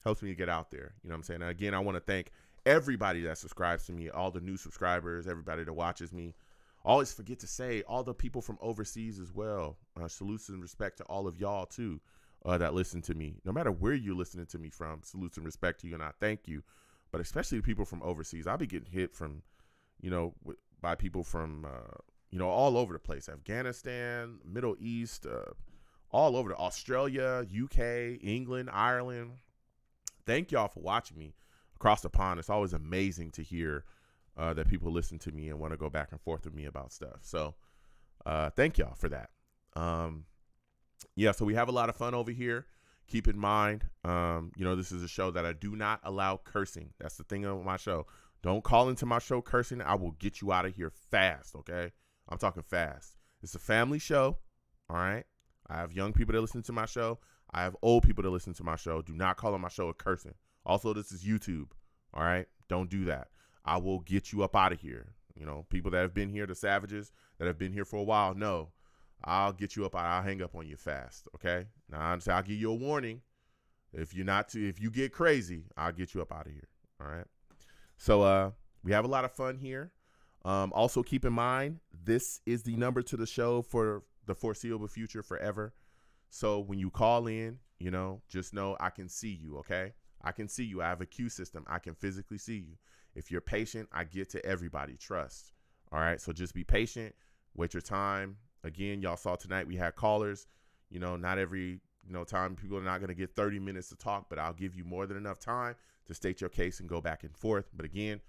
Helps me to get out there. You know what I'm saying? And again, I want to thank everybody that subscribes to me, all the new subscribers, everybody that watches me. Always forget to say all the people from overseas as well. Salutes and respect to all of y'all too that listen to me. No matter where you're listening to me from, salutes and respect to you, and I thank you. But especially the people from overseas. I'll be getting hit from, by people from, all over the place. Afghanistan, Middle East, all over Australia, UK, England, Ireland. Thank y'all for watching me across the pond. It's always amazing to hear that people listen to me and want to go back and forth with me about stuff. So thank y'all for that. So we have a lot of fun over here. Keep in mind, this is a show that I do not allow cursing. That's the thing on my show. Don't call into my show cursing. I will get you out of here fast, okay? I'm talking fast. It's a family show, all right? I have young people that listen to my show. I have old people that listen to my show. Do not call on my show a cursing. Also, this is YouTube, all right? Don't do that. I will get you up out of here. People that have been here, the savages that have been here for a while, know I'll get you up. I'll hang up on you fast, okay? Now, I'll give you a warning. If you get crazy, I'll get you up out of here, all right? So we have a lot of fun here. Also, keep in mind, this is the number to the show for the foreseeable future forever. So when you call in, just know I can see you, okay? I can see you. I have a queue system. I can physically see you. If you're patient, I get to everybody. Trust. All right? So just be patient. Wait your time. Again, y'all saw tonight we had callers. Not every time people are not going to get 30 minutes to talk, but I'll give you more than enough time to state your case and go back and forth. But again,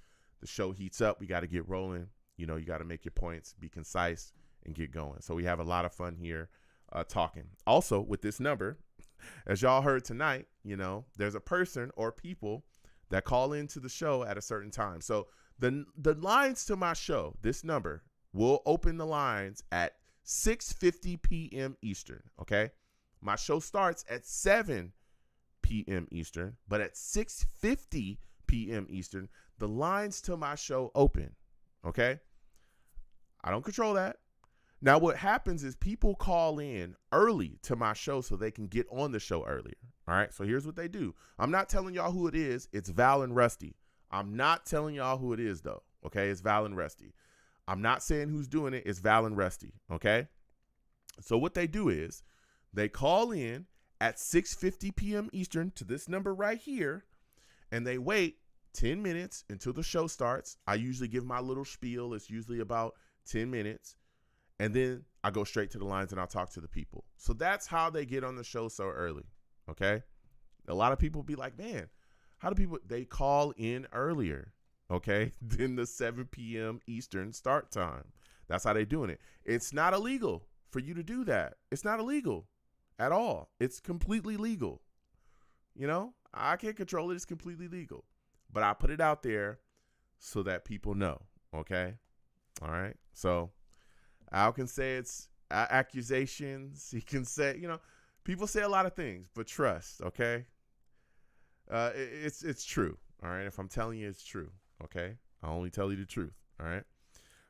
the show heats up. We got to get rolling. You got to make your points, be concise, and get going. So we have a lot of fun here talking. Also, with this number, as y'all heard tonight, there's a person or people that call into the show at a certain time. So the lines to my show, this number, will open the lines at 6:50 p.m. Eastern, okay? My show starts at 7 p.m. Eastern, but at 6:50 p.m. Eastern, the lines to my show open, okay? I don't control that. Now, what happens is people call in early to my show so they can get on the show earlier, all right? So here's what they do. I'm not telling y'all who it is. It's Val and Rusty. I'm not telling y'all who it is, though, okay? It's Val and Rusty. I'm not saying who's doing it. It's Val and Rusty, okay? So what they do is they call in at 6:50 p.m. Eastern to this number right here, and they wait 10 minutes until the show starts. I usually give my little spiel. It's usually about 10 minutes, and then I go straight to the lines and I'll talk to the people. So that's how they get on the show so early, okay? A lot of people be like, man, how do people – they call in earlier, okay, than the 7 p.m. Eastern start time. That's how they're doing it. It's not illegal for you to do that. It's not illegal at all. It's completely legal. I can't control it. It's completely legal. But I put it out there so that people know, okay? All right? So Al can say it's accusations. He can say, people say a lot of things, but trust, okay? It's true, all right? If I'm telling you it's true, okay? I'll only tell you the truth, all right?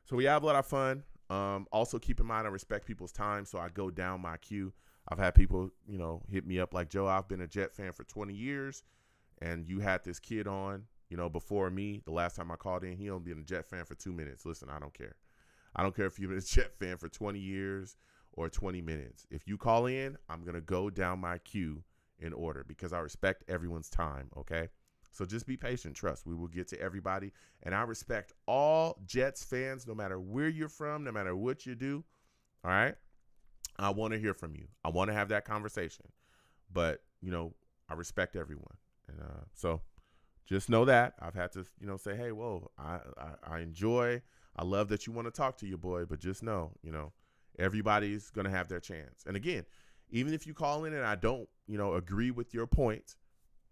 So we have a lot of fun. Also, keep in mind I respect people's time, so I go down my queue. I've had people, hit me up like, Joe, I've been a Jet fan for 20 years, and you had this kid on, before me. The last time I called in, he only been a Jet fan for 2 minutes. Listen, I don't care. I don't care if you've been a Jet fan for 20 years or 20 minutes. If you call in, I'm going to go down my queue in order because I respect everyone's time, okay? So just be patient. Trust. We will get to everybody. And I respect all Jets fans, no matter where you're from, no matter what you do, all right? I want to hear from you. I want to have that conversation. But, I respect everyone. And so just know that. I've had to, say, hey, whoa, I love that you want to talk to your boy, but just know, everybody's going to have their chance. And again, even if you call in and I don't, agree with your point,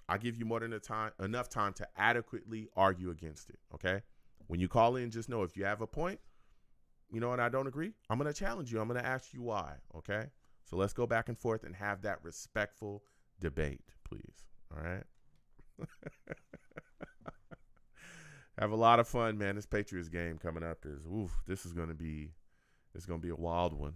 I give you more than enough time to adequately argue against it, okay? When you call in, just know if you have a point, and I don't agree, I'm going to challenge you. I'm going to ask you why, okay? So let's go back and forth and have that respectful debate, please, all right? Have a lot of fun, man. This Patriots game coming up this is going to be a wild one.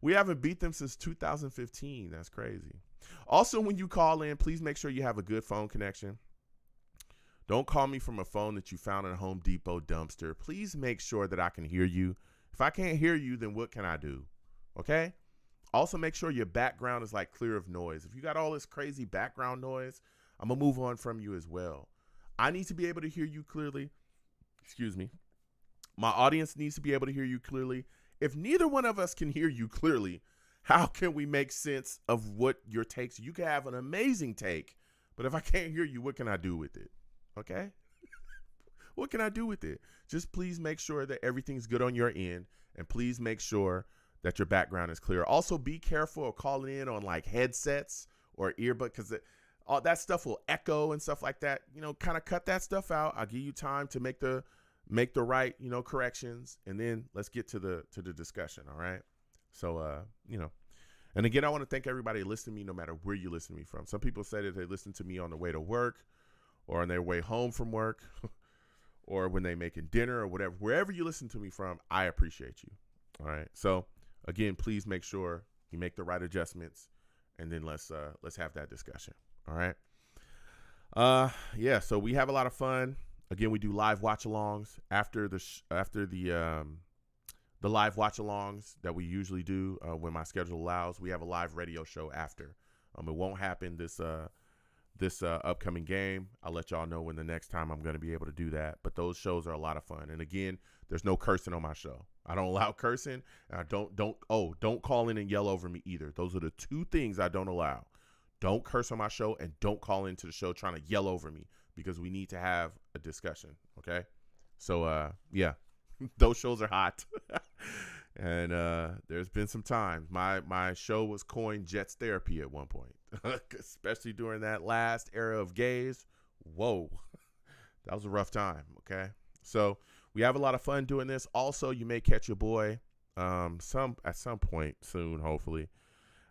We haven't beat them since 2015. That's crazy. Also, when you call in, please make sure you have a good phone connection. Don't call me from a phone that you found in a Home Depot dumpster. Please make sure that I can hear you. If I can't hear you, then what can I do? Okay? Also, make sure your background is clear of noise. If you got all this crazy background noise, I'm going to move on from you as well. I need to be able to hear you clearly. Excuse me. My audience needs to be able to hear you clearly. If neither one of us can hear you clearly, how can we make sense of what your takes? You can have an amazing take, but if I can't hear you, what can I do with it? Okay? What can I do with it? Just please make sure that everything's good on your end, and please make sure that your background is clear. Also, be careful of calling in on headsets or earbud because all that stuff will echo and stuff like that. Kind of cut that stuff out. I'll give you time to make the right, corrections, and then let's get to the discussion. All right. So, and again, I want to thank everybody listening to me, no matter where you listen to me from. Some people say that they listen to me on the way to work or on their way home from work or when they making dinner or whatever, wherever you listen to me from, I appreciate you. All right. So again, please make sure you make the right adjustments, and then let's have that discussion. All right. Yeah. So we have a lot of fun. Again, we do live watch-alongs after the live watch-alongs that we usually do when my schedule allows. We have a live radio show after. It won't happen this upcoming game. I'll let y'all know when the next time I'm going to be able to do that. But those shows are a lot of fun. And again, there's no cursing on my show. I don't allow cursing. And I don't call in and yell over me either. Those are the two things I don't allow. Don't curse on my show, and don't call into the show trying to yell over me, because we need to have a discussion, okay? So, yeah, those shows are hot. And there's been some times. My show was coined Jets Therapy at one point, especially during that last era of gays. Whoa, that was a rough time, okay? So we have a lot of fun doing this. Also, you may catch your boy at some point soon, hopefully.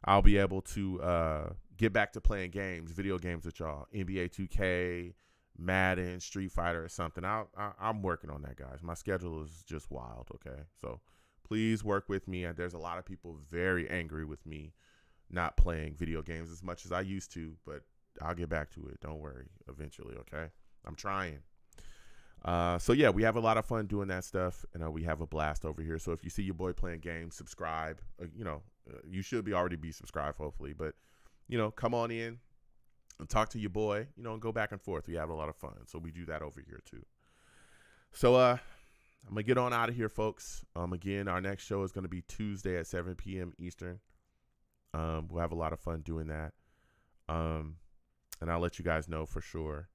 I'll be able to get back to playing games, video games with y'all, NBA 2K, Madden, Street Fighter, or something. I'm working on that, guys. My schedule is just wild, okay? So please work with me. There's a lot of people very angry with me not playing video games as much as I used to, but I'll get back to it. Don't worry. Eventually, okay? I'm trying. So, yeah, we have a lot of fun doing that stuff, and we have a blast over here. So if you see your boy playing games, subscribe. You should already be subscribed, hopefully. But, come on in and talk to your boy, and go back and forth. We have a lot of fun. So we do that over here, too. So, I'm going to get on out of here, folks. Again, our next show is going to be Tuesday at 7 p.m. Eastern. We'll have a lot of fun doing that. And I'll let you guys know for sure.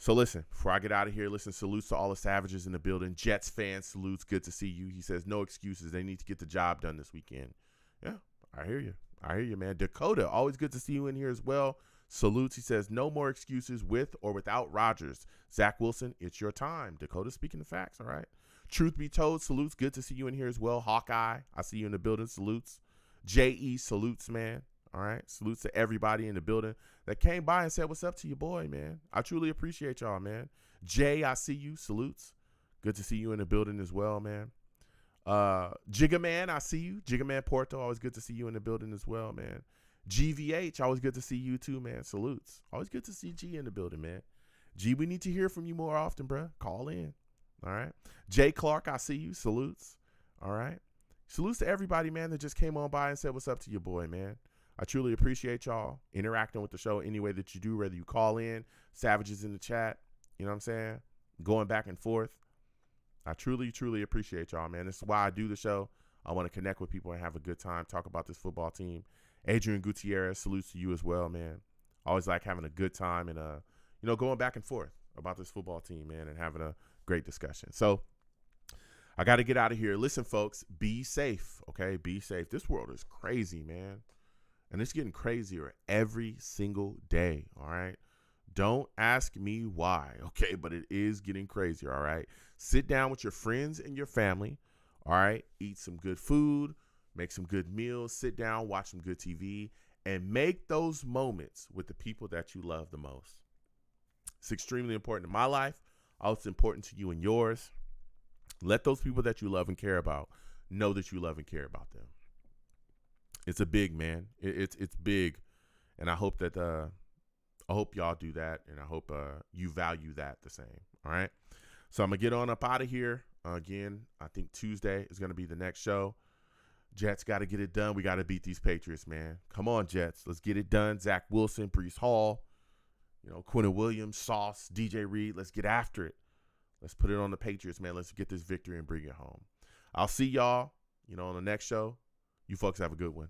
So listen, before I get out of here, salutes to all the Savages in the building. Jets fans, salutes. Good to see you. He says, no excuses. They need to get the job done this weekend. Yeah, I hear you, man. Dakota, always good to see you in here as well. Salutes. He says, no more excuses with or without Rodgers. Zach Wilson, it's your time. Dakota speaking the facts, all right? Truth be told, salutes. Good to see you in here as well. Hawkeye, I see you in the building. Salutes. J.E., salutes, man. All right. Salutes to everybody in the building that came by and said, what's up to your boy, man? I truly appreciate y'all, man. Jay, I see you. Salutes. Good to see you in the building as well, man. Jigga Man, I see you. Jigga Man Porto, always good to see you in the building as well, man. GVH, always good to see you too, man. Salutes. Always good to see G in the building, man. G, we need to hear from you more often, bro. Call in. All right. Jay Clark, I see you. Salutes. All right. Salutes to everybody, man, that just came on by and said, what's up to your boy, man? I truly appreciate y'all interacting with the show any way that you do, whether you call in, Savages in the chat, you know what I'm saying? Going back and forth. I truly, truly appreciate y'all, man. This is why I do the show. I want to connect with people and have a good time, talk about this football team. Adrian Gutierrez, salutes to you as well, man. Always like having a good time and, going back and forth about this football team, man, and having a great discussion. So I got to get out of here. Listen, folks, be safe, okay? Be safe. This world is crazy, man. And it's getting crazier every single day, all right? Don't ask me why, okay? But it is getting crazier, all right? Sit down with your friends and your family, all right? Eat some good food, make some good meals, sit down, watch some good TV, and make those moments with the people that you love the most. It's extremely important in my life. Also, it's important to you and yours. Let those people that you love and care about know that you love and care about them. It's a big, man. It's big, and I hope that y'all do that, and I hope you value that the same. All right. So I'm gonna get on up out of here. Again, I think Tuesday is gonna be the next show. Jets got to get it done. We got to beat these Patriots, man. Come on, Jets. Let's get it done. Zach Wilson, Breece Hall, Quentin Williams, Sauce, DJ Reed. Let's get after it. Let's put it on the Patriots, man. Let's get this victory and bring it home. I'll see y'all, on the next show. You folks have a good one.